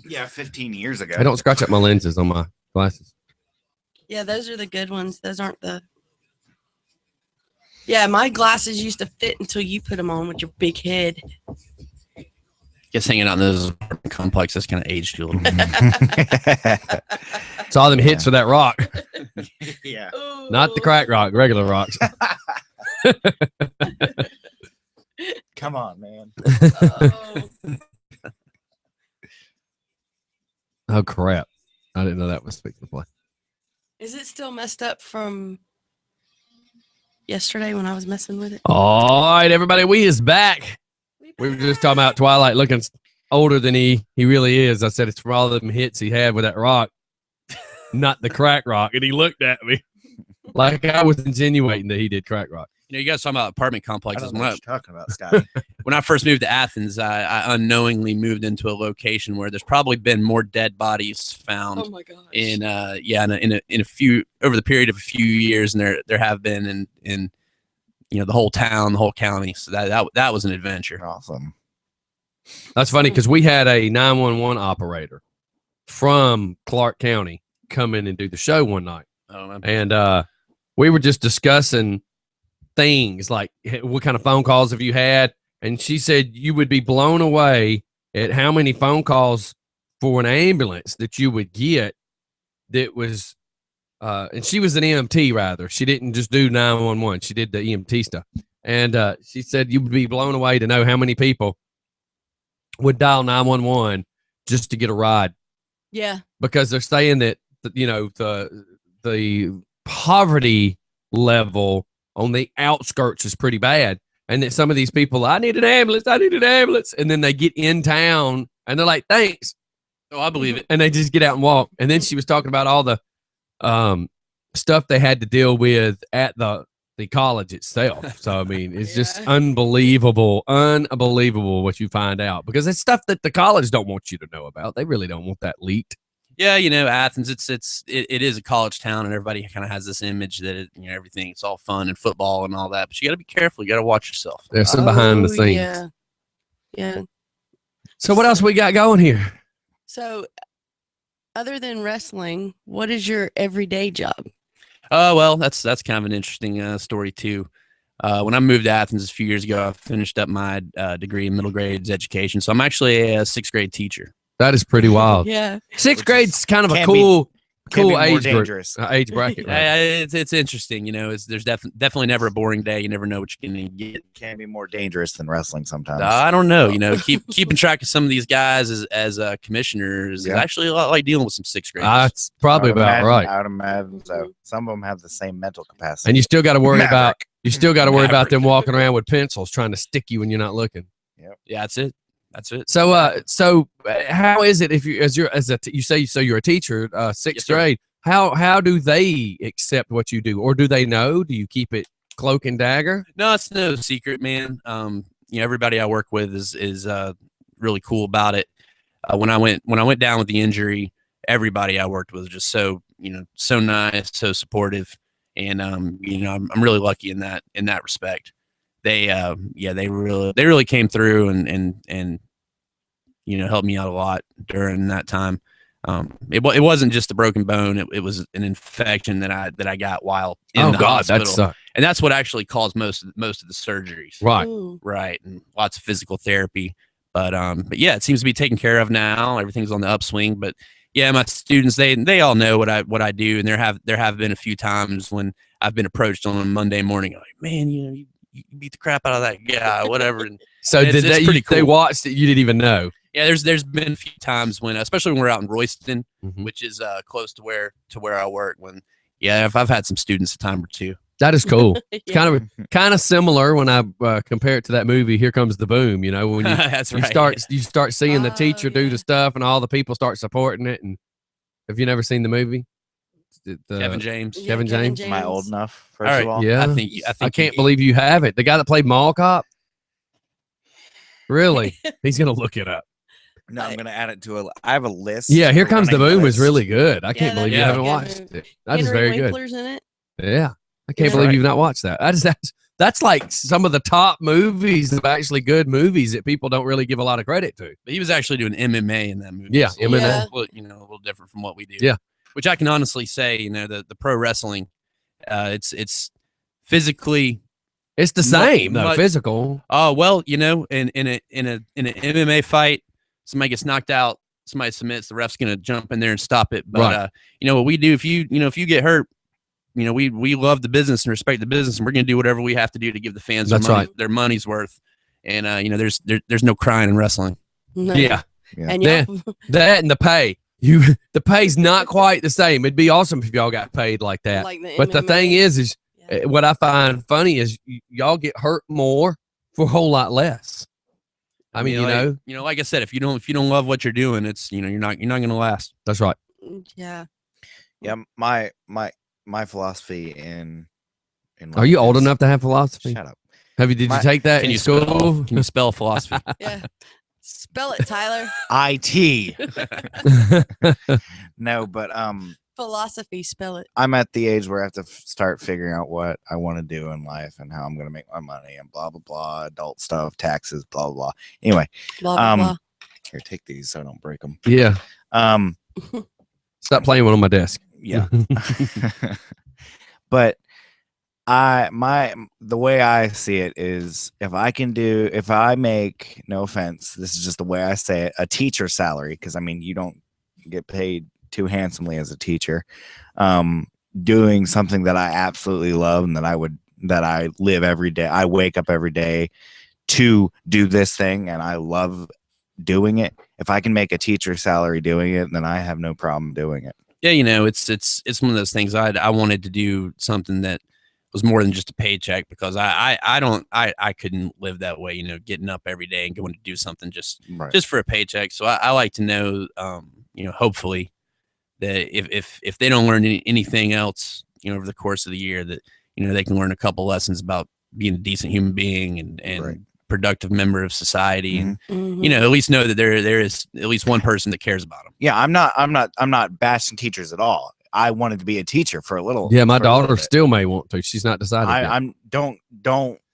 Yeah, 15 years ago. I don't scratch up my lenses on my glasses. Yeah, those are the good ones. Those aren't the. Yeah, my glasses used to fit until you put them on with your big head. Guess hanging out in those apartment complexes kind of aged you a little bit. It's all them hits for that rock. Yeah. Not the crack rock, regular rocks. Come on, man. Oh. Oh, crap. I didn't know that was fixing to play. Is it still messed up from yesterday when I was messing with it? All right, everybody, we is back. We were just talking about Twilight looking older than he really is. I said it's for all of them hits he had with that rock, not the crack rock. And he looked at me like I was insinuating that he did crack rock. You know, you guys talking about apartment I complexes. don't know When what you're talking about, Scotty. when I first moved to Athens, I unknowingly moved into a location where there's probably been more dead bodies found Oh my gosh. in a few over the period of a few years, and there have been in you know the whole town, the whole county. So that was an adventure. Awesome. That's funny because we had a 911 operator from Clark County come in and do the show one night. Oh, man. And we were just discussing things like what kind of phone calls have you had? And she said you would be blown away at how many phone calls for an ambulance that you would get that was, and she was an EMT rather. She didn't just do 911. She did the EMT stuff. And she said you would be blown away to know how many people would dial 911 just to get a ride. Yeah. Because they're saying that, you know, the poverty level on the outskirts is pretty bad. And that some of these people, I need an ambulance. And then they get in town and they're like, thanks. Oh, I believe it. And they just get out and walk. And then she was talking about all the stuff they had to deal with at the college itself. So, I mean, it's just unbelievable what you find out. Because it's stuff that the college don't want you to know about. They really don't want that leaked. Yeah, you know, Athens, it is a college town, and everybody kind of has this image that everything, it's all fun and football and all that. But you got to be careful. You got to watch yourself. There's some behind the scenes. Yeah. Yeah. So what else we got going here? So, other than wrestling, what is your everyday job? Well, that's kind of an interesting story too. When I moved to Athens a few years ago, I finished up my degree in middle grades education. So I'm actually a 6th grade teacher. That is pretty wild. Yeah. 6th grade's kind of a can't be- cool Can't be more age group, dangerous. age bracket. Right? It's interesting, you know. There's definitely never a boring day. You never know what you're gonna get. Can't be more dangerous than wrestling sometimes. I don't know. You know, keeping track of some of these guys as commissioners is Yeah. actually a lot like dealing with some 6th graders. That's probably about right. I would imagine so. Some of them have the same mental capacity. And you still got to worry about Maverick. about them walking around with pencils trying to stick you when you're not looking. Yeah, that's it. That's it. So how is it if you you say so you're a teacher, 6th Yes, sir. grade? How do they accept what you do, or do they know? Do you keep it cloak and dagger? No, it's no secret, man. You know, everybody I work with is really cool about it. When I went down with the injury, everybody I worked with was just so nice, so supportive, and you know, I'm really lucky in that respect. They really came through and you know, helped me out a lot during that time. It wasn't just a broken bone; it was an infection that I got while in the hospital. that sucks. And that's what actually caused most of the surgeries. Right. Ooh. Right. And lots of physical therapy. But yeah, it seems to be taken care of now. Everything's on the upswing. But yeah, my students, they all know what I do. And there have been a few times when I've been approached on a Monday morning, like, man, you know, you beat the crap out of that guy, whatever. And So It's- it's pretty they cool. watched it? You didn't even know. yeah, there's been a few times when, especially when we're out in Royston, Mhm. which is close to where I work, when if I've had some students a time or two. That is cool. Yeah. Kind of similar when I compare it to that movie Here Comes the Boom. You know, when you That's you right. start seeing the Oh, teacher do yeah. the stuff and all the people start supporting it. And have you never seen the movie? Kevin James. Yeah, Kevin James? Am I old enough? First All right, of all, Yeah. I think I can't believe you have it. The guy that played Mall Cop. Really? He's gonna look it up. no, I'm gonna add it to a. I have a list. Yeah, Here a Comes the running Boom is list. really good. I can't that believe is you a haven't good watched movie. it. That is Henry very good. Winkler's in it. Yeah, I can't Yeah. believe Right. you've not watched that. That's like some of the top movies of actually good movies that people don't really give a lot of credit to. But he was actually doing MMA in that movie. Yeah, So a little- MMA. a little different from what we do. Yeah. Which I can honestly say, you know, the pro wrestling, it's physically. It's the Mu- same though, mu- physical. Oh well, you know, in an MMA fight, somebody gets knocked out, somebody submits, the ref's gonna jump in there and stop it. But Right. you know what we do, if you get hurt, you know, we love the business and respect the business, and we're gonna do whatever we have to do to give the fans That's their money's worth. And you know, there's no crying in wrestling. No. Yeah, And Yeah. y'all, that and the pay. The pay's not quite the same. It'd be awesome if y'all got paid like that. like the But the MMA. thing is Yeah. what I find funny is y'all get hurt more for a whole lot less. I mean, like I said, if you don't love what you're doing, it's you're not gonna last. that's right. Yeah. Yeah, my philosophy in Are you life old is- enough to have philosophy? Shut up. Did you My- take that Can in you school? Can you spell philosophy? Yeah. Spell it, Tyler. IT. No, but Philosophy. Spell it. I'm at the age where I have to start figuring out what I want to do in life and how I'm going to make my money and blah blah blah, adult stuff, taxes, blah blah blah. Anyway, Blah blah blah. here, take these so I don't break them. Yeah. Stop playing one on my desk. Yeah. But the way I see it is if I make, no offense, this is just the way I say it, a teacher salary, because I mean you don't get paid too handsomely as a teacher, doing something that I absolutely love and that I live every day. I wake up every day to do this thing and I love doing it. If I can make a teacher salary doing it, then I have no problem doing it. Yeah, you know, it's one of those things. I wanted to do something that was more than just a paycheck, because I couldn't live that way. You know, getting up every day and going to do something just for a paycheck. So I like to know, you know, hopefully that if they don't learn anything else, you know, over the course of the year, that you know they can learn a couple lessons about being a decent human being and Right. productive member of society, and Mhm. you know, at least know that there is at least one person that cares about them. Yeah, I'm not bashing teachers at all. I wanted to be a teacher for a little. Yeah, my for a little daughter bit. still may want to. She's not decided yet. I'm don't.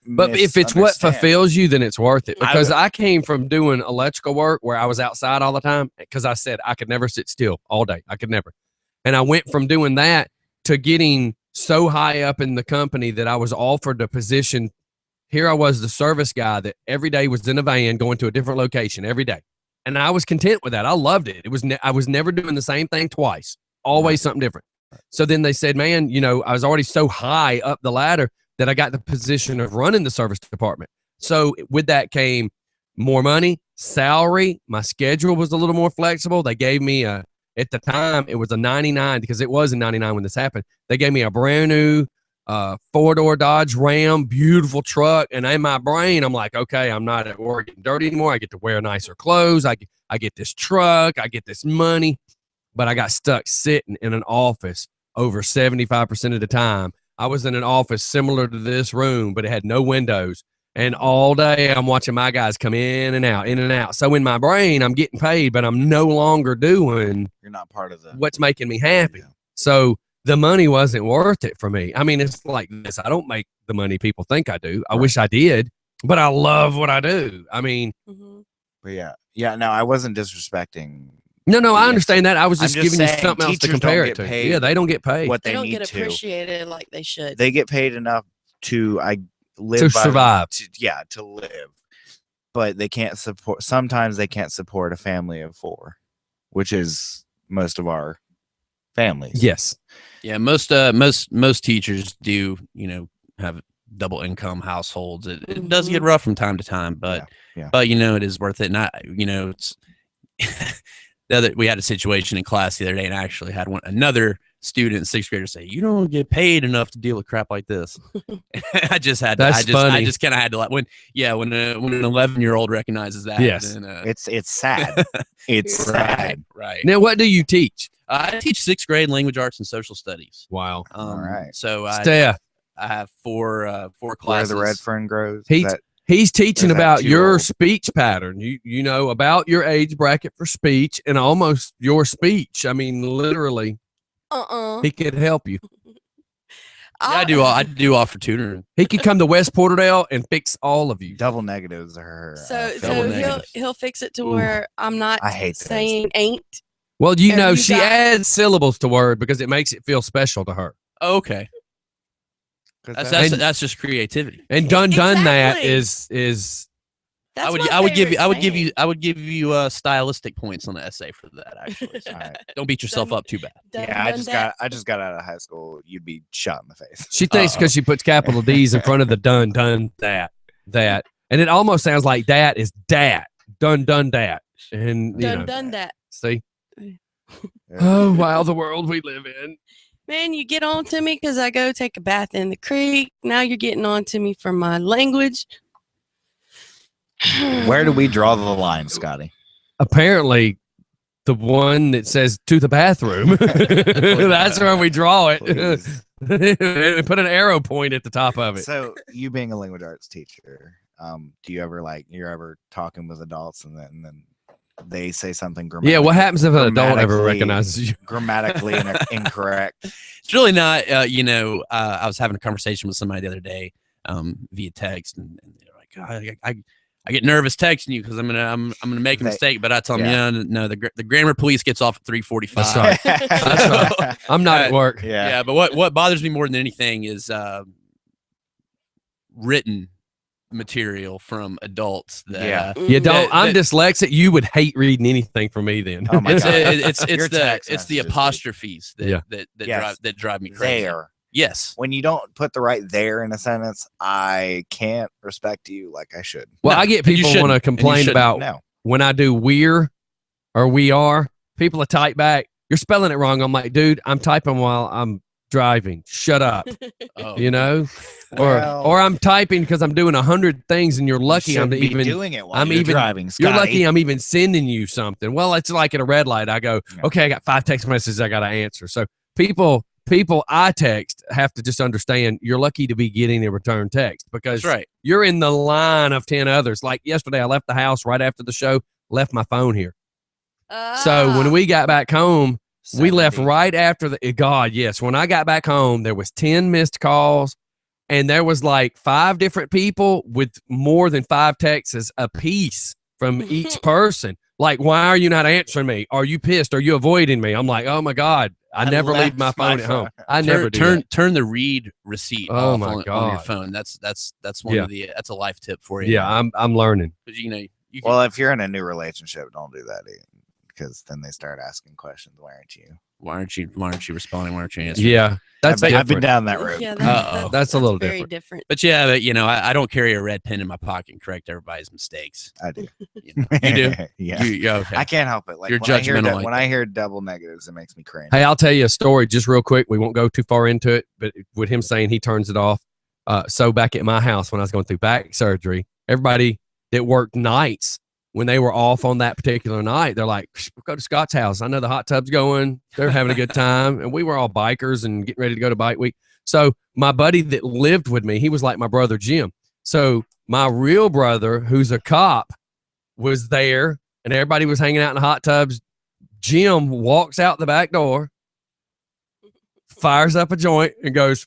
But if it's what misunderstand. fulfills you, then it's worth it. I Because would- I came from doing electrical work where I was outside all the time, because I said I could never sit still all day. I could never. And I went from doing that to getting so high up in the company that I was offered a position. Here I was, the service guy that every day was in a van going to a different location every day. And I was content with that. I loved it. It was I was never doing the same thing twice, always something different. So then they said, man, you know, I was already so high up the ladder that I got the position of running the service department. So with that came more money, salary. My schedule was a little more flexible. They gave me at the time, it was a 99 because it was in 99 when this happened. They gave me a brand new 4-door Dodge Ram, beautiful truck. And in my brain, I'm like, okay, I'm not at work getting dirty anymore. I get to wear nicer clothes. I get this truck. I get this money. But I got stuck sitting in an office over 75% of the time. I was in an office similar to this room, but it had no windows. And all day I'm watching my guys come in and out, in and out. So in my brain, I'm getting paid, but I'm no longer doing You're not part of the what's making me happy. Yeah. So the money wasn't worth it for me. I mean, it's like this. I don't make the money people think I do. I wish I did, but I love what I do. I mean, But yeah. No, I wasn't disrespecting. no, I understand that. I was I'm just just giving you saying something else to teachers don't compare get it to. paid Yeah, they don't get paid What They they don't need get to. appreciated like they should. They get paid enough to live to by- survive. to live, but they can't support. Sometimes they can't support a family of 4, which is most of our families. Yes. Yeah, most teachers do, you know, have double income households. It does get rough from time to time, but Yeah. but you know, it is worth it. And you know, it's we had a situation in class the other day, and I actually had another student, 6th grader, say, "You don't get paid enough to deal with crap like this." I just had to, That's funny. I just kind of had to let when an 11-year-old recognizes that. Yes. then, It's sad. It's sad. right. Now, what do you teach? I teach 6th grade language arts and social studies. Wow. All right. So Steph, I have four Where classes. the red fern grows. He's- Is that- he's teaching Is that about too your old? speech pattern. You know, about your age bracket for speech and almost your speech. I mean, literally, he could help you. I do offer tutoring. He could come to West Porterdale and fix all of you. double negatives are So double he'll negatives. he'll fix it to where I'm not I hate those. saying ain't. Well, you Have know, you she got- adds syllables to word because it makes it feel special to her. Oh, okay, 'Cause that's just creativity. And done that Exactly. is That's I would my give favorite you stylistic points on the essay for that. Actually, so All right. don't beat yourself Done- up too bad. saying. Yeah, I just got out of high school. You'd be shot in the face. she thinks because she puts capital D's in front of the done that, and it almost sounds like that is dat, done dat, and you know, done that. see. Oh wow, the world we live in. Man, you get on to me because I go take a bath in the creek. Now you're getting on to me for my language. Where do we draw the line, Scotty? Apparently, the one that says to the bathroom. That's where we draw it. Please. Put an arrow point at the top of it. So, you being a language arts teacher, do you ever you're ever talking with adults and then they say something Yeah, what happens if an adult ever grammatically- recognizes you? grammatically incorrect? It's really not. I was having a conversation with somebody the other day via text, and they're like, I get nervous texting you because I'm gonna make a mistake, but I tell them, no, the grammar police gets off at 3:45. That's right. That's right. I'm not at work. Yeah. But what bothers me more than anything is written material from adults. That, Yeah. You don't. that- I'm dyslexic. You would hate reading anything from me then. Oh my it's God. it's Your text the messages, apostrophes that Yeah. Yes. drive me crazy. There. Yes. When you don't put the right there in a sentence, I can't respect you like I should. Well, No, I get and you people shouldn't, want to and you complain shouldn't. about No. when I do we're or we are. People are type back. You're spelling it wrong. I'm like, dude, I'm typing while I'm driving. Shut up. Oh. You know, or Well- or I'm typing because I'm doing 100 things, and you're lucky I'm Shouldn't be even. doing it while I'm you're even- driving. You're Scotty. lucky I'm even sending you something. Well, it's like at a red light. I go, Yeah. okay, I got 5 text messages I got to answer. So people I text have to just understand you're lucky to be getting a return text because That's right. you're in the line of 10 others. Like yesterday, I left the house right after the show, left my phone here. So when we got back home, we left 70. right after the God, yes. When I got back home, there was 10 missed calls, and there was like 5 different people with more than 5 texts a piece from each person. Like, why are you not answering me? Are you pissed? Are you avoiding me? I'm like, oh my God, I never leave my left my phone at home. phone. I never do turn the read receipt Oh off my on your God. phone. That's one Yeah. of the that's a life tip for that. you. Yeah, I'm learning. because you know you can, Well, if you're in a new relationship, don't do that, because then they start asking questions. Why aren't you? why aren't you responding? Why aren't you answering? Yeah, that's I've been different. down that road. Yeah, Uh-oh. That's a little very different. But yeah, but, I don't carry a red pen in my pocket and correct everybody's mistakes. I do. You do? Yeah. Yeah, okay. I can't help it. Like You're when I hear judgmental like when that. I hear double negatives, it makes me cringe. Hey, I'll tell you a story just real quick. We won't go too far into it, but with him saying he turns it off. So back at my house when I was going through back surgery, everybody that worked nights, when they were off on that particular night, they're like, we'll go to Scott's house. I know the hot tub's going. They're having a good time. And we were all bikers and getting ready to go to bike week. So my buddy that lived with me, he was like my brother Jim. So my real brother, who's a cop, was there and everybody was hanging out in the hot tubs. Jim walks out the back door, fires up a joint and goes,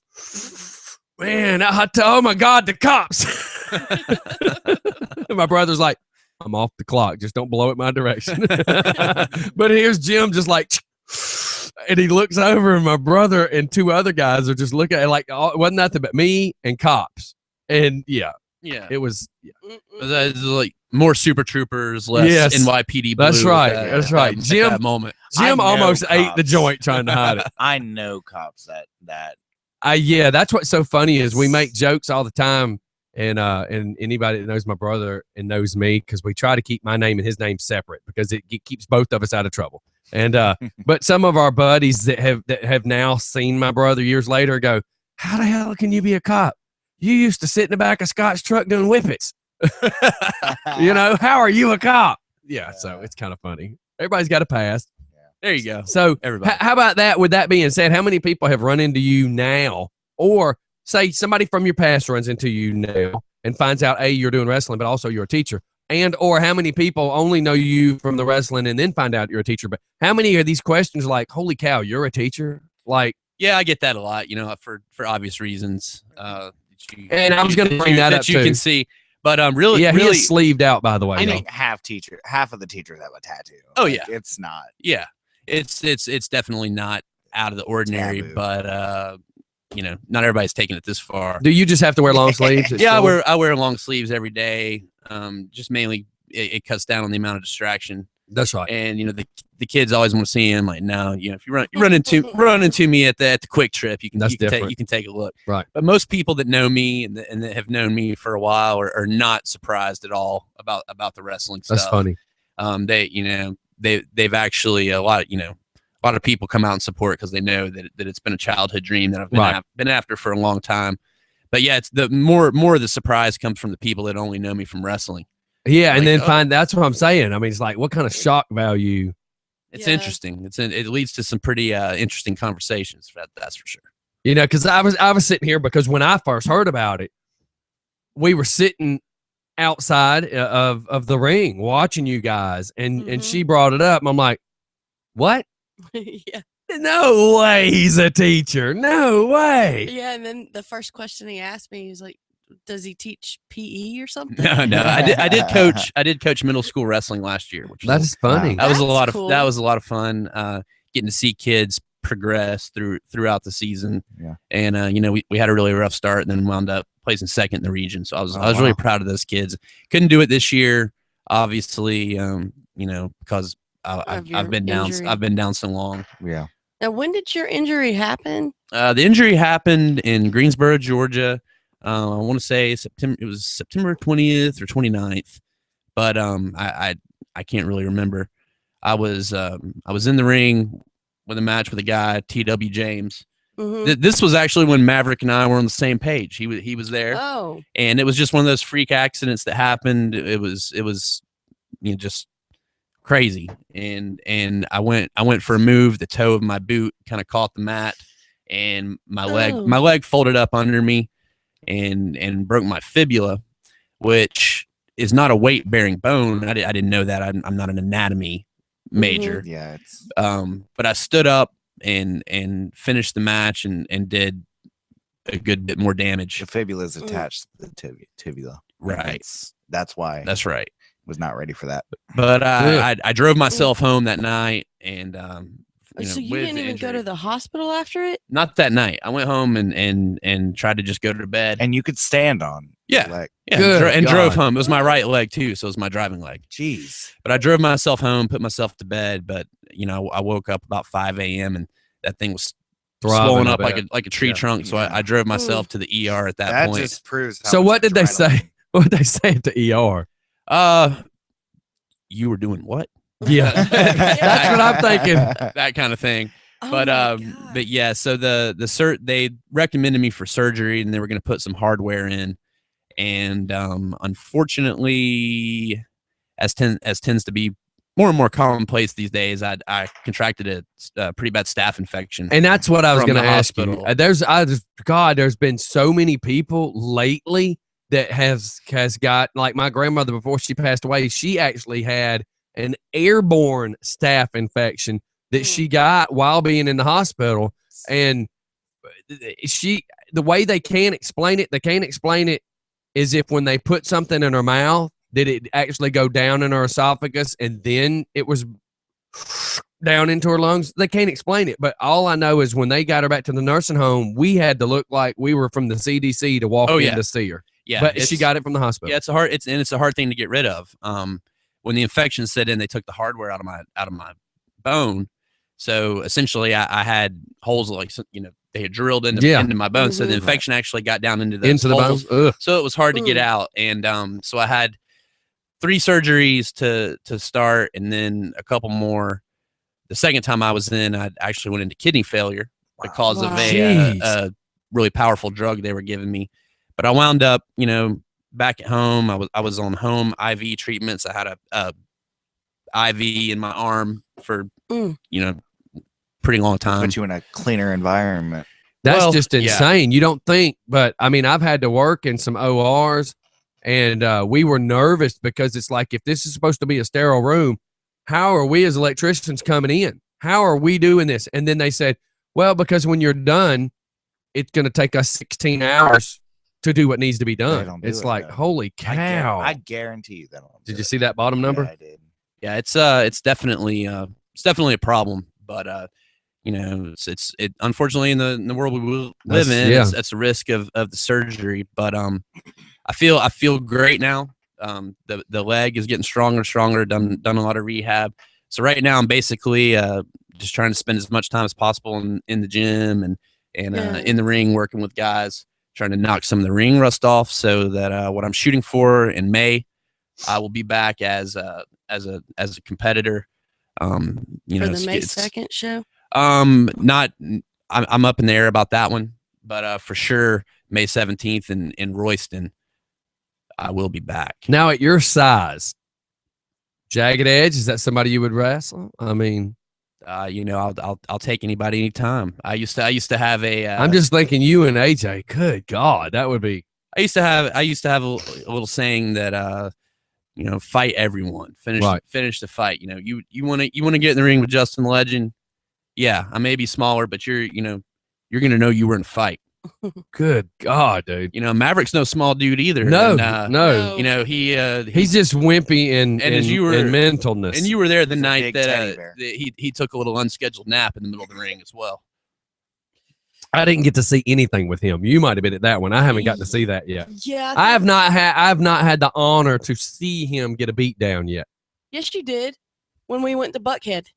man, that hot tub, oh my God, the cops. And my brother's like, I'm off the clock. Just don't blow it my direction. But here's Jim just like, and he looks over and my brother and two other guys are just looking at it like, it wasn't nothing but me and cops. And yeah, it was. Yeah. It's like more Super Troopers, less Yes. NYPD Blue. That's right. at That's that- right. at Jim- that moment. Jim I know almost ate the cops. joint trying to hide it. I know cops that Yeah, that's what's so funny is we make jokes all the time. And anybody that knows my brother and knows me, because we try to keep my name and his name separate because it keeps both of us out of trouble. And but some of our buddies that have now seen my brother years later go, how the hell can you be a cop? You used to sit in the back of Scott's truck doing whippets. How are you a cop? Yeah, so it's kind of funny. Everybody's got a past. There you go. So Everybody. how about that? With that being said, how many people have run into you now, or say somebody from your past runs into you now and finds out, A, you're doing wrestling, but also you're a teacher, and or how many people only know you from the wrestling and then find out you're a teacher? But how many of these questions like, holy cow, you're a teacher? Like, Yeah, I get that a lot, for obvious reasons. And I was gonna bring that up you too. can see. But really, yeah, he really, is sleeved out, by the way. I y'all. think half of the teachers have a tattoo. Oh, Like, yeah. it's not. yeah, it's definitely not out of the ordinary, Taboo. but not everybody's taking it this far. Do you just have to wear long sleeves? at Yeah, school? I wear long sleeves every day. Just mainly it cuts down on the amount of distraction. That's right. And the kids always want to see him. Like, no, if you run into me at the Quick Trip, you can take a look. Right. But most people that know me and that have known me for a while are not surprised at all about the wrestling stuff. That's funny. They've actually a lot of people come out and support because they know that it's been a childhood dream that I've been Right. been after for a long time. But yeah, it's the more of the surprise comes from the people that only know me from wrestling. Yeah, and Like, then that's what I'm saying. I mean, it's like, what kind of shock value? It's Yeah. interesting. It leads to some pretty interesting conversations. That's for sure. Because I was sitting here because when I first heard about it, we were sitting outside of the ring watching you guys, and she brought it up, and I'm like, what? Yeah. No way he's a teacher. No way. Yeah. And then the first question he asked me, he was like, does he teach PE or something? No. I did coach middle school wrestling last year, which That is funny. that was a That's lot cool. that was a lot of fun. Getting to see kids progress throughout the season. Yeah. And we had a really rough start and then wound up placing second in the region. So I was really wow. proud of those kids. Couldn't do it this year, obviously, because Of your I've been down injury. I've been down so long. Yeah. Now, when did your injury happen? The injury happened in Greensboro, Georgia. I want to say September. It was September 20th or 29th, but I can't really remember. I was in the ring with a match with a guy, T.W. James. Mhm. This was actually when Maverick and I were on the same page. He was there, Oh, and it was just one of those freak accidents that happened. It was just crazy, and I went for a move. The toe of my boot kind of caught the mat, and my leg folded up under me, and broke my fibula, which is not a weight bearing bone. I didn't know that. I'm not an anatomy major. Yeah. It's But I stood up and finished the match and did a good bit more damage. the fibula is attached to the tibia. Right. That's why That's right. was not ready for that. But Yeah. I drove myself home that night and So you with didn't the even go injury. to the hospital after it? Not that night. I went home and tried to just go to bed. And you could stand on Yeah. your leg. Yeah, Good and drove God. home. It was my right leg too, so it was my driving leg. Jeez. But I drove myself home, put myself to bed. But I woke up about 5 a.m. and that thing was Throbbing, swollen I up bet. like a tree Yeah. trunk. So I drove myself to the ER at that That point. just proves how So much what did they adrenaline- say? What did they say at the ER? You were doing what? Yeah, that's what I'm thinking. That kind of thing. Oh But my God. but yeah, so they recommended me for surgery, and they were going to put some hardware in, and unfortunately, as tends to be more and more commonplace these days, I contracted a pretty bad staph infection. And that's what I was From going to the ask you. hospital. There's been so many people lately that has got, like my grandmother before she passed away, she actually had an airborne staph infection that she got while being in the hospital. And the way they can't explain it is if when they put something in her mouth, did it actually go down in her esophagus and then it was down into her lungs? They can't explain it. But all I know is when they got her back to the nursing home, we had to look like we were from the CDC to walk in to see her. Yeah, But she got it from the hospital. Yeah, it's a hard thing to get rid of. When the infection set in, they took the hardware out of my bone. So essentially, I had holes they had drilled into my bone. So the infection actually got down into those into the holes. bones. Ugh. So it was hard to get out. And so I had 3 surgeries to start, and then a couple more. The second time I was in, I actually went into kidney failure because of a really powerful drug they were giving me. But I wound up, back at home. I was on home IV treatments. I had a IV in my arm for pretty long time. Put you in a cleaner environment. That's Well, just yeah. insane. You don't think, but I mean, I've had to work in some ORs, and we were nervous because it's like, if this is supposed to be a sterile room, how are we as electricians coming in? How are we doing this? And then they said, well, because when you're done, it's going to take us 16 hours to do what needs to be done. don't do It's it, like, though. holy cow. I guarantee you that. Did you see that bottom number? Yeah, I did. Yeah, it's definitely a problem, but it's unfortunately in the world we live in, it's a risk of the surgery. But I feel great now. The leg is getting stronger. Done a lot of rehab. So right now I'm basically just trying to spend as much time as possible in the gym and in the ring, working with guys, trying to knock some of the ring rust off, so that what I'm shooting for in May, I will be back as a competitor. For the May 2nd show? I'm up in the air about that one, but for sure May 17th in Royston, I will be back. Now at your size, Jagged Edge, is that somebody you would wrestle? I mean, I'll take anybody anytime. I used to have a. I'm just thinking you and AJ. Good God, that would be. I used to have a little saying that fight everyone, finish the fight. You want to get in the ring with Justin Legend. Yeah, I may be smaller, but you're gonna know you were in a fight. Good God, dude. Maverick's no small dude either. No, and, no. He's just wimpy and as you were in mentalness. And you were there the He's a night big that teddy bear. he took a little unscheduled nap in the middle of the ring as well. I didn't get to see anything with him. You might have been at that one. I haven't got to see that yet. Yeah. I have not had the honor to see him get a beat down yet. Yes, you did. When we went to Buckhead.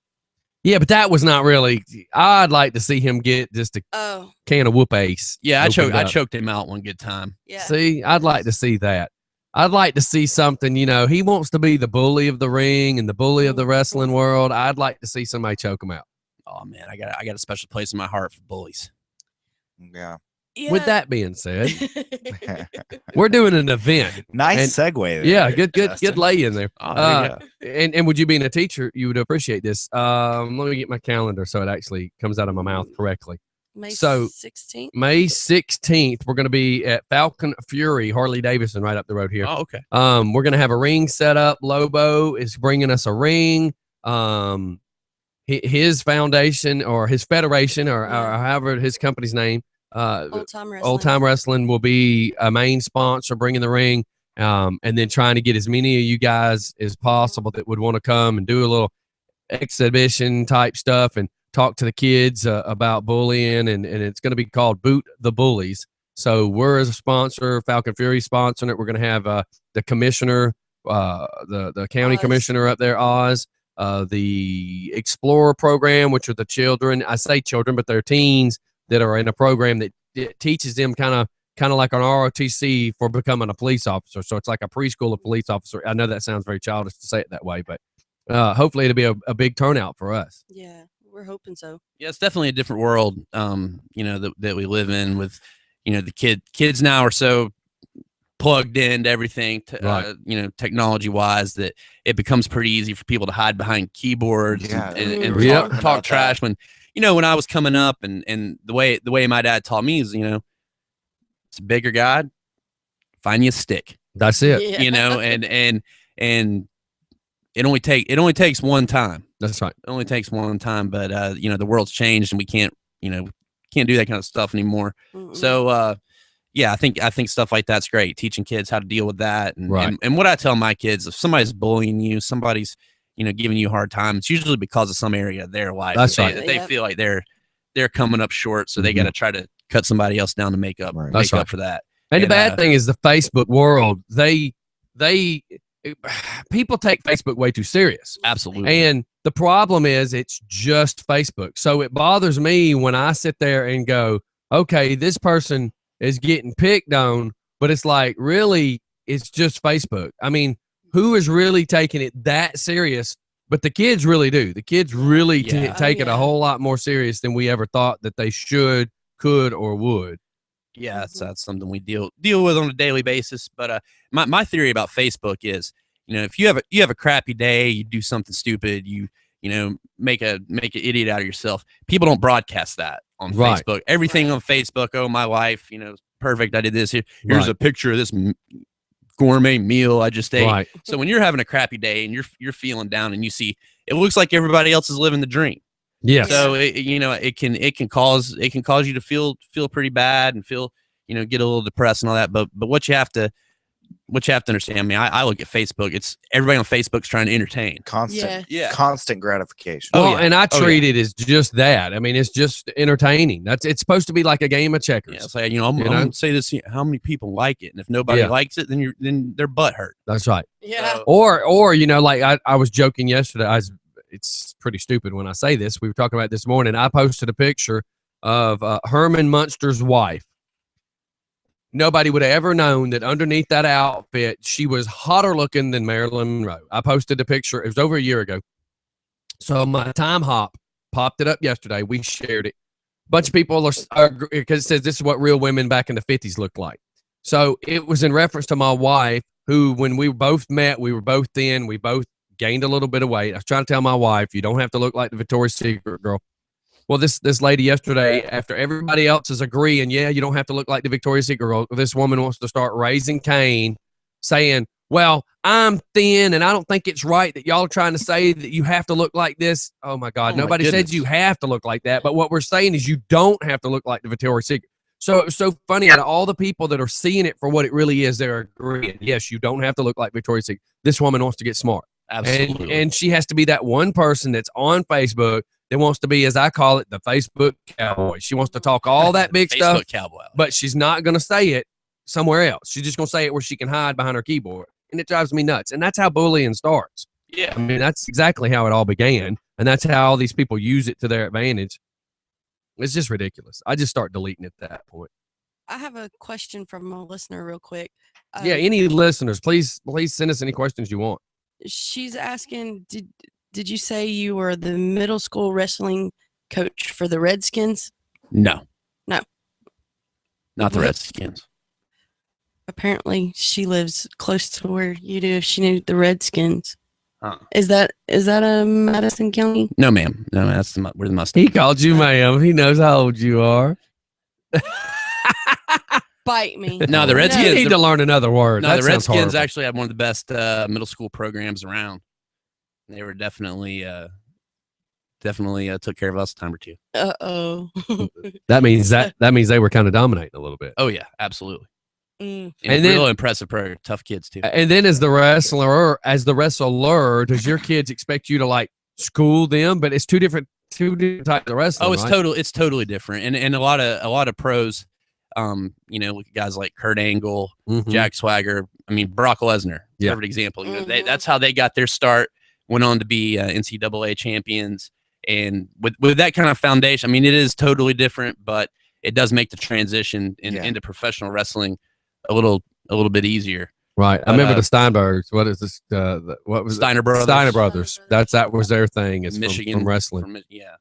Yeah, but that was not really. I'd like to see him get just a can of whoop ace. Yeah, I opened up. choked him out one good time. Yeah. See, I'd like to see that. I'd like to see something, he wants to be the bully of the ring and the bully of the wrestling world. I'd like to see somebody choke him out. Oh man, I got a special place in my heart for bullies. Yeah. With that being said, we're doing an event. Nice segue there. Yeah, good Justin. lay in there. Oh, there you go. And would you being a teacher, you would appreciate this. Let me get my calendar so it actually comes out of my mouth correctly. May So 16th. May 16th, we're going to be at Falcon Fury, Harley Davidson, right up the road here. Oh, okay. We're going to have a ring set up. Lobo is bringing us a ring. His foundation or his federation or however his company's name, Old Time Wrestling. Old Time Wrestling will be a main sponsor bringing the ring, and then trying to get as many of you guys as possible that would want to come and do a little exhibition type stuff and talk to the kids about bullying, and it's going to be called Boot the Bullies. So we're as a sponsor, Falcon Fury sponsoring it. We're going to have the commissioner, the county Oz. Commissioner up there, Oz, the Explorer program, which are the children. I say children, but they're teens that are in a program that teaches them kind of like an ROTC for becoming a police officer. So it's like a preschool of police officer. I know that sounds very childish to say it that way, but hopefully it'll be a big turnout for us. Yeah, we're hoping so. Yeah, it's definitely a different world, that we live in with, the kids now are so plugged into everything, Right. Technology wise, that it becomes pretty easy for people to hide behind keyboards Yeah. and Yep. talk trash when I was coming up, and the way my dad taught me is, it's a bigger guy, find you a stick, That's it. Yeah. and it only takes one time. That's right. It only takes one time, but the world's changed and we can't do that kind of stuff anymore. Mm-mm. So yeah, I think stuff like that's great. Teaching kids how to deal with that. And, Right. and what I tell my kids, if somebody's bullying you, somebody's, giving you a hard time, it's usually because of some area of their life. That's that right. They, that they Yep. feel like they're coming up short. So they Mhm. got to try to cut somebody else down to make up, Right. That's make right. up for that. And the And, bad thing is the Facebook world, they people take Facebook way too serious. Absolutely. And the problem is it's just Facebook. So it bothers me when I sit there and go, okay, this person is getting picked on, but it's like, really, it's just Facebook. I mean, who is really taking it that serious? But the kids really do. The kids really Yeah. take Oh, it a yeah. whole lot more serious than we ever thought that they should, could, or would. Yeah, that's something we deal with on a daily basis. But my theory about Facebook is, if you have a crappy day, you do something stupid, you make an idiot out of yourself. People don't broadcast that on Right. Facebook. Everything Right. on Facebook. Oh, my life, perfect. I did this. Here's Right. a picture of this gourmet meal I just ate. Right. So when you're having a crappy day and you're feeling down and you see it looks like everybody else is living the dream. Yes. So it can cause you to feel pretty bad and feel get a little depressed and all that. But what you have to understand, I mean, I look at Facebook. It's everybody on Facebook's trying to entertain. Yeah. Constant gratification. Oh, Well, yeah. and I Oh, treat it as just that. I mean, it's just entertaining. It's supposed to be like a game of checkers. Yeah, it's like I'm gonna say this. How many people like it? And if nobody Yeah. likes it, then their butt hurt. That's right. Yeah. So- Or like I was joking yesterday. It's pretty stupid when I say this. We were talking about it this morning. I posted a picture of Herman Munster's wife. Nobody would have ever known that underneath that outfit, she was hotter looking than Marilyn Monroe. I posted a picture. It was over a year ago. So my time hop popped it up yesterday. We shared it. Bunch of people are because it says this is what real women back in the 50s looked like. So it was in reference to my wife, who when we both met, we were both thin. We both gained a little bit of weight. I was trying to tell my wife, you don't have to look like the Victoria's Secret girl. Well, this lady yesterday, after everybody else is agreeing, yeah, you don't have to look like the Victoria's Secret girl, this woman wants to start raising Cain, saying, well, I'm thin, and I don't think it's right that y'all are trying to say that you have to look like this. Oh, my God. Oh, my Nobody said goodness. you have to look like that. But what we're saying is you don't have to look like the Victoria's Secret. So it was so funny. Out of all the people that are seeing it for what it really is, they're agreeing. Yes, you don't have to look like Victoria's Secret. This woman wants to get smart. Absolutely. And she has to be that one person that's on Facebook that wants to be, as I call it, the Facebook cowboy. She wants to talk all that big Facebook stuff, cowboy. but she's not going to say it somewhere else. She's just going to say it where she can hide behind her keyboard. And it drives me nuts. And that's how bullying starts. Yeah. I mean, that's exactly how it all began. And that's how all these people use it to their advantage. It's just ridiculous. I just start deleting at that point. I have a question from a listener real quick. Yeah, any listeners, please send us any questions you want. She's asking, did you say you were the middle school wrestling coach for the Redskins? No. No. Not the What? Redskins. Apparently, she lives close to where you do. If she knew the Redskins, Uh-uh. is that a Madison County? No, ma'am. No, man. That's where the Mustang. He called you ma'am. He knows how old you are. Bite me. No, the You Redskins. need to learn another word. No, That the sounds Redskins horrible. actually had one of the best middle school programs around. They were definitely took care of us a time or two. Uh-oh. That means they were kind of dominating a little bit. Oh yeah, absolutely. Mm. And then- real impressive program, tough kids too. And then as the wrestler, does your kids expect you to like school them? But it's two different two different types of wrestling. Oh, it's right? it's totally different, and a lot of pros, you know, look at guys like Kurt Angle, Mhm. Jack Swagger. I mean, Brock Lesnar, Yeah. perfect example. You know, Mhm. that's how they got their start. Went on to be NCAA champions, and with that kind of foundation, I mean, it is totally different, but it does make the transition into professional wrestling a little bit easier. Right. I But, remember the Steinbergs. What is this? What was Steiner it? Brothers. Steiner Brothers. That was their thing. It's Michigan from wrestling. yeah,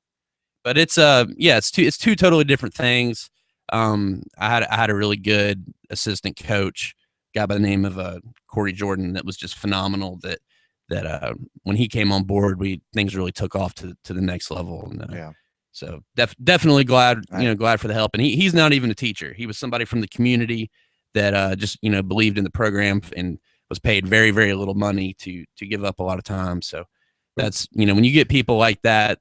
but it's it's two totally different things. I had a really good assistant coach, guy by the name of Corey Jordan, that was just phenomenal. That when he came on board, things really took off to the next level. And, so definitely glad glad for the help. And he's not even a teacher. He was somebody from the community that just believed in the program and was paid very, very little money to give up a lot of time. So that's when you get people like that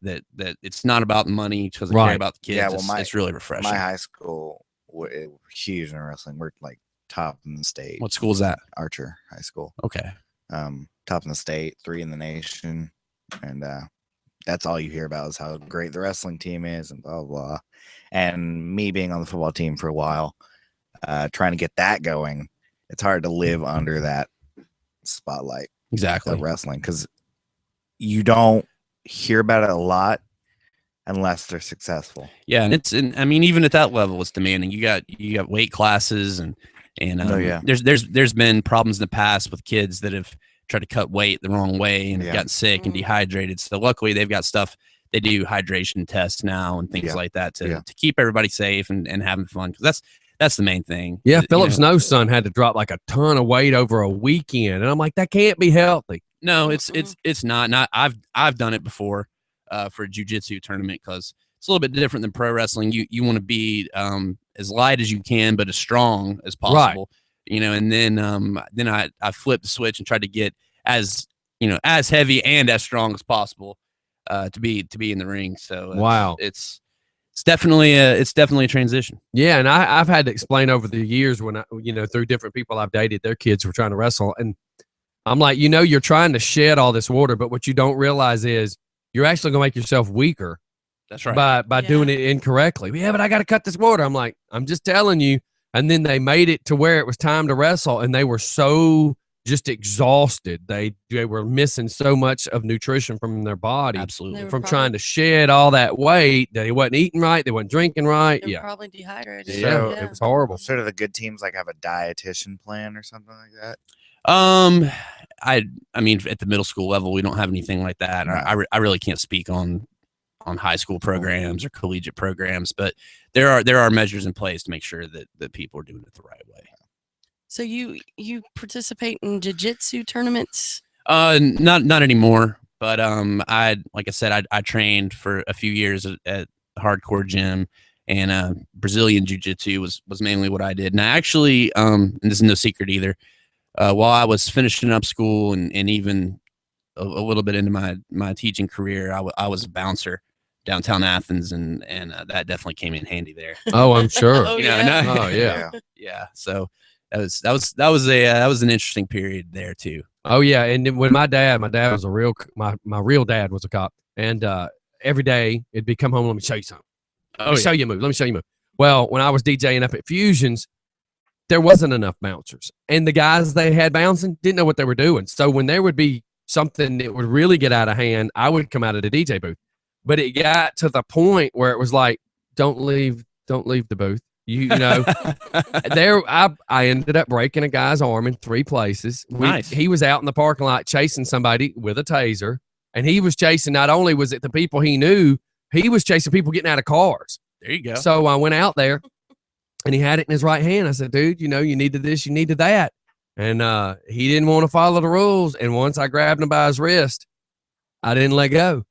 it's not about the money because they care about the kids. Yeah, it's really refreshing. My high school was huge in wrestling. We're like top in the state. What school is that? Archer High School. Okay. Top in the state, 3 in the nation, and that's all you hear about is how great the wrestling team is and blah blah. And me being on the football team for a while, trying to get that going, it's hard to live under that spotlight. Exactly. Of wrestling, because you don't hear about it a lot unless they're successful. Yeah, and I mean, even at that level, it's demanding. You got weight classes and there's been problems in the past with kids that have tried to cut weight the wrong way and have gotten sick and dehydrated. So luckily they've got stuff. They do hydration tests now and things like that to keep everybody safe and having fun, because that's the main thing. Yeah, Philip Snow's son had to drop like a ton of weight over a weekend, and I'm like, that can't be healthy. No, it's not. I've done it before for a jiu-jitsu tournament, because it's a little bit different than pro wrestling. You want to be as light as you can, but as strong as possible. Right. And then I flipped the switch and tried to get as heavy and as strong as possible to be in the ring. So wow, it's definitely a transition. Yeah, and I've had to explain over the years when through different people I've dated, their kids were trying to wrestle, and I'm like, you're trying to shed all this water, but what you don't realize is you're actually going to make yourself weaker. That's right. By doing it incorrectly. Yeah, but I got to cut this water. I'm like, I'm just telling you. And then they made it to where it was time to wrestle, and they were so just exhausted. They were missing so much of nutrition from their body. Absolutely. From trying to shed all that weight. They wasn't eating right. They wasn't drinking right. They were probably dehydrated. So it was horrible. So do the good teams like have a dietitian plan or something like that? I mean, at the middle school level, we don't have anything like that. No. I really can't speak on high school programs or collegiate programs, but there are measures in place to make sure that people are doing it the right way. So you participate in jiu-jitsu tournaments? Not anymore, but like I said, I trained for a few years at Hardcore Gym, and Brazilian jiu-jitsu was mainly what I did. And I actually, and this is no secret either, while I was finishing up school and even a little bit into my teaching career, I was a bouncer downtown Athens, and that definitely came in handy there. Oh, I'm sure. Yeah. So that was an interesting period there too. Oh yeah, and then when my dad was my real dad was a cop, and every day it'd be come home, let me show you something. Let me show you a move. Let me show you a move. Well, when I was DJing up at Fusions, there wasn't enough bouncers, and the guys they had bouncing didn't know what they were doing. So when there would be something that would really get out of hand, I would come out of the DJ booth. But it got to the point where it was like, don't leave the booth. You know, there I ended up breaking a guy's arm in 3 places. Nice. He was out in the parking lot chasing somebody with a taser, and he was chasing, not only was it the people he knew, he was chasing people getting out of cars. There you go. So I went out there, and he had it in his right hand. I said, dude, you needed this, you needed that. And he didn't want to follow the rules. And once I grabbed him by his wrist, I didn't let go.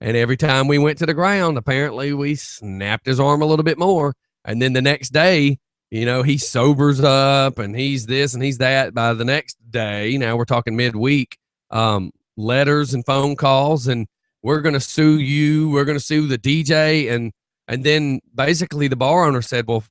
And every time we went to the ground, apparently we snapped his arm a little bit more. And then the next day, he sobers up and he's this and he's that. By the next day, now we're talking midweek, letters and phone calls, and we're going to sue you. We're going to sue the DJ. And then basically the bar owner said, well,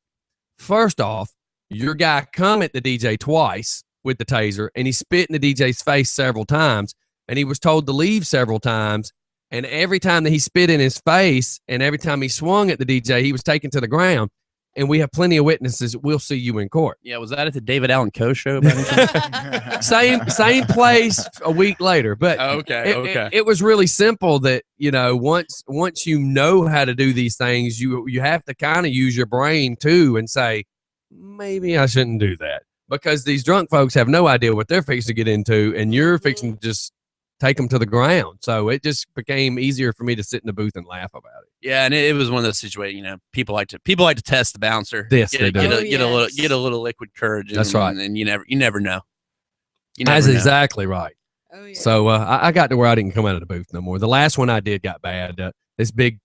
first off, your guy come at the DJ twice with the taser, and he spit in the DJ's face several times, and he was told to leave several times. And every time that he spit in his face and every time he swung at the DJ, he was taken to the ground. And we have plenty of witnesses. We'll see you in court. Yeah, was that at the David Allen Coe show? By any chance? Same place a week later. But okay. It was really simple that, you know, once you know how to do these things, you have to kind of use your brain too and say, maybe I shouldn't do that. Because these drunk folks have no idea what they're fixing to get into, and you're fixing to just take them to the ground. So it just became easier for me to sit in the booth and laugh about it. Yeah, and it was one of those situations. You know, people like to test the bouncer. Yes, get, they do. Get a little liquid courage. That's right. And you never know. That's exactly right. Oh, yeah. So I got to where I didn't come out of the booth no more. The last one I did got bad. This big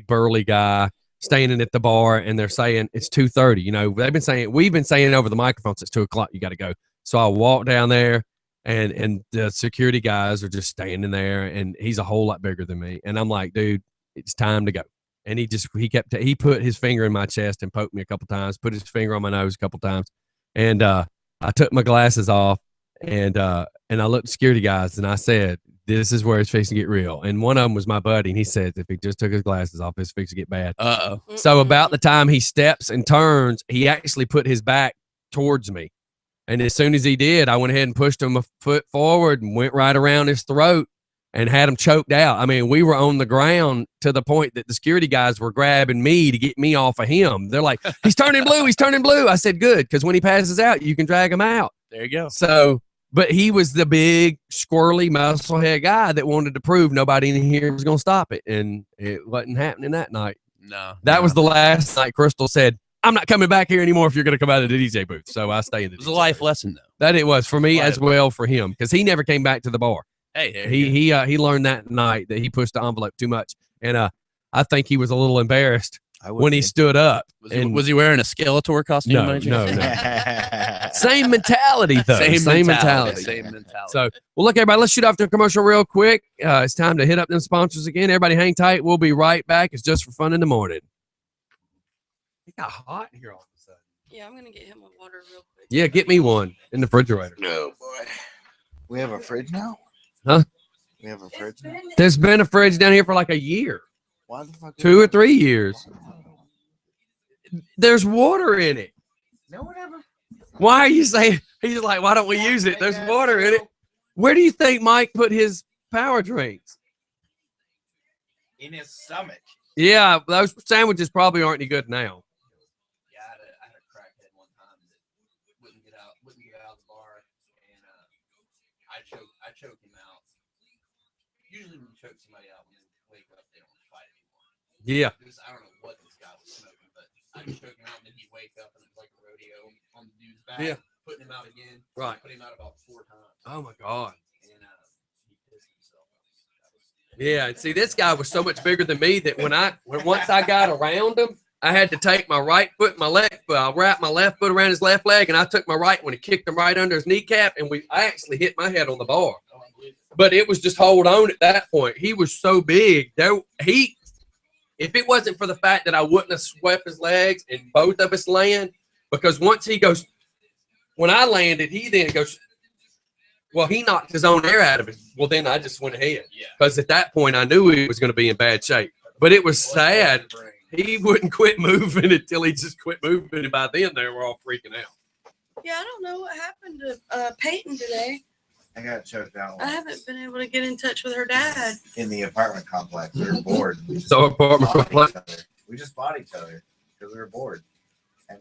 burly guy standing at the bar, and they're saying it's 2:30. You know, we've been saying over the microphone since 2:00 you got to go. So I walk down there. And the security guys are just standing there, and he's a whole lot bigger than me. And I'm like, dude, it's time to go. And he put his finger in my chest and poked me a couple times, put his finger on my nose a couple times. And I took my glasses off, and I looked at security guys, and I said, this is where it's fixing to get real. And one of them was my buddy, and he said if he just took his glasses off, it's fixing to get bad. Uh-oh. So about the time he steps and turns, he actually put his back towards me. And as soon as he did, I went ahead and pushed him a foot forward and went right around his throat and had him choked out. I mean, we were on the ground to the point that the security guys were grabbing me to get me off of him. They're like, he's turning blue. He's turning blue. I said, good, because when he passes out, you can drag him out. There you go. So, but he was the big, squirrely, musclehead guy that wanted to prove nobody in here was going to stop it. And it wasn't happening that night. No. That was the last night Crystal said, I'm not coming back here anymore if you're going to come out of the DJ booth. So I stay in the It was a DJ life booth. lesson, though. That it was for me as well for him, because he never came back to the bar. Hey, He learned that night that he pushed the envelope too much, and I think he was a little embarrassed when he stood up. Was he wearing a Skeletor costume? No. Same mentality though. Same mentality. So, well, look, everybody, let's shoot off to a commercial real quick. It's time to hit up them sponsors again. Everybody, hang tight. We'll be right back. It's Just for Fun in the Morning. It got hot here all of a sudden. Yeah, I'm gonna get him a water real quick. Yeah, get me one in the refrigerator. No, boy. We have a fridge now? Huh? We have a fridge now? There's been a fridge down here for like a year. Why the fuck? 2 or 3 years. There's water in it. No one ever. Why are you saying? He's like, why don't we use it? There's water in it. Where do you think Mike put his power drinks? In his stomach. Yeah, those sandwiches probably aren't any good now. Yeah, I had a crackhead one time that wouldn't get out of the bar, and I choked him out. Usually when you choke somebody out, when they wake up, they don't fight anymore. Yeah. I don't know what this guy was smoking, but I choked him out, and then he'd wake up, and it was like a rodeo on the dude's back. Yeah. Putting him out again. Right. Put him out about 4 times. Oh my God. And he pissed himself. Yeah, and see, this guy was so much bigger than me that once I got around him, I had to take my right foot and my left foot. I wrapped my left foot around his left leg, and I took my right one and kicked him right under his kneecap, and I actually hit my head on the bar. But it was just hold on at that point. He was so big. If it wasn't for the fact that I wouldn't have swept his legs and both of us land, because once he goes, when I landed, he then goes, well, he knocked his own air out of it. Well, then I just went ahead. Because at that point, I knew he was going to be in bad shape. But it was sad. He wouldn't quit moving until he just quit moving. And by then, they were all freaking out. Yeah, I don't know what happened to Peyton today. I got choked out I haven't been able to get in touch with her dad. in the apartment complex. We were bored. So apartment complex. We just bought each other because we were bored. And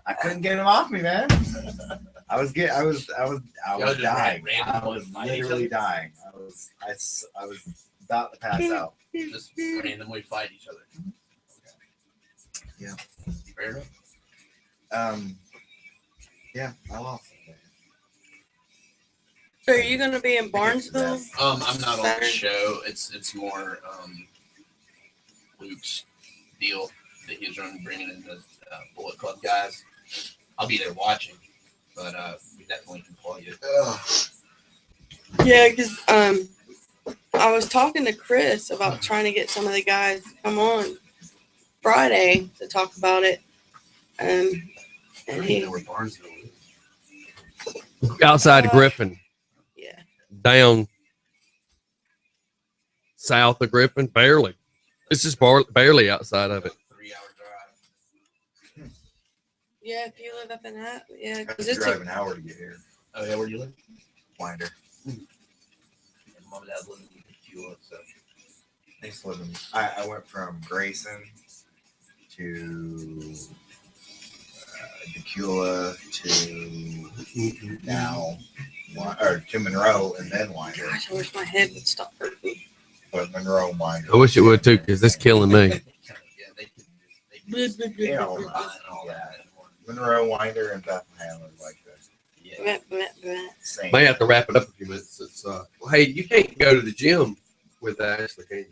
I couldn't get him off me, man. I was dying. I was literally dying. I was about to pass out. Just randomly fight each other. Yeah. Fair enough. Yeah, I lost. So are you going to be in Barnesville? I'm not on the Saturday? show. It's more Luke's deal that he's bringing in the Bullet Club guys. I'll be there watching, but we definitely can plug it. Yeah, because I was talking to Chris about trying to get some of the guys to come on Friday to talk about it. I And don't he, even know where Barnesville is. Outside of Griffin. yeah. Down. south of Griffin, barely. It's just barely outside of it. 3-hour drive. Yeah, if you live up in that, yeah, I have because to it's drive an hour to get here. Oh yeah, where do you live? Winder. And mom and dad live in Fuel, so I used to live in. I went from Grayson to Decula to now, or to Monroe and then Winder. gosh, I wish my head would stop hurting. But Monroe, Winder. I wish it would too, because it's killing me. yeah, they You know, all that. Monroe, Winder, and Bethlehem is like the Bleh, bleh, bleh. same. May have to wrap it up a few minutes. It's hey, you can't go to the gym with Ashley, can you?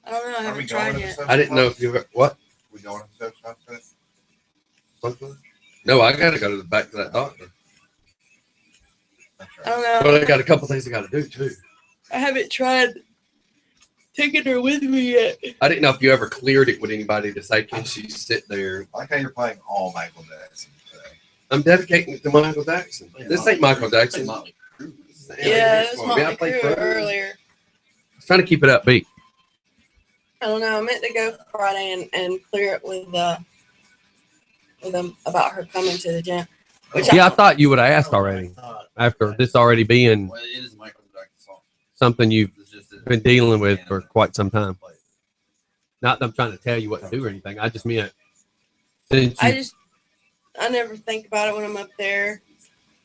I don't know. I Are we haven't going tried to the yet. social I didn't know club? if you what. We going to the social club? Something? No, I got to go to the back to that doctor. That's I right. don't But know. I got a couple things I got to do too. I haven't tried taking her with me yet. I didn't know if you ever cleared it with anybody to say, can she sit there? I like how you're playing all Michael Jackson today. I'm dedicating it to Michael Jackson. This ain't Michael Jackson. Yeah, it was I Motley played Crue for- earlier. I was trying to keep it upbeat. I don't know. I meant to go Friday and clear it with them about her coming to the gym. Which Yeah, I thought you would have asked already after this already being Well, it is Michael Jackson song. something you've It's just a- been dealing with for quite some time. Not that I'm trying to tell you what to do or anything. I just meant since I never think about it when I'm up there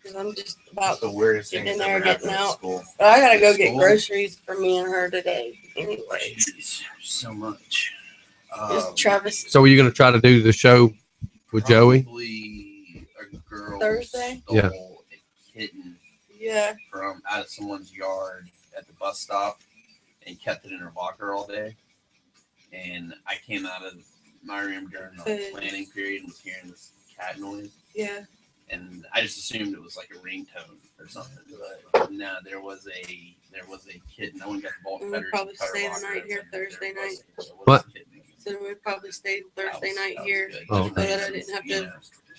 because I'm just about. That's the weirdest thing getting that's in there, ever happened getting at out. school. But I gotta go get School? groceries for me and her today. Anyway, Jeez, so much. just Travis So are you going to try to do the show with Joey? Probably a girl Thursday? stole Yeah. a kitten Yeah. from out of someone's yard at the bus stop and kept it in her locker all day. And I came out of my room during the planning period and was hearing this cat noise. Yeah. And I just assumed it was like a ringtone or something. But no, there was a kitten. No one got the bolt And we'll cutters. probably and cut her stay the locker night here and there Thursday it was. night. So it was What? a kitten. So we probably stayed Thursday That night was here. good. Oh, So that I didn't have You to. know,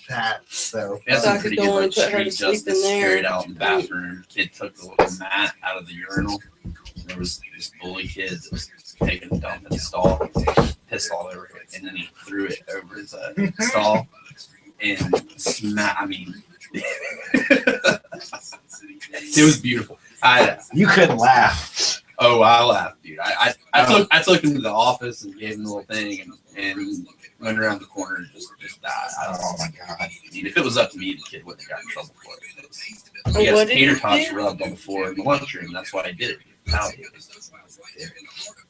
That, so we had So I some could pretty go good in like and put her to street sleep in justice there. carried out in the bathroom. Kid took the little mat out of the urinal. There was this bully kid that was taking a dump in the stall, pissed all over it, and then he threw it over his stall and smacked. I mean, it was beautiful. you couldn't laugh. Oh, I laughed, dude. I took him to the office and gave him the little thing and went around the corner and just died. Oh my god. I mean, if it was up to me, the kid wouldn't have gotten in trouble for it. And He what has did tater he tots do? rubbed on the floor in the lunchroom. That's why I did it. Now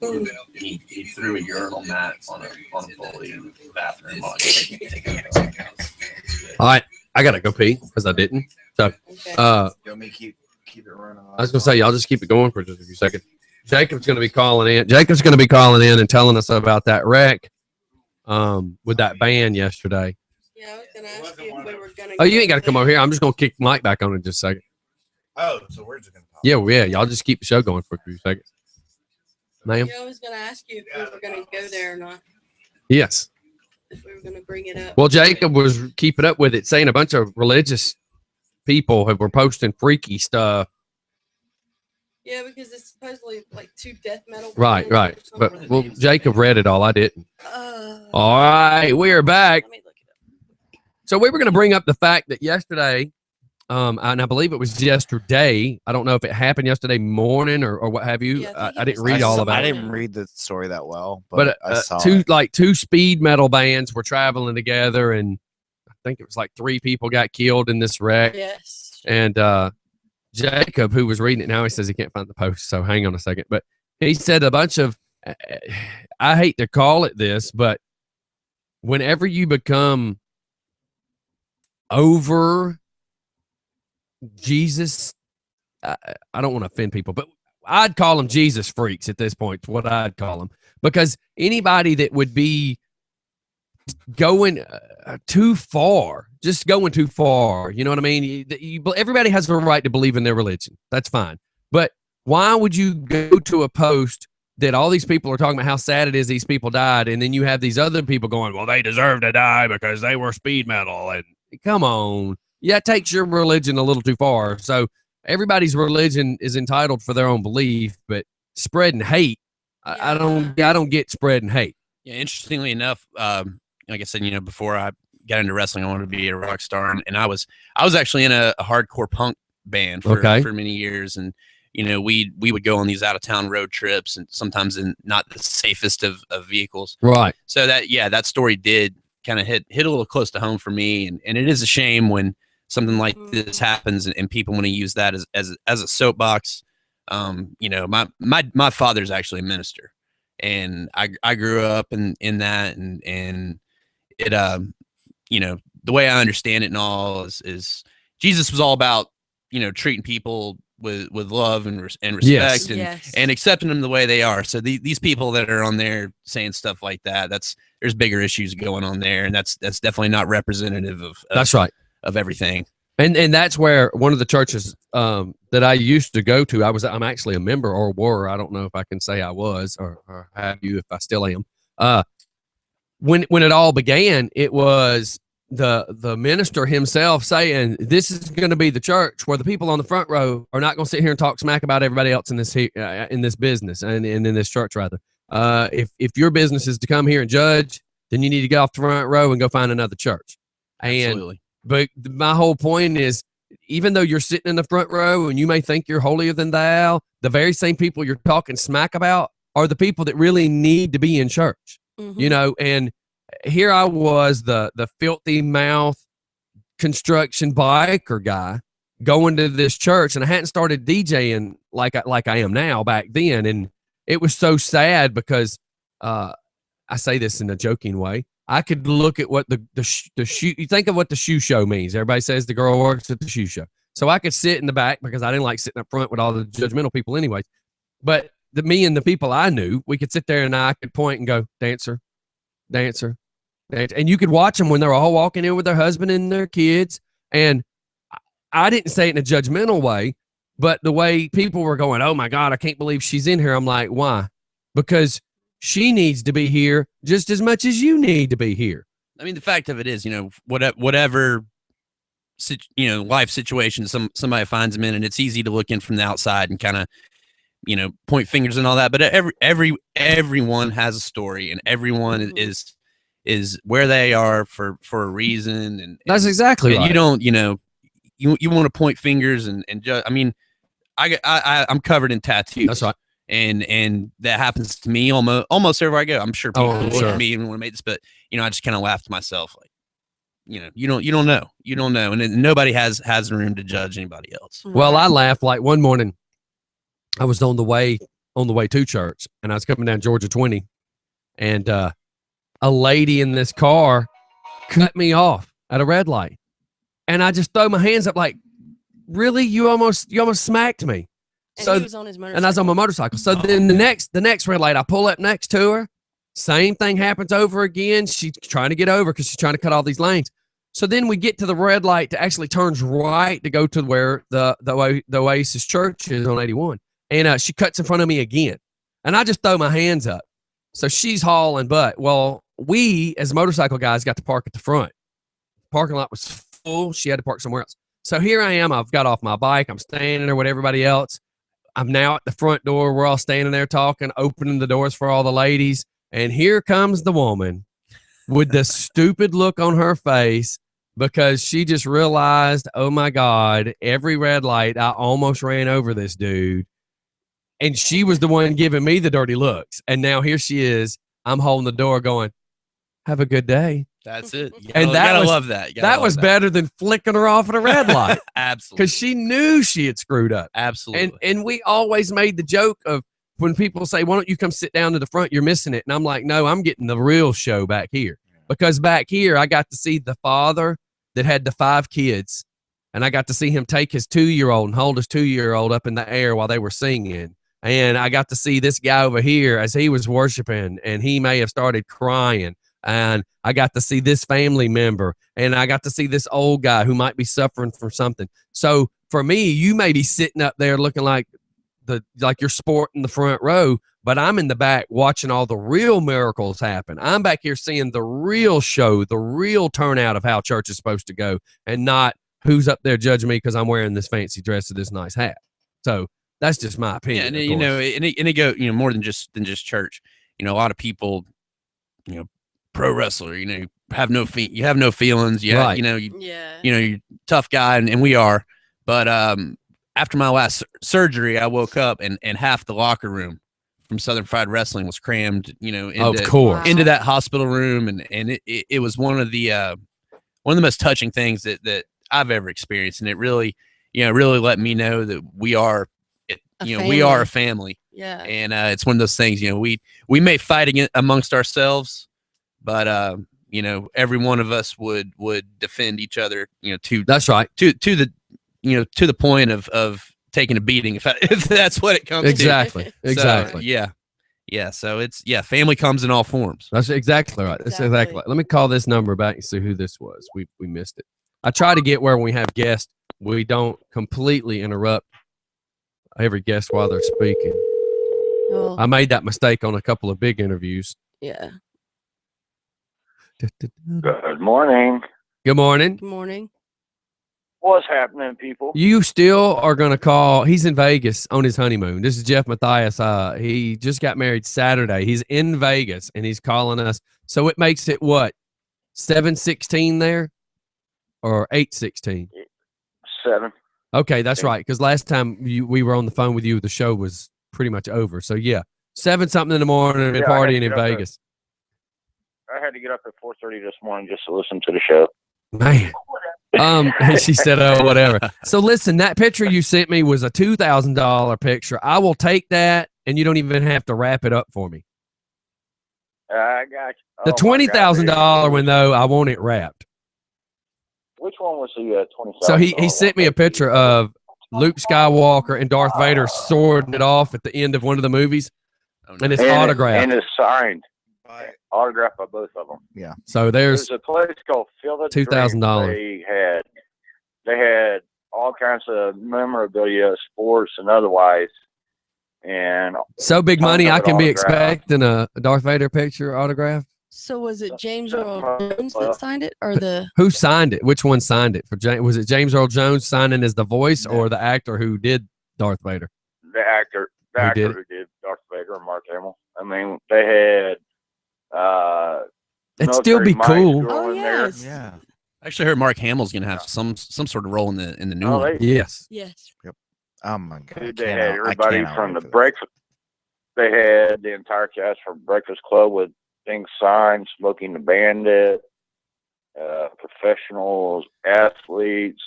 Mm. he threw a urinal mat on a bully in the bathroom while he was taking it out of the house. All right. I got to go pee because I didn't. So, Okay. You want me to keep it running? I was going to say, y'all just keep it going for just a few seconds. Jacob's going to be calling in. Jacob's going to be calling in and telling us about that wreck with that band yesterday. Yeah, I was gonna ask you if we were gonna. Oh, you ain't got to come over here. I'm just going to kick Mike back on in just a second. Oh, so we're just gonna pop. Yeah, well, yeah. Y'all just keep the show going for a few seconds. Ma'am? Yeah, I was gonna ask you if we were gonna go there or not. Yes. If we were gonna bring it up. Well, Jacob was keeping up with it, saying a bunch of religious people were posting freaky stuff. Yeah, because it's supposedly like 2 death metal. Right, bands right. or But something. well, Jacob read it all. I didn't. Uh, All right, we are back. let me look it up. So we were going to bring up the fact that yesterday, and I believe it was yesterday. I don't know if it happened yesterday morning or what have you. Yeah, I think I it didn't was read all about I it. didn't read the story that well, But I saw two it. two speed metal bands were traveling together, and I think it was like 3 people got killed in this wreck. Yes. And Jacob, who was reading it now, he says he can't find the post. So hang on a second. But he said a bunch of, I hate to call it this, but whenever you become over Jesus, I don't want to offend people, but I'd call them Jesus freaks at this point, is what I'd call them. Because anybody that would be going too far, just going too far, you know what I mean? Everybody has the right to believe in their religion. That's fine. But why would you go to a post that all these people are talking about how sad it is these people died, and then you have these other people going, well, they deserve to die because they were speed metal? And come on. Yeah, it takes your religion a little too far. So everybody's religion is entitled for their own belief, but spreading hate I don't get spreading hate. Yeah, interestingly enough, like I said, before I got into wrestling, I wanted to be a rock star, and I was actually in a hardcore punk band for many years, and we would go on these out of town road trips, and sometimes in not the safest of vehicles. Right. So that story did kind of hit a little close to home for me, and it is a shame when something like this happens and people want to use that as a soapbox. My father's actually a minister, and I grew up in that, and it the way I understand it and all is Jesus was all about treating people with love and respect, yes. and accepting them the way they are. So these people that are on there saying stuff like that, there's bigger issues going on there, and that's definitely not representative of that's right of everything. And that's where one of the churches that I used to go to, I'm actually a member, or were. I don't know if I can say I was or have you, if I still am. When it all began, it was the minister himself saying, this is going to be the church where the people on the front row are not going to sit here and talk smack about everybody else in this business and in this church, rather. If your business is to come here and judge, then you need to get off the front row and go find another church. Absolutely. But my whole point is, even though you're sitting in the front row and you may think you're holier than thou, the very same people you're talking smack about are the people that really need to be in church. Mm-hmm. And here I was, the filthy mouth construction biker guy, going to this church, and I hadn't started DJing like I am now back then. And it was so sad because I say this in a joking way. I could look at what the shoe, you think of what the shoe show means. Everybody says the girl works at the shoe show. So I could sit in the back because I didn't like sitting up front with all the judgmental people anyways. But me and the people I knew, we could sit there and I could point and go, dancer, dancer, dancer. And you could watch them when they're all walking in with their husband and their kids. And I didn't say it in a judgmental way, but the way people were going, oh my God, I can't believe she's in here. I'm like, why? Because she needs to be here just as much as you need to be here. I mean, the fact of it is, whatever, life situation somebody finds them in, and it's easy to look in from the outside and kind of, point fingers and all that. But everyone has a story, and everyone is where they are for a reason. And that's exactly right. You don't, you want to point fingers and judge. I mean, I'm covered in tattoos. That's right. And that happens to me almost everywhere I go. I'm sure people look sure. at me even when I made this, but I just kind of laugh to myself, like, you don't know, and nobody has room to judge anybody else. Well, I laugh like one morning. I was on the way to church, and I was coming down Georgia 20, and a lady in this car cut me off at a red light, and I just throw my hands up like, really? You almost smacked me. And he was on his motorcycle. And I was on my motorcycle. So then the next red light, I pull up next to her. Same thing happens over again. She's trying to get over because she's trying to cut all these lanes. So then we get to the red light that actually turns right to go to where the Oasis Church is on 81. And she cuts in front of me again. And I just throw my hands up. So she's hauling butt. Well, we as motorcycle guys got to park at the front. The parking lot was full. She had to park somewhere else. So here I am. I've got off my bike. I'm standing there with everybody else. I'm now at the front door. We're all standing there talking, opening the doors for all the ladies. And here comes the woman with the stupid look on her face because she just realized, oh my God, every red light, I almost ran over this dude. And she was the one giving me the dirty looks. And now here she is. I'm holding the door going, have a good day. That's it. And that was, love that. That was better than flicking her off at a red light. Absolutely. Because she knew she had screwed up. Absolutely. And we always made the joke of when people say, why don't you come sit down to the front? You're missing it. And I'm like, no, I'm getting the real show back here. Because back here, I got to see the father that had the 5 kids. And I got to see him take his 2-year-old and hold his 2-year-old up in the air while they were singing. And I got to see this guy over here as he was worshiping, and he may have started crying. And I got to see this family member, and I got to see this old guy who might be suffering from something. So for me, you may be sitting up there looking like you're sporting the front row, but I'm in the back watching all the real miracles happen. I'm back here seeing the real show, the real turnout of how church is supposed to go, and not who's up there judging me because I'm wearing this fancy dress or this nice hat. So That's just my Yeah, opinion. and of you know, course. and it go, you know, more than just church. You know, a lot of people, you know, pro wrestler, you know, have no you have no feelings. You Right. you know, Yeah. you know, you're a tough guy, and we are. But after my last surgery, I woke up and half the locker room from Southern Fried Wrestling was crammed, you know, Of course. into that hospital room, and it was one of the most touching things that I've ever experienced, and it really, you know, really let me know that we are, we are a family. Yeah. And it's one of those things, you know, we may fight amongst ourselves, but you know, every one of us would defend each other, you know, That's right. to the, you know, to the point of taking a beating, if that's what it comes Exactly. to. Exactly. So, yeah. So it's, family comes in all forms. That's exactly right. That's Exactly. exactly right. Let me call this number back and see who this was. We missed it. I try to get where when we have guests, we don't completely interrupt every guest while they're speaking. Well, I made that mistake on a couple of big interviews. yeah. Good morning. Good morning. Good morning. What's happening, people? You still are going to call. He's in Vegas on his honeymoon. This is Jeff Matthias. He just got married Saturday. He's in Vegas and he's calling us. So it makes it what? 7:16 there or 8:16? 7. Okay, that's right. Because last time we were on the phone with you, the show was pretty much over. So yeah, 7 something in the morning and Yeah, I had partying to in get up Vegas. I had to get up at 4:30 this morning just to listen to the show. Man. She said, "Oh, whatever." So listen, that picture you sent me was a $2,000 picture. I will take that, and you don't even have to wrap it up for me. I got you. The $20,000 one though, I want it wrapped. Which one was the 20,000? So he sent me a picture of Luke Skywalker and Darth Vader swording it off at the end of one of the movies, and it's autographed. And it's signed. Autographed by both of them. Yeah. So there's a place called Field $2,000. They had all kinds of memorabilia, sports and otherwise, and so big money. I can be autographed. expecting a Darth Vader picture autographed. So was it James Earl Jones that signed it, or the? Who signed it? Which one signed it? Was it James Earl Jones signing as the voice, or the actor who did Darth Vader? The actor who did Darth Vader, Mark Hamill. I mean, they had. It'd still be cool. Oh yes. Yeah. I actually heard Mark Hamill's going to have some sort of role in the new one. Yes. Yes. Oh my God. They had everybody from the breakfast. They had the entire cast from Breakfast Club with things signed, Smoking the Bandit, professionals, athletes.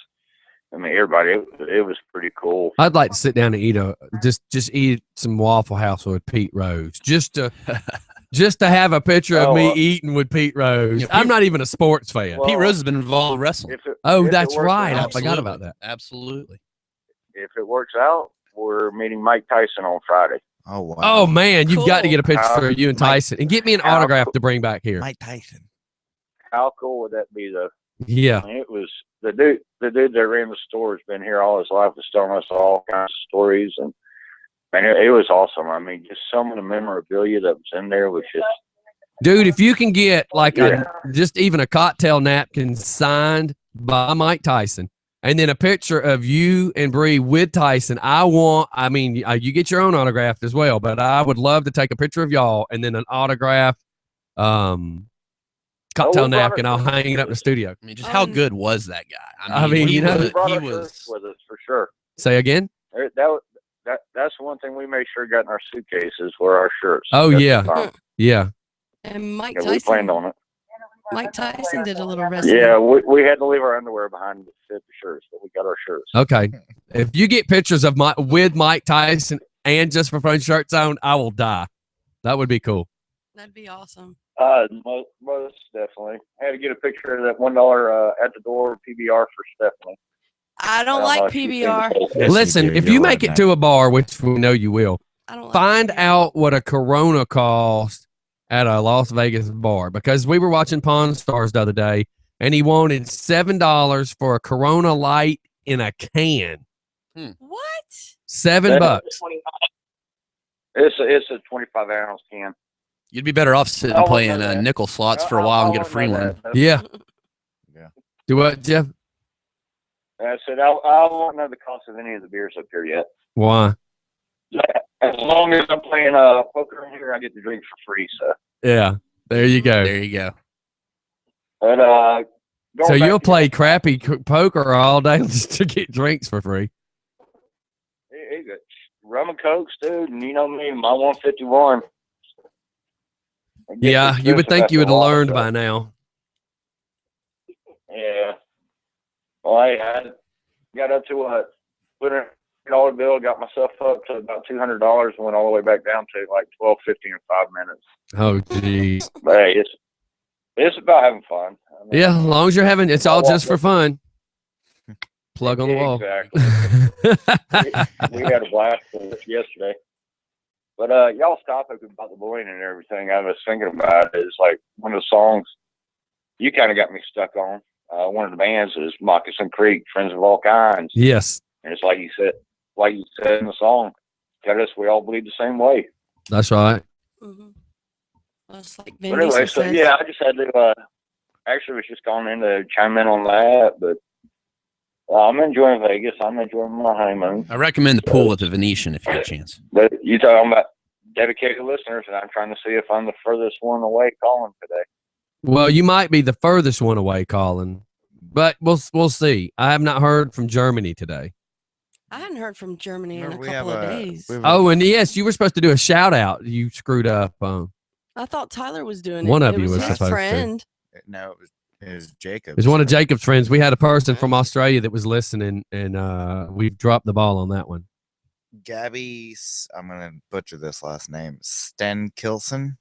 I mean, everybody. It was pretty cool. I'd like to sit down and eat just eat some Waffle House with Pete Rose, just to have a picture of me eating with Pete Rose. I'm not even a sports fan. Well, Pete Rose has been involved with wrestling. That's right. I forgot about that. Absolutely. If it works out, we're meeting Mike Tyson on Friday. Oh wow. Oh man, you've got to Cool. get a picture of you and Tyson and get me an autograph to bring back here. Mike Tyson. How cool would that be, though? Yeah. I mean, it was the dude that ran the store has been here all his life, was telling us all kinds of stories, and it was awesome. I mean, just some of the memorabilia that was in there was just. Dude, if you can get like just even a cocktail napkin signed by Mike Tyson, and then a picture of you and Bree with Tyson, you get your own autographed as well, but I would love to take a picture of y'all and then an autographed cocktail napkin. I'll hang it up in the studio. I mean, just how good was that guy? I mean, he was with us for sure. Say again? That's one thing we made sure got in our suitcases were our shirts. Oh, That's yeah. the time. Yeah. And Mike Yeah, Tyson. we planned on it. Mike Tyson did a little wrestling. Yeah, we had to leave our underwear behind to fit the shirts, but we got our shirts. Okay. If you get pictures of with Mike Tyson and Just for Fun shirts on, I will die. That would be cool. That'd be awesome. Most definitely. I had to get a picture of that $1 at the door PBR for Stephanie. I don't like PBR. Yes, Listen, you do. if You'll you love make it that. to a bar, which we know you will, I don't like find PBR. out what a Corona costs at a Las Vegas bar, because we were watching Pawn Stars the other day and he wanted $7 for a Corona Light in a can. What? $7. It's a 25-ounce can. You'd be better off sitting I playing wouldn't know that. nickel slots for a while and get a free I one. wouldn't know that. Yeah. Yeah. Do what, Jeff? I said I won't know the cost of any of the beers up here yet. Why? As long as I'm playing poker in here, I get the drinks for free. So Yeah, there you go. There you go. But So you'll play crappy poker all day just to get drinks for free. Rum and Cokes, dude, and you know me, my 151. Yeah, you would think you would have learned by now. Yeah. Well, I got up to $200 bill, got myself up to about $200, and went all the way back down to like 12.50 in 5 minutes. Oh, geez. But hey, it's about having fun. I mean, Yeah, as long as you're having, it's all just for fun. Plug on the wall. Exactly. we had a blast with it yesterday. But y'all's topic about the bullying and everything, I was thinking about is like one of the songs you kind of got me stuck on. One of the bands is Moccasin Creek, Friends of All Kinds. Yes. And it's like you said in the song, tell us we all bleed the same way. That's right. Mm-hmm. That's like But anyway, so yeah, I just had to actually was just calling in to chime in on that, but I'm enjoying Vegas. I'm enjoying my honeymoon. I recommend the pool at the Venetian if you get a chance. But you talking about dedicated listeners, and I'm trying to see if I'm the furthest one away calling today. Well, you might be the furthest one away calling, but we'll see. I have not heard from Germany today. I hadn't heard from Germany in a couple of days. Oh, and yes, you were supposed to do a shout out. You screwed up. I thought Tyler was doing one it. of it you was his supposed friend. to. No, it was Jacob. It was one of Jacob's friends. We had a person from Australia that was listening, and we dropped the ball on that one. Gabby, I'm gonna butcher this last name, Sten Kilson.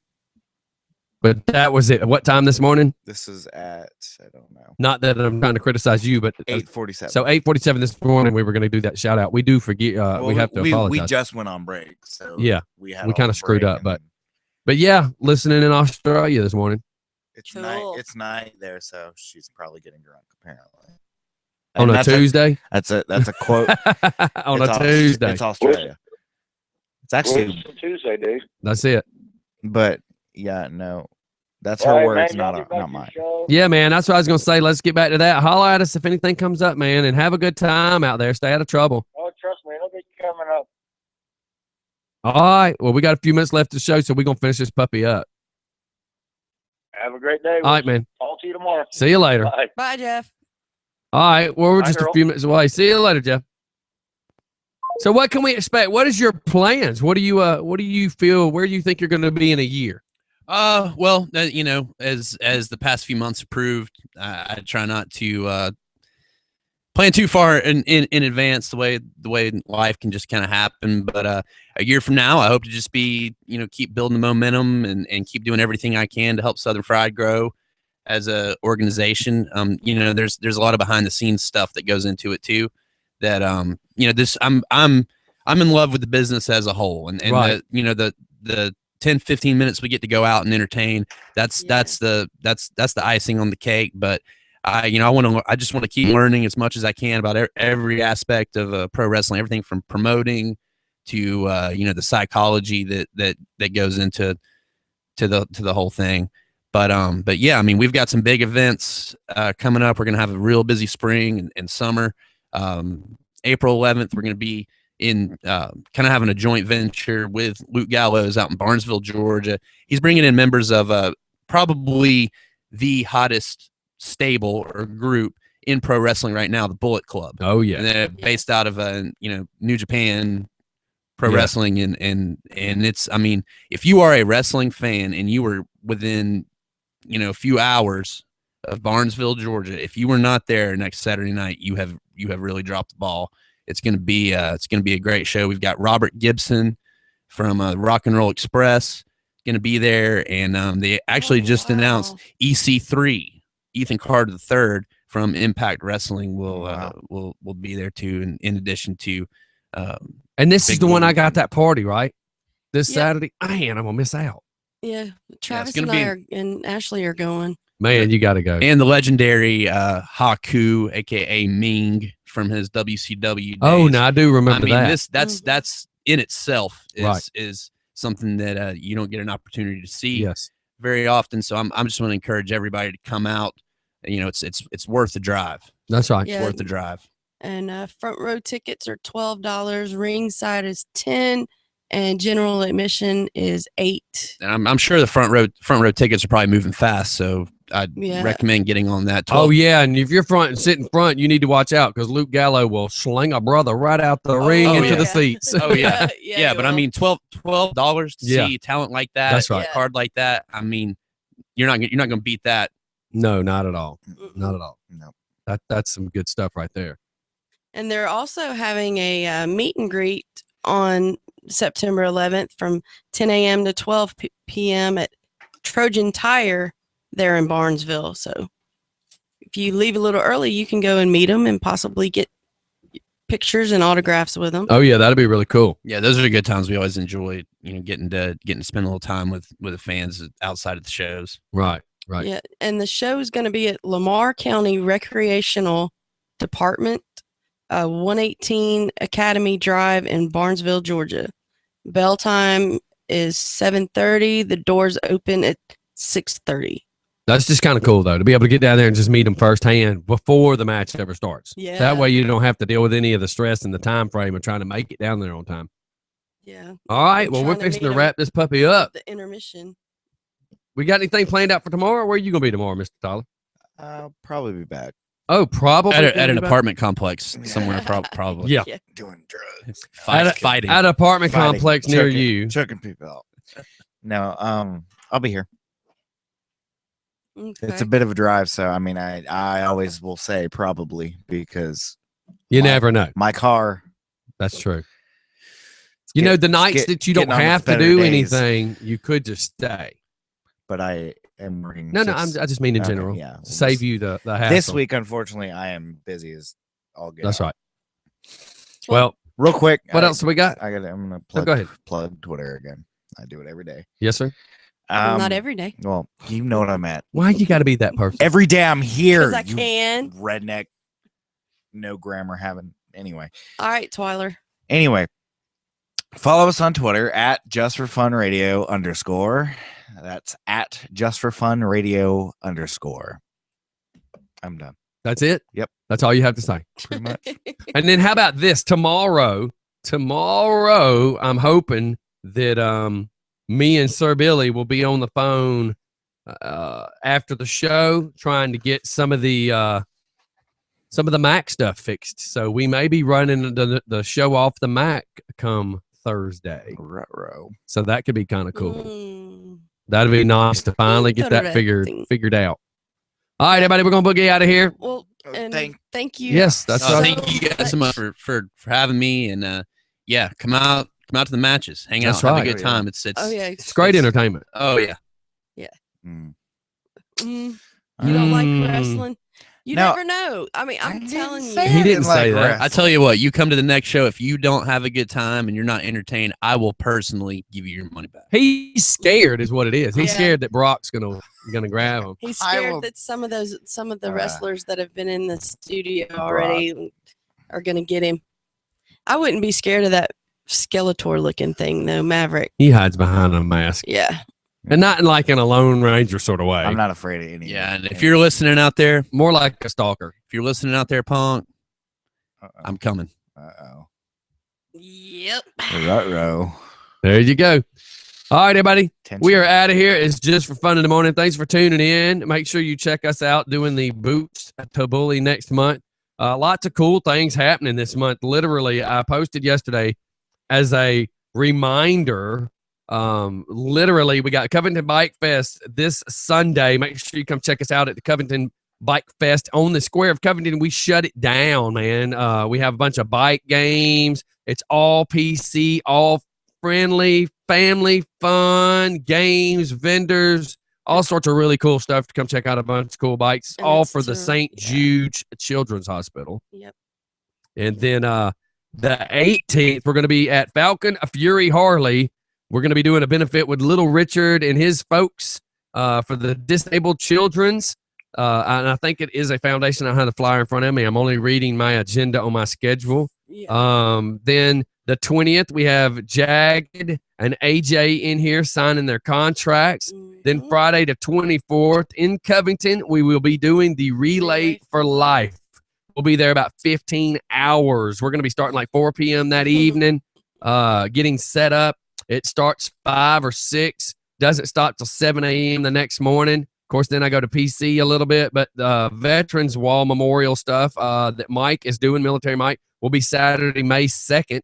But that was it. What time this morning? This is at, I don't know. Not that I'm trying to criticize you, but 8:47. So 8:47 this morning, we were going to do that shout out. We do forget. We have to apologize. We just went on break, so yeah, we kind of screwed up, but yeah, listening in Australia this morning. It's night. It's night there, so she's probably getting drunk apparently. On a Tuesday. That's a quote. On a Tuesday. It's Australia. It's actually Tuesday, dude. That's it. But yeah, no, that's her words, not mine. Yeah, man, that's what I was gonna say. Let's get back to that. Holler at us if anything comes up, man, and have a good time out there. Stay out of trouble. Oh, trust me, it'll be coming up. All right. Well, we got a few minutes left to show, so we're gonna finish this puppy up. Have a great day. All right, man. Talk to you tomorrow. See you later. Bye, Bye Jeff. All right. Well, we're Bye, just girl. a few minutes away. See you later, Jeff. So, what can we expect? What is your plans? What do you feel? Where do you think you're going to be in a year? Well, you know, as the past few months have proved, I try not to plan too far in advance. The way life can just kind of happen. But a year from now, I hope to just be, you know, keep building the momentum and keep doing everything I can to help Southern Fried grow as a organization. You know, there's a lot of behind the scenes stuff that goes into it too. That you know, this I'm in love with the business as a whole, and right. the 10-15 minutes we get to go out and entertain, that's the icing on the cake. But I just want to keep learning as much as I can about every aspect of pro wrestling, everything from promoting to you know, the psychology that goes into the whole thing. But yeah, I mean, we've got some big events coming up. We're gonna have a real busy spring and summer. April 11th, we're gonna be in kind of having a joint venture with Luke Gallows out in Barnesville, Georgia. He's bringing in members of probably the hottest stable or group in pro wrestling right now, the Bullet Club. Oh yeah, and they're based out of you know, New Japan Pro Wrestling, and it's, I mean, if you are a wrestling fan and you were within, you know, a few hours of Barnesville, Georgia, if you were not there next Saturday night, you have really dropped the ball. It's going to be a great show. We've got Robert Gibson from Rock and Roll Express going to be there, and they actually just announced EC3, Ethan Carter III from Impact Wrestling will be there too, in addition to. And this is the one I got that party right this Saturday. Man, I'm gonna miss out. Yeah, Travis and Ashley are going. Man, you got to go. And the legendary Haku, aka Ming, from his WCW days. Oh, no, I do remember that. That's in itself is something that you don't get an opportunity to see very often. So I'm just want to encourage everybody to come out. You know, it's worth the drive. That's right. It's worth the drive. And front row tickets are $12. Ringside is $10. and general admission is $8. And I'm sure the front row tickets are probably moving fast, so I'd recommend getting on that. 12. Oh yeah, and if you're sitting front, you need to watch out because Luke Gallo will sling a brother right out the ring into the seats. Oh yeah, yeah. But I mean, $12 to see talent like that, that's right, a card like that. I mean, you're not going to beat that. No, not at all. Not at all. No, that's some good stuff right there. And they're also having a meet and greet on September 11th from 10 a.m. to 12 p.m. at Trojan Tire there in Barnesville. So if you leave a little early, you can go and meet them and possibly get pictures and autographs with them. Oh yeah, that'd be really cool. Yeah, those are the good times. We always enjoy, getting to spend a little time with the fans outside of the shows. Right. Yeah, and the show is going to be at Lamar County Recreational Department, 118 Academy Drive in Barnesville, Georgia. Bell time is 7:30. The doors open at 6:30. That's just kind of cool though, to be able to get down there and just meet them firsthand before the match ever starts. Yeah. That way you don't have to deal with any of the stress and the time frame of trying to make it down there on time. Yeah. All right. Well, we're fixing to wrap this puppy up. The intermission. We got anything planned out for tomorrow? Where are you going to be tomorrow, Mr. Tyler? I'll probably be back. Oh, probably at an apartment complex somewhere. Probably. Yeah. Doing drugs. Fighting. At an apartment complex near you. Choking people out. No, I'll be here. Okay. It's a bit of a drive, so I mean, I always will say probably because you never know. My car. That's true. The nights that you don't have to do anything, you could just stay. But I am working. No, I just mean in general. Yeah, we'll save you the hassle. This week, unfortunately, I am busy as all get. That's right. Well, real quick, what else do we got? I'm gonna go ahead. Plug Twitter again. I do it every day. Yes, sir. Not every day. Well, you know what I'm at. Why you got to be that person? Every day I'm here. Because I can. Redneck, no grammar having. Anyway. All right, Twyler. Anyway, follow us on Twitter at JustForFunRadio_. That's at JustForFunRadio_. I'm done. That's it? Yep. That's all you have to say. Pretty much. And then how about this? Tomorrow, I'm hoping that me and Sir Billy will be on the phone after the show trying to get some of the Mac stuff fixed. So we may be running the show off the Mac come Thursday. Ruh-roh. So that could be kind of cool. That'd be nice to finally get that figured out. All right, everybody, we're gonna boogie out of here. Well, and thank you. Yes, that's right. Thank you guys so much for having me, and come out to the matches, hang out, have a good time. It's great entertainment. Oh yeah. You don't like wrestling? You never know. I mean, I'm telling you. He didn't say that. I tell you what, you come to the next show, if you don't have a good time and you're not entertained, I will personally give you your money back. He's scared is what it is. He's scared that Brock's gonna grab him. He's scared that some of the wrestlers that have been in the studio already are gonna get him. I wouldn't be scared of that Skeletor looking thing though, Maverick. He hides behind a mask. Yeah. And not in like in a Lone Ranger sort of way. I'm not afraid of any. Yeah, and if you're listening out there, more like a stalker. If you're listening out there, Punk, I'm coming. Yep. Ruh-roh. There you go. All right, everybody. We are out of here. It's Just for Fun in the Morning. Thanks for tuning in. Make sure you check us out doing the Boots to Bully next month. Lots of cool things happening this month. Literally, I posted yesterday as a reminder. Literally, we got Covington Bike Fest this Sunday. Make sure you come check us out at the Covington Bike Fest on the square of Covington. We shut it down, man. We have a bunch of bike games. It's all PC, all friendly, family fun, games, vendors, all sorts of really cool stuff to come check out a bunch of cool bikes, and all for the St. Jude Children's Hospital. Yep. And then the 18th, we're going to be at Falcon Fury Harley. We're going to be doing a benefit with Little Richard and his folks for the disabled children's. And I think it is a foundation. I have the flyer in front of me. I'm only reading my agenda on my schedule. Yeah. Then the 20th, we have Jagged and AJ in here signing their contracts. Mm-hmm. Then Friday the 24th in Covington, we will be doing the Relay for Life. We'll be there about 15 hours. We're going to be starting like 4 p.m. that evening. getting set up. It starts 5 or 6, doesn't stop till 7 a.m. the next morning. Of course, then I go to PC a little bit, but the Veterans Wall Memorial stuff that Mike is doing, Military Mike, will be Saturday, May 2nd.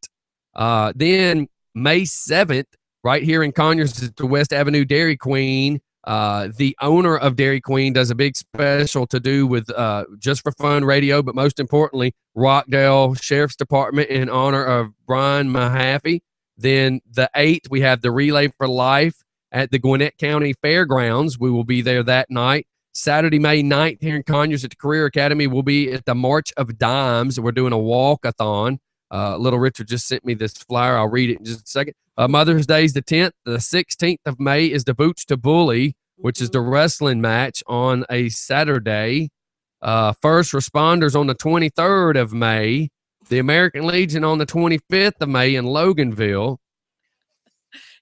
Then May 7th, right here in Conyers at the West Avenue Dairy Queen, the owner of Dairy Queen does a big special to do with Just for Fun Radio, but most importantly, Rockdale Sheriff's Department in honor of Brian Mahaffey. Then the 8th, we have the Relay for Life at the Gwinnett County Fairgrounds. We will be there that night. Saturday, May 9th, here in Conyers at the Career Academy, we'll be at the March of Dimes. We're doing a walk-a-thon. Little Richard just sent me this flyer. I'll read it in just a second. Mother's Day is the 10th. The 16th of May is the Boots to Bully, which is the wrestling match on a Saturday. First Responders on the 23rd of May. The American Legion on the 25th of May in Loganville.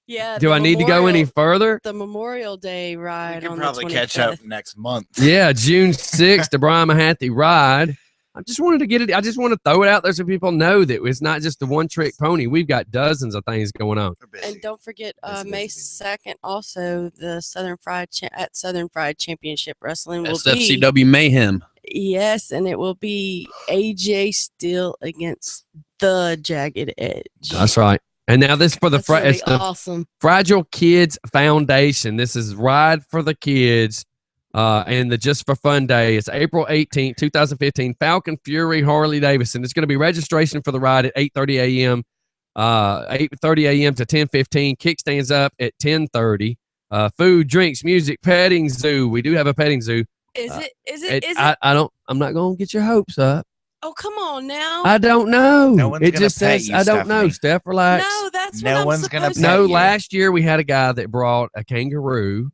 Yeah. Do I need to go any further? The Memorial Day ride You on can probably the 25th. catch up next month. Yeah, June 6th, the Brian Mahaffey ride. I just wanted to get it. I just want to throw it out there so people know that it's not just the one trick pony. We've got dozens of things going on. And don't forget, Busy, May busy. 2nd, also the Southern Fried Championship Wrestling will be. SFCW Mayhem. Yes, and it will be AJ Steele against the Jagged Edge. That's right. And now this for the That's gonna be it's the awesome. Fragile Kids Foundation. This is Ride for the Kids. And the Just for Fun Day. It's April 18th, 2015. Falcon Fury Harley Davidson. It's going to be registration for the ride at 8:30 a.m. 8:30 a.m. to 10:15. Kickstands up at 10:30. Food, drinks, music, petting zoo. We do have a petting zoo. Is it? I'm not going to get your hopes up. Oh, come on now. I don't know. No one's It gonna just pet says you, I don't know. Stephanie. Steph, relax. No, that's No what I'm one's gonna supposed pet to No, you. last year we had a guy that brought a kangaroo,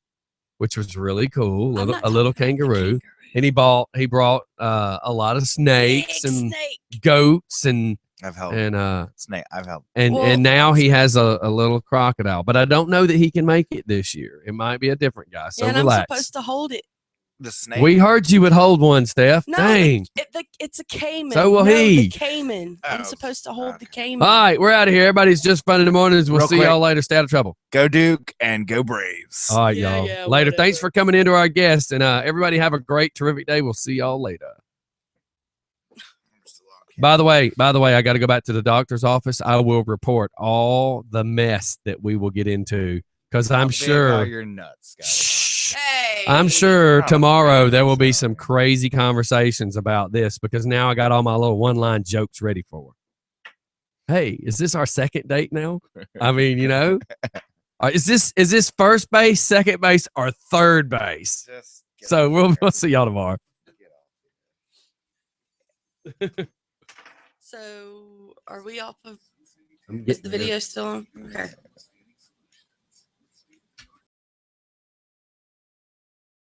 which was really cool, I'm not a little talking about the kangaroo. And he brought a lot of snakes Big and snake. goats and I've helped. Snake. I've helped. Well- and now he has a little crocodile, but I don't know that he can make it this year. It might be a different guy. So and I'm relax. supposed to hold it. The snake. We heard you would hold one, Steph. No, Dang. it's a caiman. So will No, he. The caiman. I'm Oh, supposed to hold okay. the caiman. All right, we're out of here. Everybody's just fun in the mornings. We'll Real see quick. y'all later. Stay out of trouble. Go Duke and go Braves. All right, Yeah, y'all. yeah, Later. Thanks whatever. for coming into our guest. And everybody have a great, terrific day. We'll see y'all later. By the way, I got to go back to the doctor's office. I will report all the mess that we will get into because I'm sure. you're nuts, guys. Shh. Hey. I'm sure Oh, tomorrow man. there will be some crazy conversations about this because now I got all my little one-line jokes ready for her. Hey, is this our second date now? I mean, you know, is this first base, second base, or third base? Just get So off we'll see y'all tomorrow. So, are we off of? I'm Is getting the there. video still on? Okay.